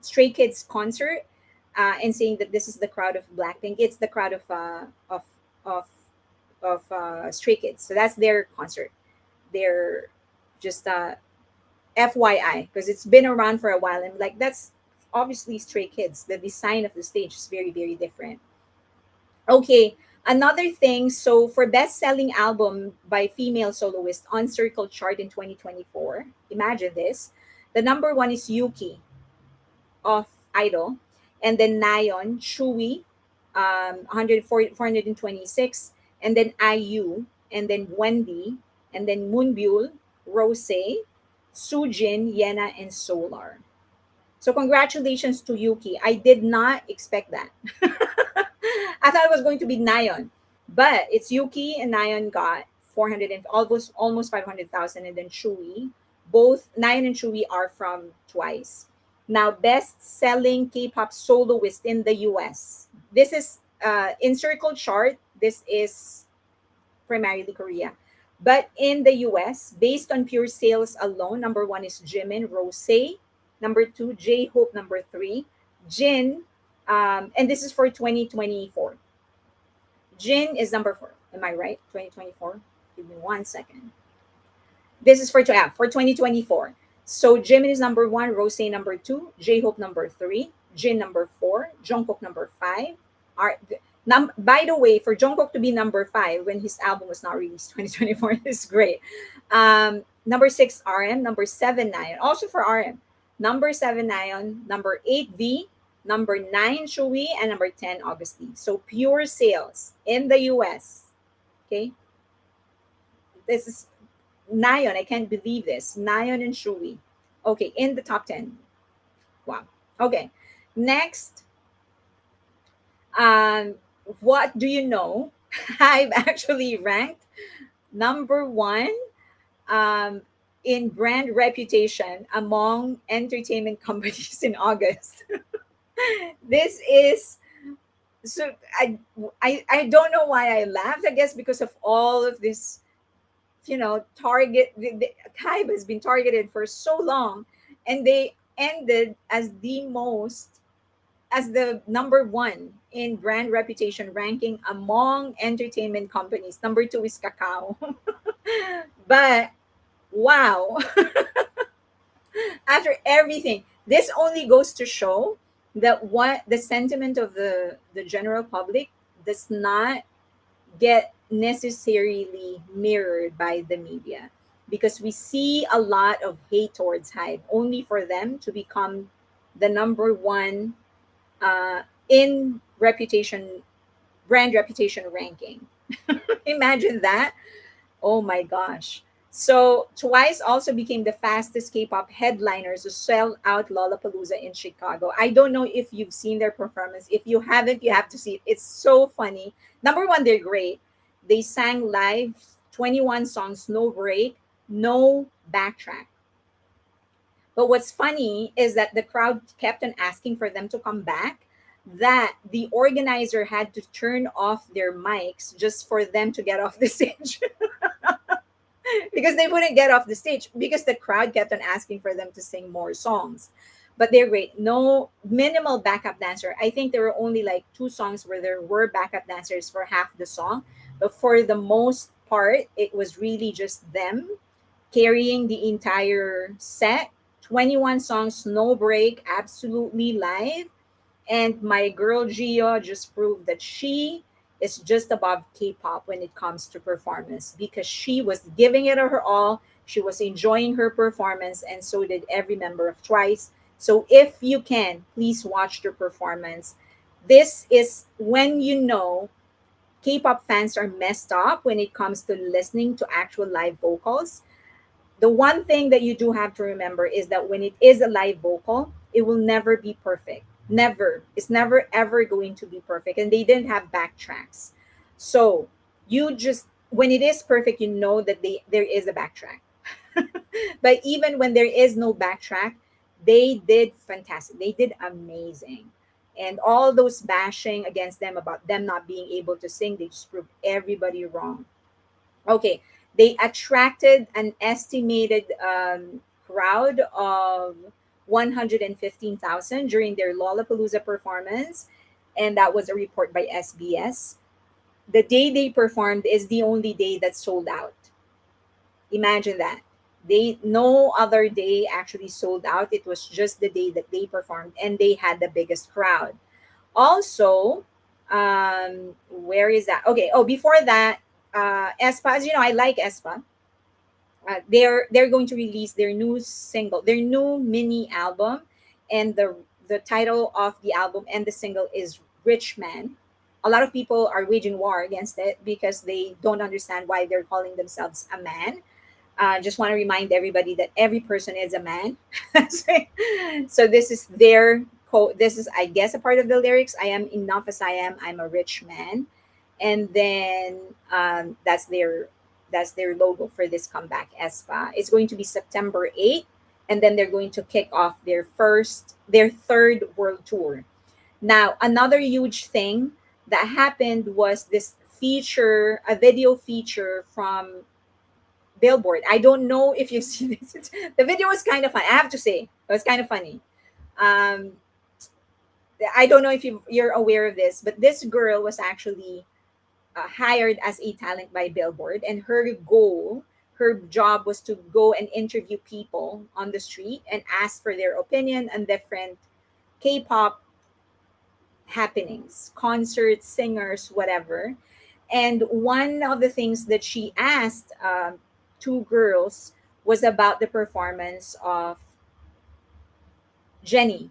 Stray Kids concert and saying that this is the crowd of Blackpink. It's the crowd of Stray Kids. So that's their concert. They're just FYI because it's been around for a while, and like that's obviously Stray Kids. The design of the stage is very different. Okay, another thing. So for best-selling album by female soloist on Circle chart in 2024, imagine this. The number one is Yuki of Idol, and then Nayeon, Shui, 426, and then IU, and then Wendy, and then Moonbyul, Rose, Sujin, Yena, and Solar. So congratulations to Yuki. I did not expect that. I thought it was going to be Nayeon, but it's Yuki and Nayeon got 400 and almost 500,000, and then Shui. Both Nayeon and Shui are from Twice. Now, best selling K-pop soloist in the US. This is in Circle chart. This is primarily Korea. But in the US, based on pure sales alone, number one is Jimin, Rosé. Number two, J Hope. Number three, Jin. And this is for 2024. Jin is number four. Am I right? 2024. Give me 1 second. This is for 2024. So Jimin is number one, Rosé number two, J Hope number three, Jin number four, Jungkook number five. By the way, for Jungkook to be number five when his album was not released 2024 is great. Number six, RM. Number seven, Nayeon. Also for RM. Number seven, Nayeon. Number eight, V. Number nine, Shui. And number 10, August Lee. So pure sales in the US. Okay. This is Nayeon. I can't believe this. Nayeon and Shui. Okay. In the top 10. Wow. Okay. Next. What do you know? I've actually ranked number one. Um, in brand reputation among entertainment companies in August. This is so I don't know why I laughed. I guess because of all of this, target the HYBE has been targeted for so long, and they ended as the number one in brand reputation ranking among entertainment companies. Number two is Kakao. But wow, after everything, this only goes to show that what the sentiment of the general public does not get necessarily mirrored by the media, because we see a lot of hate towards HYBE only for them to become the number one in reputation brand reputation ranking. Imagine that. Oh my gosh. So Twice also became the fastest K-pop headliners to sell out Lollapalooza in Chicago. I don't know if you've seen their performance. If you haven't, you have to see it. It's so funny. Number one, they're great. They sang live 21 songs, no break, no backtrack. But what's funny is that the crowd kept on asking for them to come back, that the organizer had to turn off their mics just for them to get off the stage. Because they wouldn't get off the stage because the crowd kept on asking for them to sing more songs. But they're great. No minimal backup dancer. I think there were only like two songs where there were backup dancers for half the song. But for the most part, it was really just them carrying the entire set. 21 songs, no break, absolutely live. And my girl Gio just proved that she is just above K-pop when it comes to performance, because she was giving it her all. She was enjoying her performance, and so did every member of Twice. So if you can, please watch their performance. This is when you know K-pop fans are messed up when it comes to listening to actual live vocals. The one thing that you do have to remember is that when it is a live vocal, it will never be perfect. Never. It's never ever going to be perfect. And they didn't have backtracks. So you just when it is perfect, you know that there is a backtrack. But even when there is no backtrack, they did fantastic. They did amazing. And all those bashing against them about them not being able to sing, they just proved everybody wrong. Okay, they attracted an estimated crowd of 115,000 during their Lollapalooza performance, and that was a report by SBS. The day they performed is the only day that sold out. Imagine that. They no other day actually sold out. It was just the day that they performed, and they had the biggest crowd. Also, where is that? Okay. Oh, before that, Espa, as you know, I like Espa. They're going to release their new single, their new mini album, and the title of the album and the single is Rich Man. A lot of people are waging war against it because they don't understand why they're calling themselves a man. Just want to remind everybody that every person is a man. So this is their quote. This is, I guess, a part of the lyrics. I am enough as I am. I'm a rich man, and then that's their logo for this comeback. Espa. It's going to be September 8th, and then they're going to kick off their third world tour. Now, another huge thing that happened was this feature, a video feature from Billboard. I don't know if you've seen this. The video was kind of fun. I have to say, it was kind of funny. Um, I don't know if you're aware of this, but this girl was actually hired as a talent by Billboard, and her job was to go and interview people on the street and ask for their opinion on different K-pop happenings, concerts, singers, whatever. And one of the things that she asked two girls was about the performance of Jenny.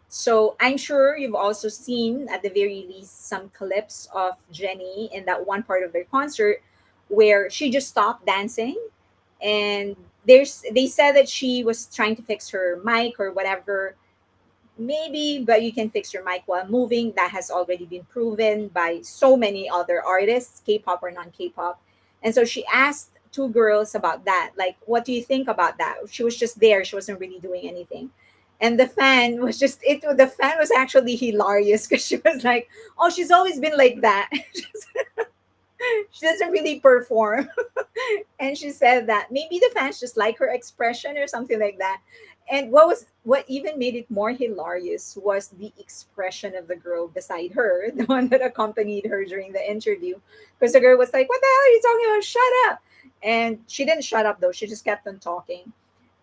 So I'm sure you've also seen, at the very least, some clips of Jenny in that one part of their concert where she just stopped dancing, and they said that she was trying to fix her mic or whatever. Maybe, but you can fix your mic while moving. That has already been proven by so many other artists, K-pop or non-K-pop. And so she asked two girls about that. Like, what do you think about that? She was just there. She wasn't really doing anything. And the fan was just it. The fan was actually hilarious because she was like, "Oh, she's always been like that. She doesn't really perform." And she said that maybe the fans just like her expression or something like that. And what even made it more hilarious was the expression of the girl beside her, the one that accompanied her during the interview, because the girl was like, "What the hell are you talking about? Shut up!" And she didn't shut up though; she just kept on talking.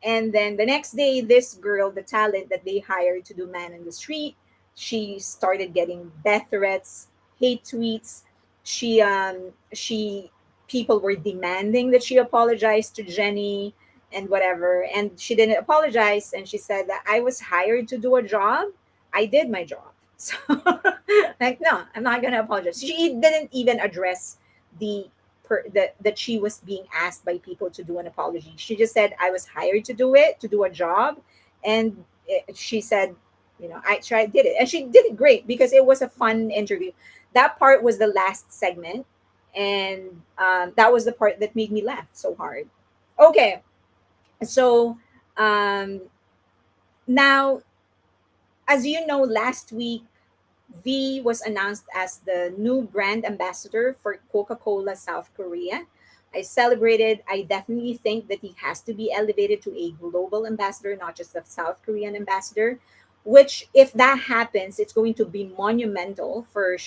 And then the next day, this girl, the talent that they hired to do Man in the Street, she started getting death threats, hate tweets. She people were demanding that she apologize to Jenny and whatever. And she didn't apologize. And she said that I was hired to do a job. I did my job. So, like, no, I'm not going to apologize. She didn't even address the, that she was being asked by people to do an apology. She just said, I was hired to do it, to do a job. And she said, did it. And she did it great because it was a fun interview. That part was the last segment, and that was the part that made me laugh so hard. Okay, so um, now, as you know, last week V was announced as the new brand ambassador for Coca-Cola South Korea. I celebrated. I definitely think that he has to be elevated to a global ambassador, not just a South Korean ambassador. Which, if that happens, it's going to be monumental for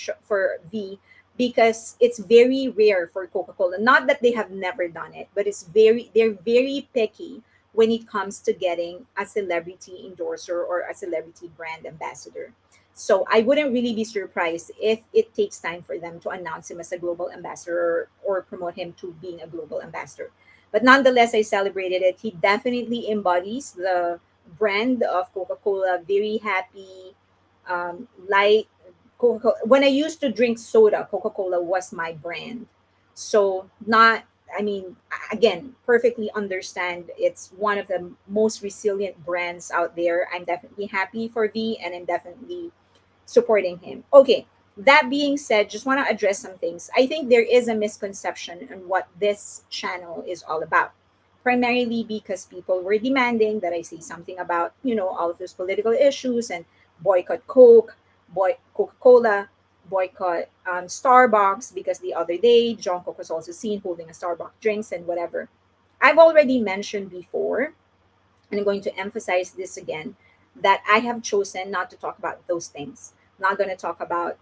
V, because it's very rare for Coca-Cola. Not that they have never done it, but they're very picky when it comes to getting a celebrity endorser or a celebrity brand ambassador. So I wouldn't really be surprised if it takes time for them to announce him as a global ambassador or promote him to being a global ambassador. But nonetheless, I celebrated it. He definitely embodies the brand of Coca-Cola. Very happy, light. Coca-Cola. When I used to drink soda, Coca-Cola was my brand. So not, I mean, again, perfectly understand it's one of the most resilient brands out there. I'm definitely happy for V, and I'm definitely supporting him. Okay, that being said, just want to address some things. I think there is a misconception on what this channel is all about. Primarily because people were demanding that I say something about, all of those political issues and boycott Coke, Coca-Cola, boycott Starbucks, because the other day Jungkook was also seen holding a Starbucks drinks and whatever. I've already mentioned before, and I'm going to emphasize this again, that I have chosen not to talk about those things. I'm not going to talk about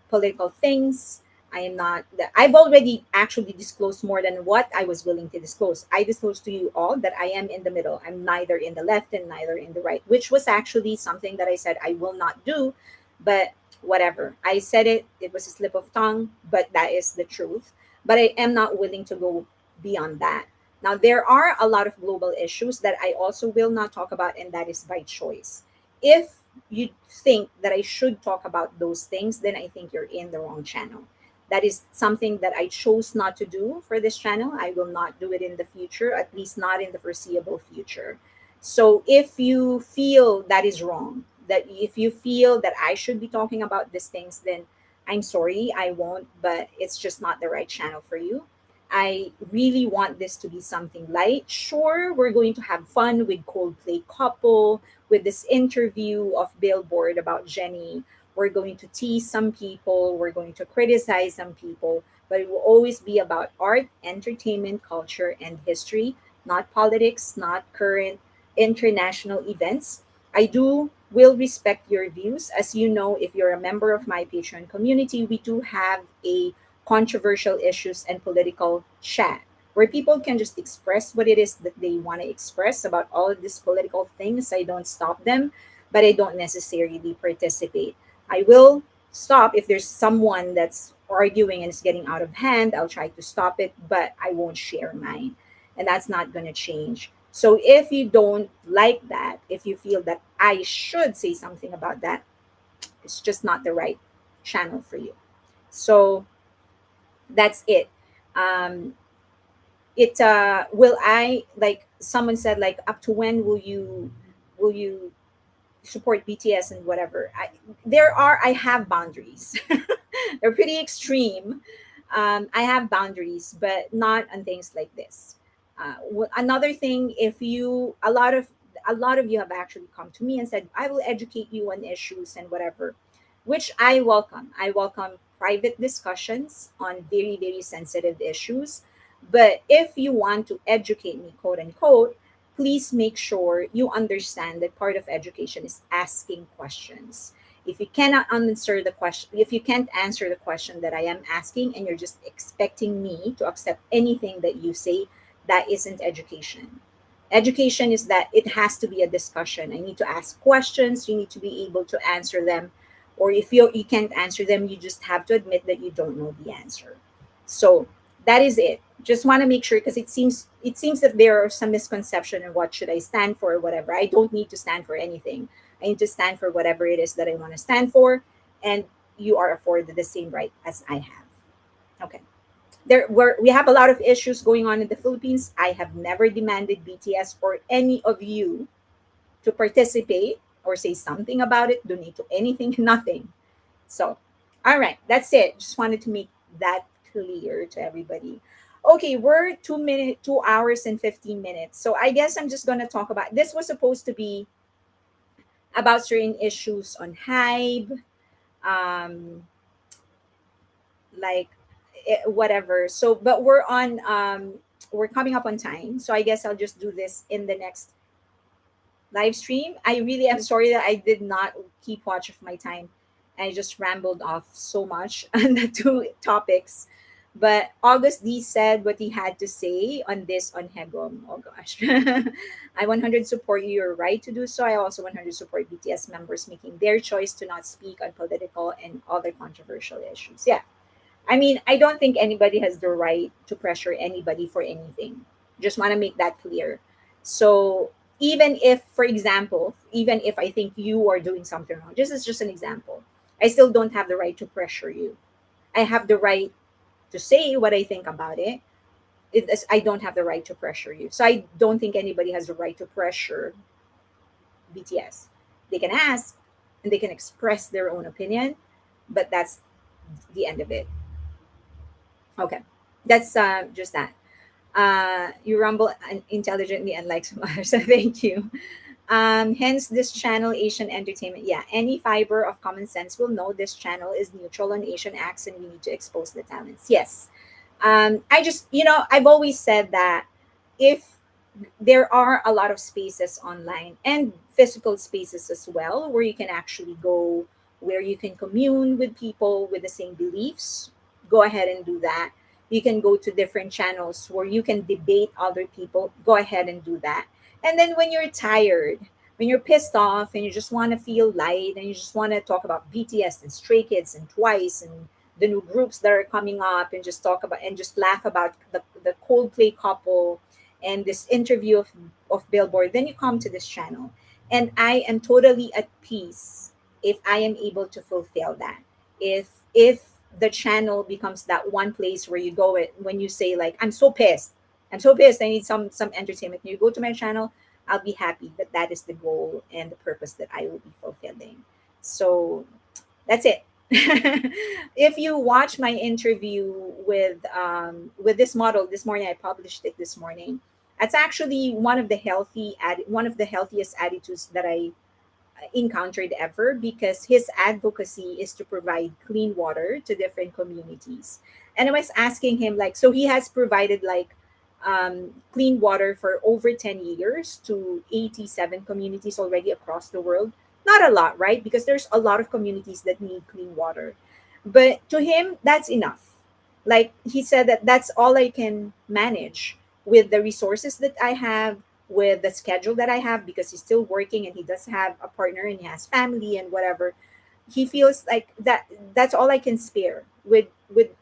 political things. I am not. I've already actually disclosed more than what I was willing to disclose. I disclosed to you all that I am in the middle. I'm neither in the left and neither in the right, which was actually something that I said I will not do. But whatever. I said it. It was a slip of tongue, but that is the truth. But I am not willing to go beyond that. Now, there are a lot of global issues that I also will not talk about, and that is by choice. If you think that I should talk about those things, then I think you're in the wrong channel. That is something that I chose not to do for this channel. I will not do it in the future, at least not in the foreseeable future. So if you feel that is wrong, that if you feel that I should be talking about these things, then I'm sorry, I won't, but it's just not the right channel for you. I really want this to be something light. Sure, we're going to have fun with Coldplay couple, with this interview of Billboard about Jenny. We're going to tease some people, we're going to criticize some people, but it will always be about art, entertainment, culture, and history, not politics, not current international events. I do will respect your views. As you know, if you're a member of my Patreon community, we do have a controversial issues and political chat where people can just express what it is that they want to express about all of these political things. I don't stop them, but I don't necessarily participate. I will stop if there's someone that's arguing and it's getting out of hand. I'll try to stop it, but I won't share mine. And that's not going to change. So if you don't like that, if you feel that I should say something about that, it's just not the right channel for you. So that's it. um it will I, like someone said, like, up to when will you support BTS and whatever. I have boundaries. They're pretty extreme. I have boundaries, but not on things like this. Another thing, if you a lot of you have actually come to me and said, I will educate you on issues and whatever, which I welcome. I welcome private discussions on very, very sensitive issues. But if you want to educate me, quote unquote, please make sure you understand that part of education is asking questions. If you cannot answer the question, if you can't answer the question that I am asking, and you're just expecting me to accept anything that you say, that isn't education. Education is that it has to be a discussion. I need to ask questions, you need to be able to answer them, or if you can't answer them, you just have to admit that you don't know the answer. So that is it. Just want to make sure, because it seems that there are some misconception of what should I stand for or whatever. I don't need to stand for anything. I need to stand for whatever it is that I want to stand for, and you are afforded the same right as I have. Okay. We have a lot of issues going on in the Philippines. I have never demanded BTS or any of you to participate or say something about it, donate to anything, nothing. So, all right, that's it. Just wanted to make that clear to everybody. Okay, we're 2 hours and 15 minutes. So I guess I'm just gonna talk about this. Was supposed to be about certain issues on HYBE, um, like whatever. So, but we're coming up on time. So I guess I'll just do this in the next live stream. I really am sorry that I did not keep watch of my time. I just rambled off so much on the two topics. But August D said what he had to say on this on Hegom. Oh gosh. I 100 support your right to do so. I also 100 support BTS members making their choice to not speak on political and other controversial issues. Yeah. I mean, I don't think anybody has the right to pressure anybody for anything. Just want to make that clear. So, even if, for example, even if I think you are doing something wrong, this is just an example, I still don't have the right to pressure you. I have the right to say what I think about it. I don't have the right to pressure you. So, I don't think anybody has the right to pressure BTS. They can ask and they can express their own opinion, but that's the end of it. Okay. That's just that. You rumble intelligently, unlike some others. So thank you. Hence, this channel, Asian Entertainment. Yeah, any fiber of common sense will know this channel is neutral on Asian acts and we need to expose the talents. Yes. I just, I've always said that if there are a lot of spaces online and physical spaces as well where you can actually go, where you can commune with people with the same beliefs, go ahead and do that. You can go to different channels where you can debate other people, go ahead and do that. And then when you're tired, when you're pissed off and you just want to feel light and you just want to talk about BTS and Stray Kids and Twice and the new groups that are coming up, and just talk about and just laugh about the Coldplay couple and this interview of Billboard, then you come to this channel. And I am totally at peace if I am able to fulfill that. If the channel becomes that one place where you go it when you say like, I'm so pissed, I need some entertainment. And you go to my channel, I'll be happy that that is the goal and the purpose that I will be fulfilling. So that's it. If you watch my interview with this model this morning, I published it this morning. That's actually one of the healthiest attitudes that I encountered ever, because his advocacy is to provide clean water to different communities. And I was asking him, like, so he has provided like clean water for over 10 years to 87 communities already across the world. Not a lot, right? Because there's a lot of communities that need clean water. But to him, that's enough. Like he said that that's all I can manage with the resources that I have, with the schedule that I have, because he's still working and he does have a partner and he has family and whatever. He feels like that's all I can spare with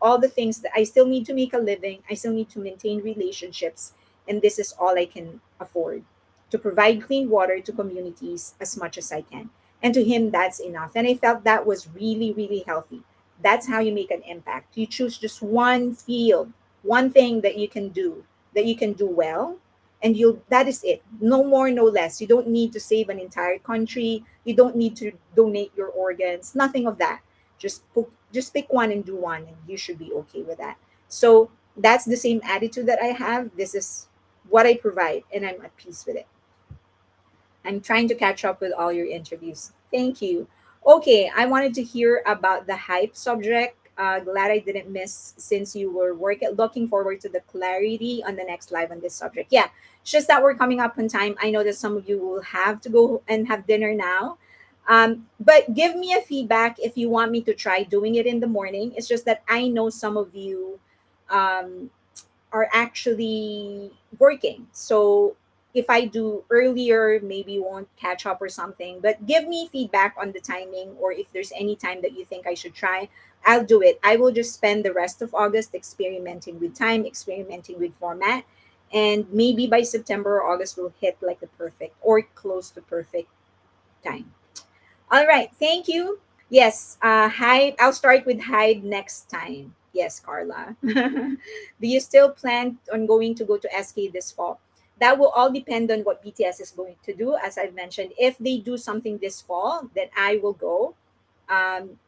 all the things that I still need to make a living, I still need to maintain relationships, and this is all I can afford, to provide clean water to communities as much as I can. And to him, that's enough. And I felt that was really, really healthy. That's how you make an impact. You choose just one field, one thing that you can do well, and you that is it. No more, no less. You don't need to save an entire country. You don't need to donate your organs. Nothing of that. Just pick one and do one, and you should be okay with that. So that's the same attitude that I have. This is what I provide, and I'm at peace with it. I'm trying to catch up with all your interviews. Thank you. Okay, I wanted to hear about the hype subject. Glad I didn't miss since you were working. Looking forward to the clarity on the next live on this subject. Yeah, it's just that we're coming up on time. I know that some of you will have to go and have dinner now. But give me a feedback if you want me to try doing it in the morning. It's just that I know some of you um, are actually working. So if I do earlier, maybe you won't catch up or something. But give me feedback on the timing, or if there's any time that you think I should try, I'll do it. I will just spend the rest of August experimenting with time, experimenting with format. And maybe by September or August, we'll hit like the perfect or close to perfect time. All right. Thank you. Yes. Hyde. I'll start with Hyde next time. Yes, Carla. Do you still plan on going to go to SK this fall? That will all depend on what BTS is going to do. As I've mentioned, if they do something this fall, then I will go. Um,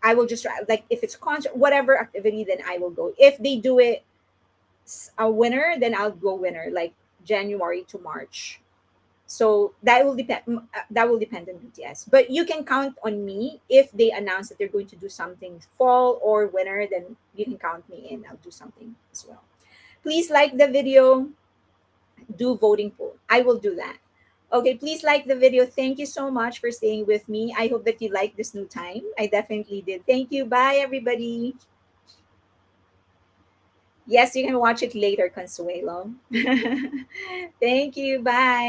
I will just try, like if it's concert, whatever activity, then I will go. If they do it a winter, then I'll go winter, like January to March. So that will depend on BTS. But you can count on me if they announce that they're going to do something fall or winter. Then you can count me in. I'll do something as well. Please like the video. Do voting poll. I will do that. Okay, please like the video. Thank you so much for staying with me. I hope that you like this new time. I definitely did. Thank you. Bye, everybody. Yes, you can watch it later, Consuelo. Thank you. Bye.